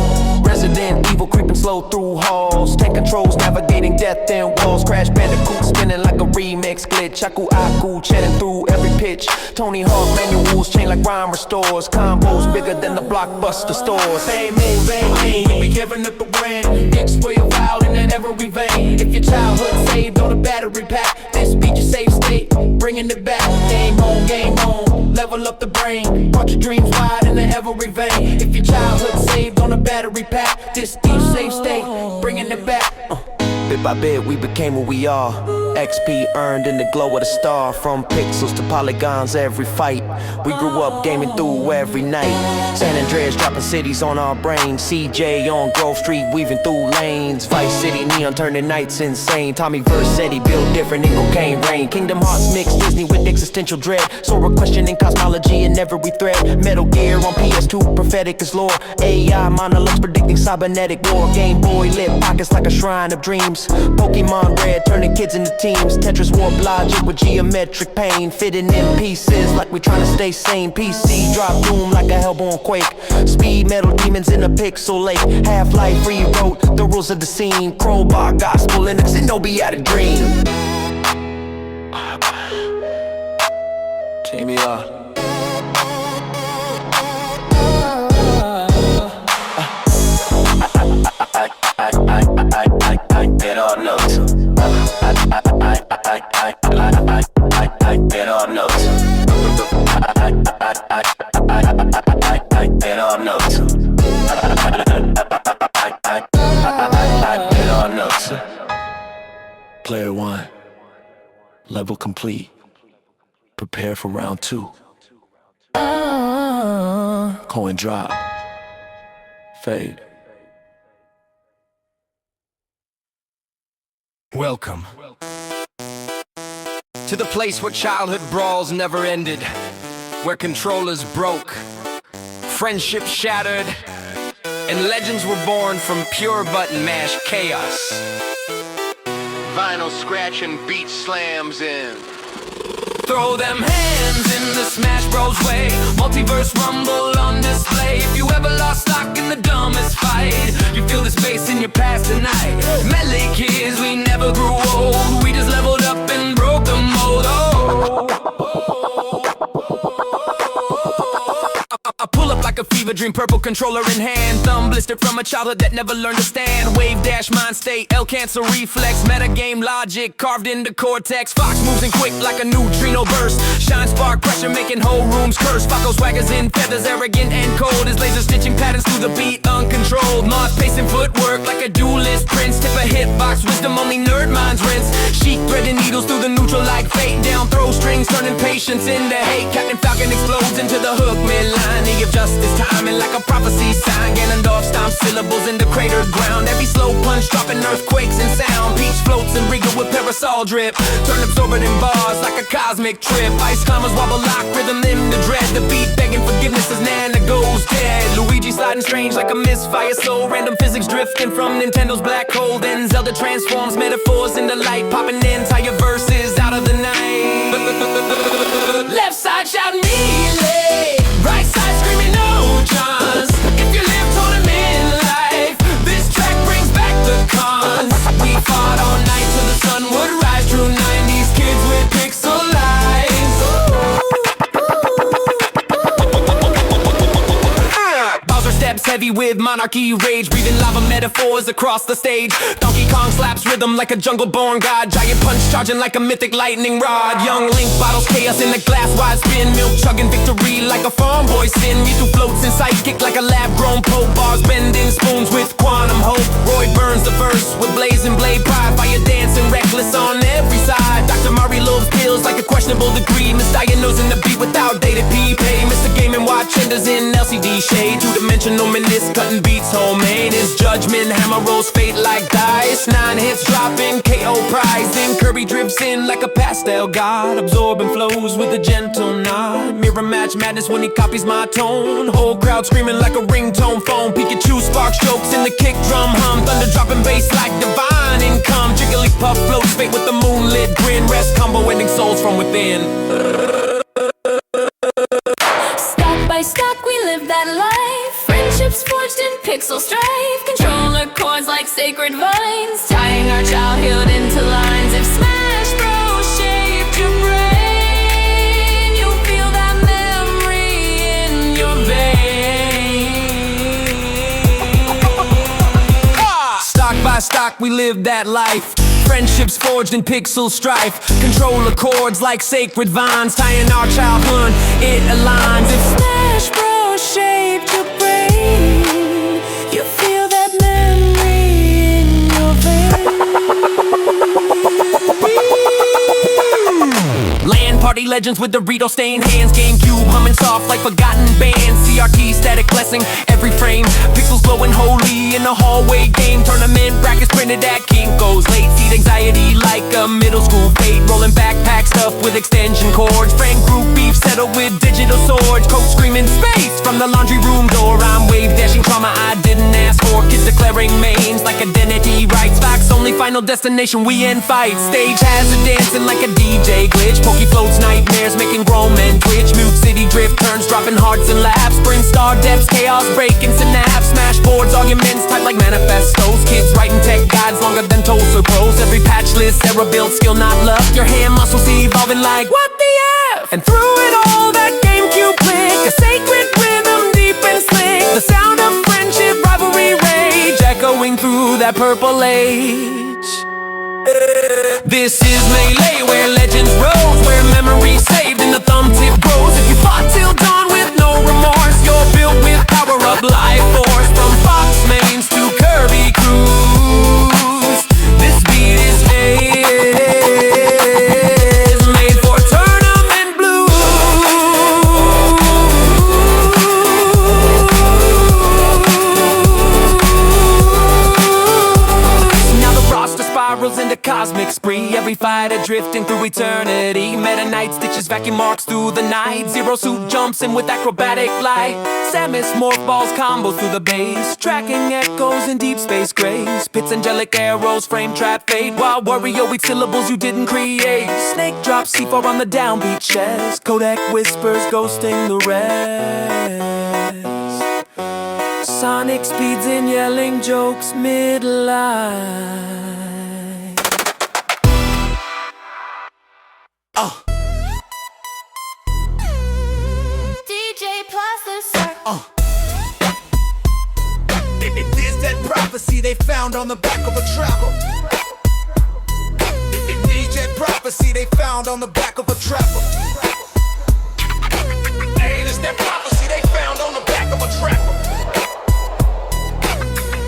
J: Resident Evil creeping slow through halls. Tank controls navigating death in walls. Crash Bandicoot spinning like a remix glitch. Aku chatting through every pitch. Tony Hawk manuals chain like rhyme restores. Combos bigger than the blockbuster stores. Same move, aim. We be giving up the brand. X for your wild in every vein. If your childhood saved on a battery pack, this beat your safe state, bringing it back. Game on, level up the brain. Part your dreams wide in every vein. If your childhood saved on a battery pack, this beat your safe state, bringing it back. Bit by bit we became who we are. XP earned in the glow of the star. From pixels to polygons every fight.
G: We grew up gaming through every night. San Andreas dropping cities on our brains. CJ on Grove Street weaving through lanes. Vice City neon turning nights insane. Tommy Versetti built different in cocaine rain. Kingdom Hearts mix Disney with existential dread. Sora questioning cosmology in every thread. Metal Gear on PS2, prophetic as lore. AI monologues predicting cybernetic war. Game Boy lit pockets like a shrine of dreams. Pokemon Red turning kids into teams. Tetris warp logic with geometric pain. Fitting in pieces like we're trying to stay sane. PC drop doom like a hellborn quake. Speed metal demons in a pixel lake. Half-Life rewrote the rules of the scene. Crowbar gospel and a Xenobi had a dream. Take me out. I get all notes. I get all notes. I get all notes. I get all notes. Player one, level complete. Prepare for round two. Coin drop. Fade.
B: Welcome to the place where childhood brawls never ended, where controllers broke, friendships shattered, and legends were born from pure button mash chaos.
F: Vinyl scratch and beat slams in.
B: Throw them hands in the Smash Bros way. Multiverse rumble on display. If you ever lost stock in the dumbest fight, you feel the space in your past tonight. Melee kids, we never grew old. We just leveled up and broke the mold. I pull up like a fever dream, purple controller in hand. Thumb blistered from a childhood that never learned to stand. Wave dash, mind state, L cancer reflex. Metagame logic carved into cortex. Fox moves in quick like a neutrino burst. Shine spark pressure making whole rooms curse. Faco swaggers in feathers, arrogant and cold. His laser stitching patterns through the beat uncontrolled. Moth pacing footwork like a duelist prince. Tip a hitbox, wisdom only nerd minds rinse. Sheet threading needles through the neutral like fate. Down throw strings turning patience into hate. Captain Falcon explodes into the hook midline. He of justice timing like a prophecy sign. Ganondorf stomps syllables into cratered ground. Every slow punch dropping earthquakes in sound. Peach floats and regal with parasol drip. Turn absorbent in bars like a cosmic trip. Ice climbers wobble lock, rhythm them to dread. The beat begging forgiveness as Nana goes dead. Luigi sliding strange like a misfire soul. Random physics drifting from Nintendo's black hole. Then Zelda transforms metaphors into light. Popping entire verses out of the night. Left side shouting melee. Right side screaming no Johns. If you live tournament life, this track brings back the cons. We fought all night till the sun would rise. True 90s kids with pixel lives. Bowser steps heavy with monarchy rage. Breathing lava metaphors across the stage. Donkey Kong slaps rhythm like a jungle-born god. Giant punch charging like a mythic lightning rod. Young Link bottles chaos in a glass wide spin. Milk chugging victory like a farm boy sin. Mewtwo floats in sidekick like a lab-grown pope. Bars bending spoons with quantum hope. Roy burns the verse with blazing blade pride. Fire dancing reckless on every side. Dr. Murray loves pills like a questionable degree. Misdiagnosing the beat with outdated P-Pay. Mr. Game & Watch enders in LCD shade. Two-dimensional menace cutting beats homemade. His judgment hammer rolls fate like dice. 9 hits dropping KO prize. Then Kirby drifts in like a pastel god. Absorbing flows with a gentle nod. Mirror match madness when he copies my tone. Whole crowd screaming like a ringtone phone. Pikachu sparks jokes in the kick drum hum. Thunder dropping bass like divine income. Jigglypuff floats fate with the moonlit grin. Rest combo ending souls from within.
C: Stock by stock we live that life. Friendships forged in pixel strife. Controller chords like sacred vines. Tying our childhood into lines. If Smash Bros shaped your brain, you'll feel that memory in your veins.
B: Stock by stock we live that life. Friendships forged in pixel strife. Controller chords like sacred vines. Tying our childhood, it aligns. If
C: Smash Bros shaped your brain, you feel that memory in your veins.
B: Land party legends with Dorito stained hands. GameCube humming soft like forgotten bands. CRT static blessing every frame. Pixels glowing holy in the hallway game. Tournament brackets printed at Kinko's. Late seat anxiety like a middle school fate. Rolling backpack stuff with extension cords. Friend group beef settled with digital swords. Coach screaming space from the laundry room door. I'm wave dashing trauma I didn't ask for. Kids declaring mains like identity rights. Facts only, final destination, we end fights. Stage has a dancing like a DJ glitch. Pokey floats nightmares making grown men twitch. Mute city drift turns dropping hearts and laps. Sprint star depths, chaos breaking synapse. Smash boards, arguments type like manifestos. Kids writing tech guides longer than Tulsa pros. Every patch list, error built, skill not luck. Your hand muscles evolving like what the F? And through it all that GameCube click, a sacred rhythm deep and slick. The sound of friendship, rivalry, rage echoing through that purple age. This is Melee, where legends rose, where memories saved in the thumb tip grows. If you fought till dawn with no remorse, you're built with power up life force. From Fox Mains to Kirby Cruz, this beat is made for tournament blues. Now the roster spirals into cosmic spree. Every fighter drifting through eternity. Meta Knight stitches vacuum marks through the night. Zero suit jumps in with acrobatic light. Samus morph balls combos through the base. Tracking echoes in deep space grace. Pits angelic arrows frame trap fate. While Wario eats syllables you didn't create. Snake drops C4 on the downbeat chest. Kodak whispers ghosting the rest. Sonic speeds in yelling jokes mid-line.
C: DJ plus the circle.
J: It is that prophecy they found on the back of a trapper. It is that prophecy they found on the back of a trapper. Hey, it is that prophecy they found on the back of a trapper.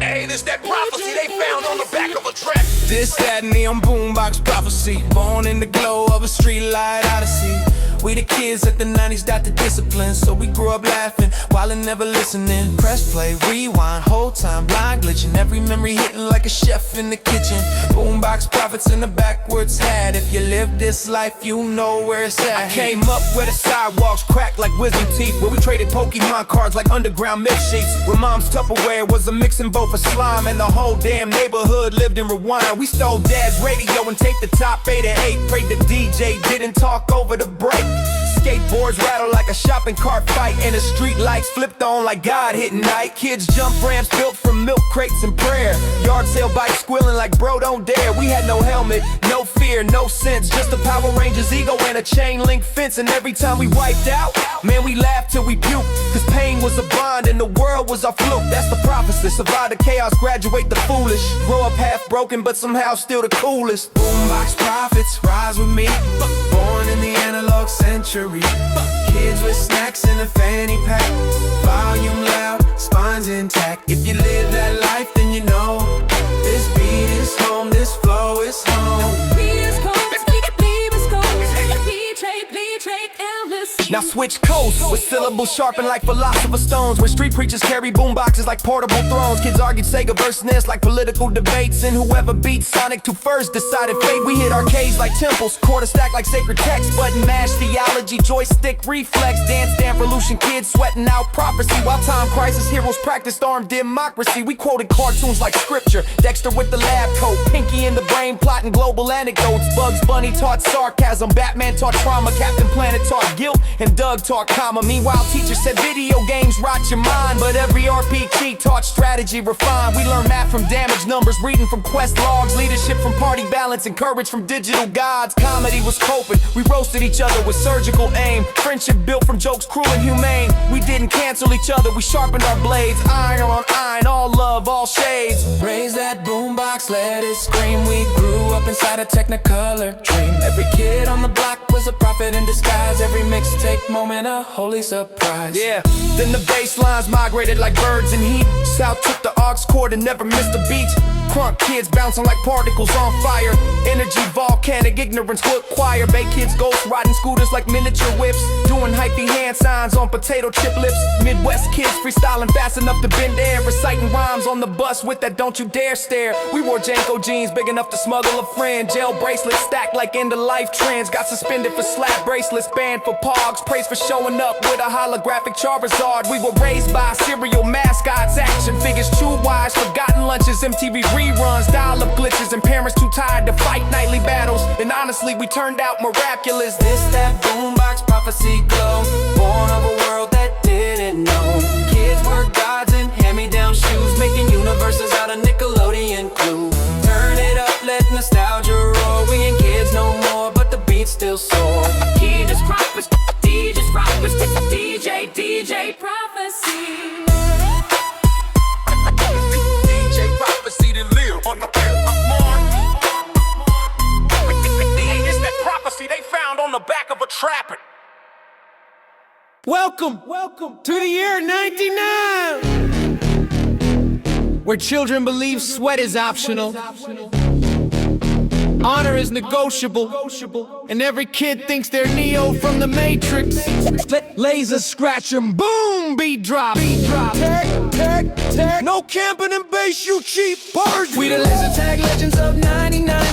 J: Hey, it is that prophecy they found on the back of a trapper. This, that neon boombox prophecy, born in the glow of a streetlight odyssey. We the kids that the 90s got the discipline, so we grew up laughing while they never listening. Press play, rewind, whole time, blind glitching. Every memory hitting like a chef in the kitchen. Boombox prophets in the backwards hat. If you live this life, you know where it's at. I came up where the sidewalks cracked like wisdom teeth, where we traded Pokemon cards like underground milk sheets. Where mom's Tupperware was a mixing bowl for slime, and the whole damn neighborhood lived in rewind. We stole dad's radio and taped the top 8 and 8. Prayed the DJ didn't talk over the break. Skateboards rattle like a shopping cart fight, and the street lights flipped on like God hit night. Kids jump ramps built from milk crates and prayer. Yard sale bikes squealing like bro don't dare. We had no helmet, no fear, no sense, just a Power Rangers ego and a chain link fence. And every time we wiped out, man, we laughed till we puked, cause pain was a bond and the world was our fluke. That's the prophecy, survive the chaos, graduate the foolish. Grow up half broken but somehow still the coolest. Boombox prophets, rise with me. Born in the analog century. Kids with snacks in a fanny pack. Volume loud, spines intact. If you live that life, then you know this beat is home, this flow is home. Now switch coasts with syllables sharpened like philosopher's stones, where street preachers carry boomboxes like portable thrones. Kids argued Sega versus NES like political debates, and whoever beat Sonic 2 first decided fate. We hit arcades like temples, quarter stack like sacred text, button mash theology, joystick reflex, dance revolution, kids sweating out prophecy, while time crisis heroes practiced armed democracy. We quoted cartoons like scripture, Dexter with the lab coat, Pinky in the brain plotting global anecdotes. Bugs Bunny taught sarcasm, Batman taught trauma, Captain Planet taught guilt, and Doug taught comma. Meanwhile, teachers said video games rot your mind, but every RPG taught strategy refined. We learned math from damage numbers, reading from quest logs, leadership from party balance, and courage from digital gods. Comedy was coping, we roasted each other with surgical aim. Friendship built from jokes cruel and humane. We didn't cancel each other, we sharpened our blades. Iron on iron, all love, all shades. Raise that boombox, let it scream. We grew up inside a technicolor dream. Every kid on the block was a prophet in disguise. Every mixtape moment a holy surprise. Yeah, then the bass lines migrated like birds in heat. South took the aux chord and never missed a beat.
B: crunk kids bouncing like particles on fire. Energy volcanic, ignorance hood choir. Bay kids ghost riding scooters like miniature whips, doing hypey hand signs on potato chip lips. Midwest kids freestyling fast enough to bend air, reciting rhymes on the bus with that don't you dare stare. We wore Janko jeans big enough to smuggle a friend. Jail bracelets stacked like end of life trends. Got suspended for slap bracelets, banned for pogs. Praised for showing up with a holographic Charizard. We were raised by cereal mascots, action figures, chew wise, forgotten lunches, MTV reruns, dial-up glitches, and parents too tired to fight nightly battles. And honestly, we turned out miraculous.
J: This that boombox prophecy glow, born of a world that didn't know. Kids were gods in hand-me-down shoes, making universes out of Nickelodeon Clue. Turn it up, let nostalgia roar. We ain't kids no more, but the beat still soar.
C: He just prophets, he just prophets, DJ prophecy.
P: DJ prophecy to live on the It's that prophecy they found on the back of a trapper.
B: Welcome to the year 99, where children believe sweat is optional, honor is negotiable, and every kid thinks they're Neo from the Matrix. Laser scratch and boom, beat drop.
K: No camping and bass, you cheap birds.
J: We the laser tag legends of 99.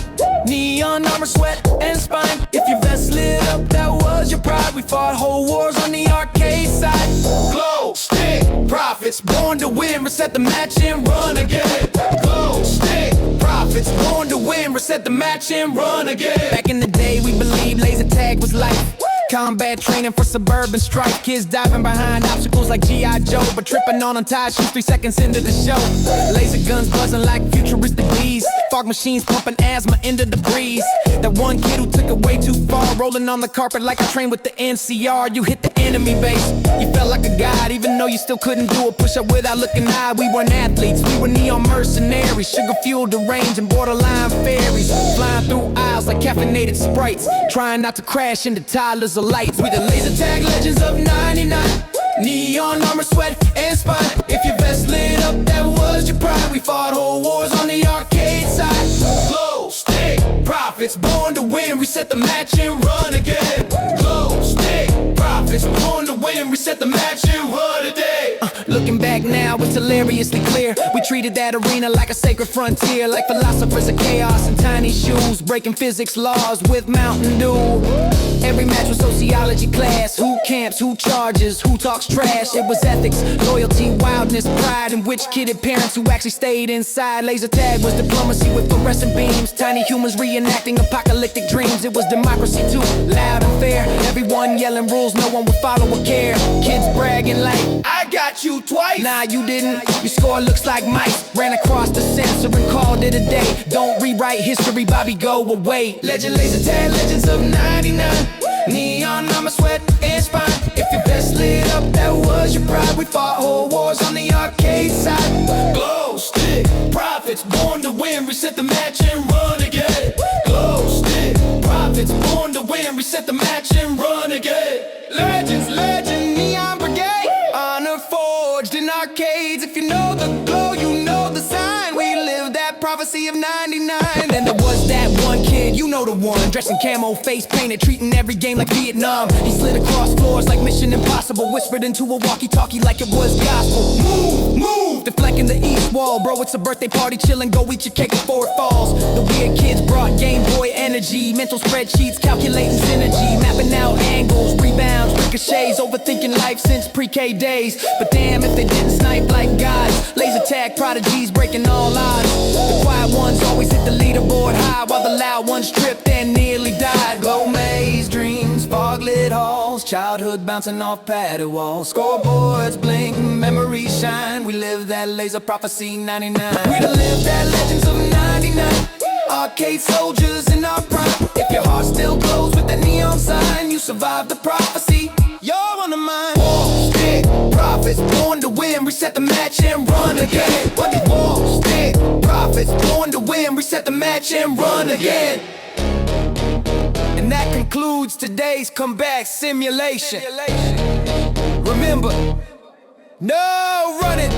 J: Neon armor, sweat, and spine. If your vest lit up, that was your pride. We fought whole wars on the arcade side.
K: Glow, stick, prophets, born to win, reset the match and run again. Glow, stick, prophets, born to win, reset the match and run again.
B: Back in the day, we believed laser tag was life. Combat training for suburban strife. Kids diving behind obstacles like G.I. Joe, but tripping on untied shoes 3 seconds into the show. Laser guns buzzing like futuristic bees. Fog machines pumping asthma into the breeze. That one kid who took it way too far, rolling on the carpet like I trained with the NCR. You hit the enemy base, you felt like a god, even though you still couldn't do a push-up without looking high. We weren't athletes, we were neon mercenaries, sugar-fueled deranged and borderline fairies, flying through aisles like caffeinated sprites, trying not to crash into toddlers or lights.
J: We the laser tag legends of 99. Neon armor, sweat, and spine. If your vest lit up, that was your pride. We fought whole wars on the arcade side.
K: Glow, stick, prophets, born to win, reset the match and run again. Glow, stick, prophets, born to win, reset the match and run today.
B: Looking back now, it's hilariously clear. We treated that arena like a sacred frontier, like philosophers of chaos in tiny shoes, breaking physics laws with Mountain Dew. Every match was sociology class. Who camps, who charges, who talks trash. It was ethics, loyalty, wildness, pride, and which kid had parents who actually stayed inside. Laser tag was diplomacy with fluorescent beams. Tiny humans reenacting apocalyptic dreams. It was democracy too, loud and fair. Everyone yelling rules, no one would follow or care. Kids bragging like,
K: I got you twice.
B: Nah, you didn't. Your score looks like mice. Ran across the censor and called it a day. Don't rewrite history, Bobby, go away.
J: Legend, laser tag, legends of 99. Neon armor, sweat, and spine. If your vest lit up, that was your pride. We fought whole wars on the arcade side.
K: Glow, stick, prophets, born to win, reset the match and run again. Glow, stick, prophets, born to win, reset the match and run again.
J: Legends, legend, neon brigade. Honor forged in arcades. If you know the glow, you know the sign. We live that prophecy of 99.
B: And there was that one kid, you know the one, dressed in camo, face painted, treating every game like Vietnam. He slid across floors like Mission Impossible, whispered into a walkie-talkie like it was gospel. Move, move, deflecting the east wall. Bro, it's a birthday party, chillin', go eat your cake before it falls. The weird kids brought Game Boy energy, mental spreadsheets, calculating synergy, mapping out angles, rebounds, ricochets, overthinking life since pre-K days. But damn if they didn't snipe like gods. Laser tag prodigies breaking all odds. The quiet ones always hit the leaderboard high, while the loud ones tripped and nearly died.
J: Glow maze dreams, fog lit halls, childhood bouncing off padded walls. Scoreboards blink, memories shine. We live that laser prophecy 99. We done live that legends of 99. Arcade soldiers in our prime. If your heart still glows with that neon sign, you survived the prophecy. You're on the mind.
K: Wall, stick, prophets, born to win, reset the match and run again. What the wall, stick, prophets, born to win, reset the match and run again.
B: And that concludes today's comeback simulation. Remember, no running,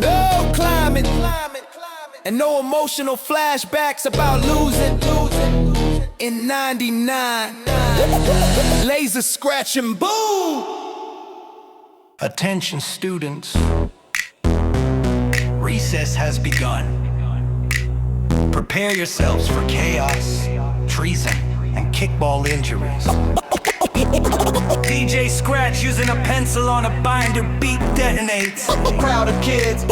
B: no climbing, And no emotional flashbacks about losing. In 99, laser scratching, boom!
Q: Attention students, recess has begun. Prepare yourselves for chaos, treason, and kickball injuries. DJ Scratch using a pencil on a binder, beat detonates.
J: A crowd of kids,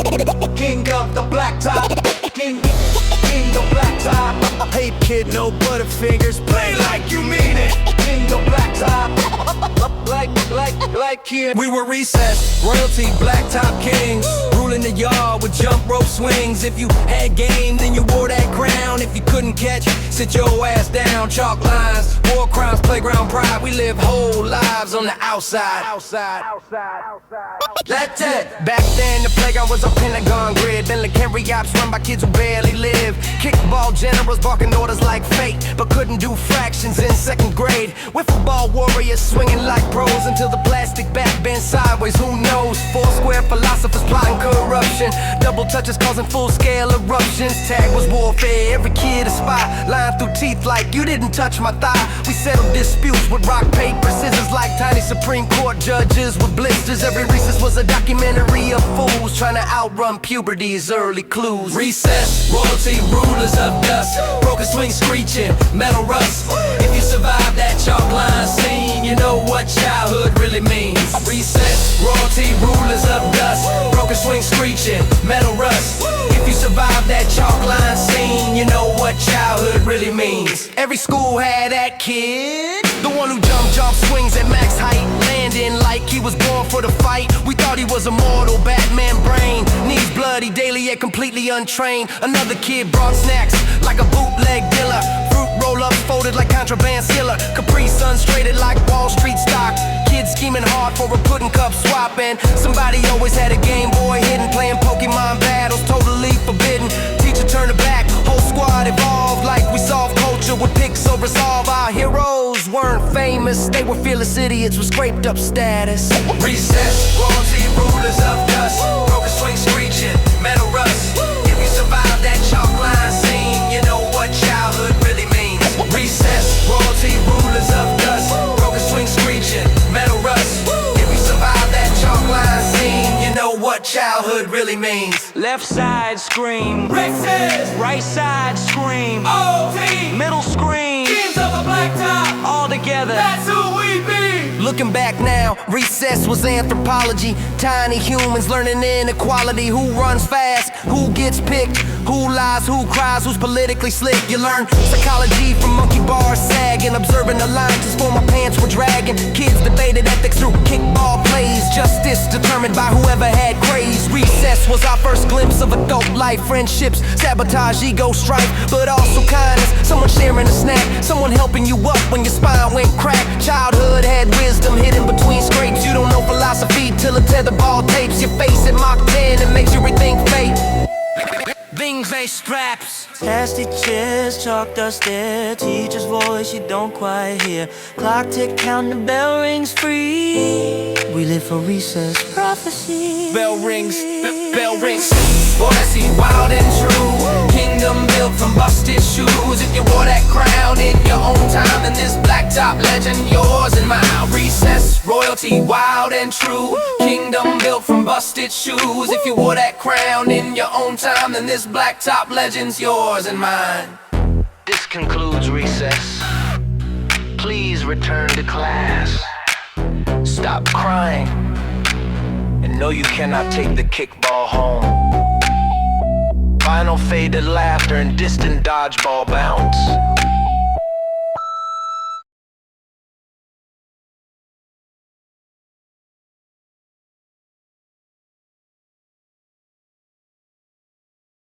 J: king of the blacktop, king of blacktop.
B: Hey kid, no butterfingers, play like you mean it.
J: King of blacktop, like kid.
B: We were recess, royalty, blacktop kings, ruling the yard with jump rope swings. If you had game, then you wore that crown. If you couldn't catch, sit your ass down. Chalk lines, war crimes, playground pride. We live whole lives on the outside.
J: That's it.
B: Back then, the playground was a pentagon grid. Then the carry ops run by kids who barely live. Kickball generals barking orders like fate, but couldn't do fractions in second grade. Wiffle ball warriors swinging like pros until the plastic bat bent sideways. Who knows? Four square philosophers plotting corruption. Double touches causing full-scale eruptions. Tag was warfare. Every kid a spy. Lying through teeth like you didn't touch my thigh. We settled disputes with rock, paper, scissors like tiny Supreme Court judges with blisters. Every recess was a documentary of fools trying to outrun puberty's early clues. Recess, royalty, rulers of dust, broken swing screeching, metal rust. If you survive that chalk line scene, you know what childhood really means. Recess, royalty, rulers of dust, broken swing screeching, metal rust. If you survive that chalk line scene, you know what childhood really means. Every school had that kid, the one who jump swings at max height, landing like he was born for the fight. We thought he was immortal, Batman brain, knees bloody, daily yet completely untrained. Another kid brought snacks like a bootleg dealer, fruit roll-ups folded like contraband sealer, Capri Sun straighted like Wall Street stock. Kids scheming hard for a pudding cup swap, and somebody always had a Game Boy hidden, playing Pokemon battles, totally forbidden. Teacher turned her back, whole squad evolved like we solved culture with Pixel Resolve. Our heroes weren't famous, they were fearless idiots with scraped up status. Recess, royalty, rulers of dust, broken swing screeching, metal rust. If you survive that chalk line scene, you know what childhood really means. Recess, royalty, rulers of dust, broken swing screeching, metal rust. If you survive that chalk line scene, you know what childhood really means.
C: Left side scream,
J: Recess,
C: right side scream,
J: OT,
C: middle scream,
J: kings of the blacktop.
C: all together.
J: That's who we be.
B: Looking back now, recess was anthropology. Tiny humans learning inequality. Who runs fast, who gets picked, who lies, who cries, who's politically slick. You learn psychology from monkey bars sagging, observing alliances for my pants were dragging. Kids debated ethics through kickball plays. Justice determined by whoever had craze. Recess was our first glimpse of adult life. Friendships, sabotage, ego strife, but also kindness. Someone sharing a snack, someone helping you up when your spine went crack. Childhood had wisdom hidden between scrapes. You don't know philosophy till a tetherball tapes your face at Mach 10 and makes you rethink fate.
C: Things they straps.
R: Plastic chairs, chalk dust there. Teacher's voice you don't quite hear. Clock tick, count the bell rings free. We live for recess. Prophecy.
B: Bell rings, bell rings. Boy, I see wild and true. Kingdom built from busted shoes. If you wore that crown in your own time, then this blacktop legend yours and mine. Recess, royalty, wild and true. Kingdom built from busted shoes. If you wore that crown in your own time, then this blacktop legend's yours and mine.
O: This concludes recess. Please return to class.
B: Stop crying and know you cannot take the kickball home. Final faded laughter and distant dodgeball bounce.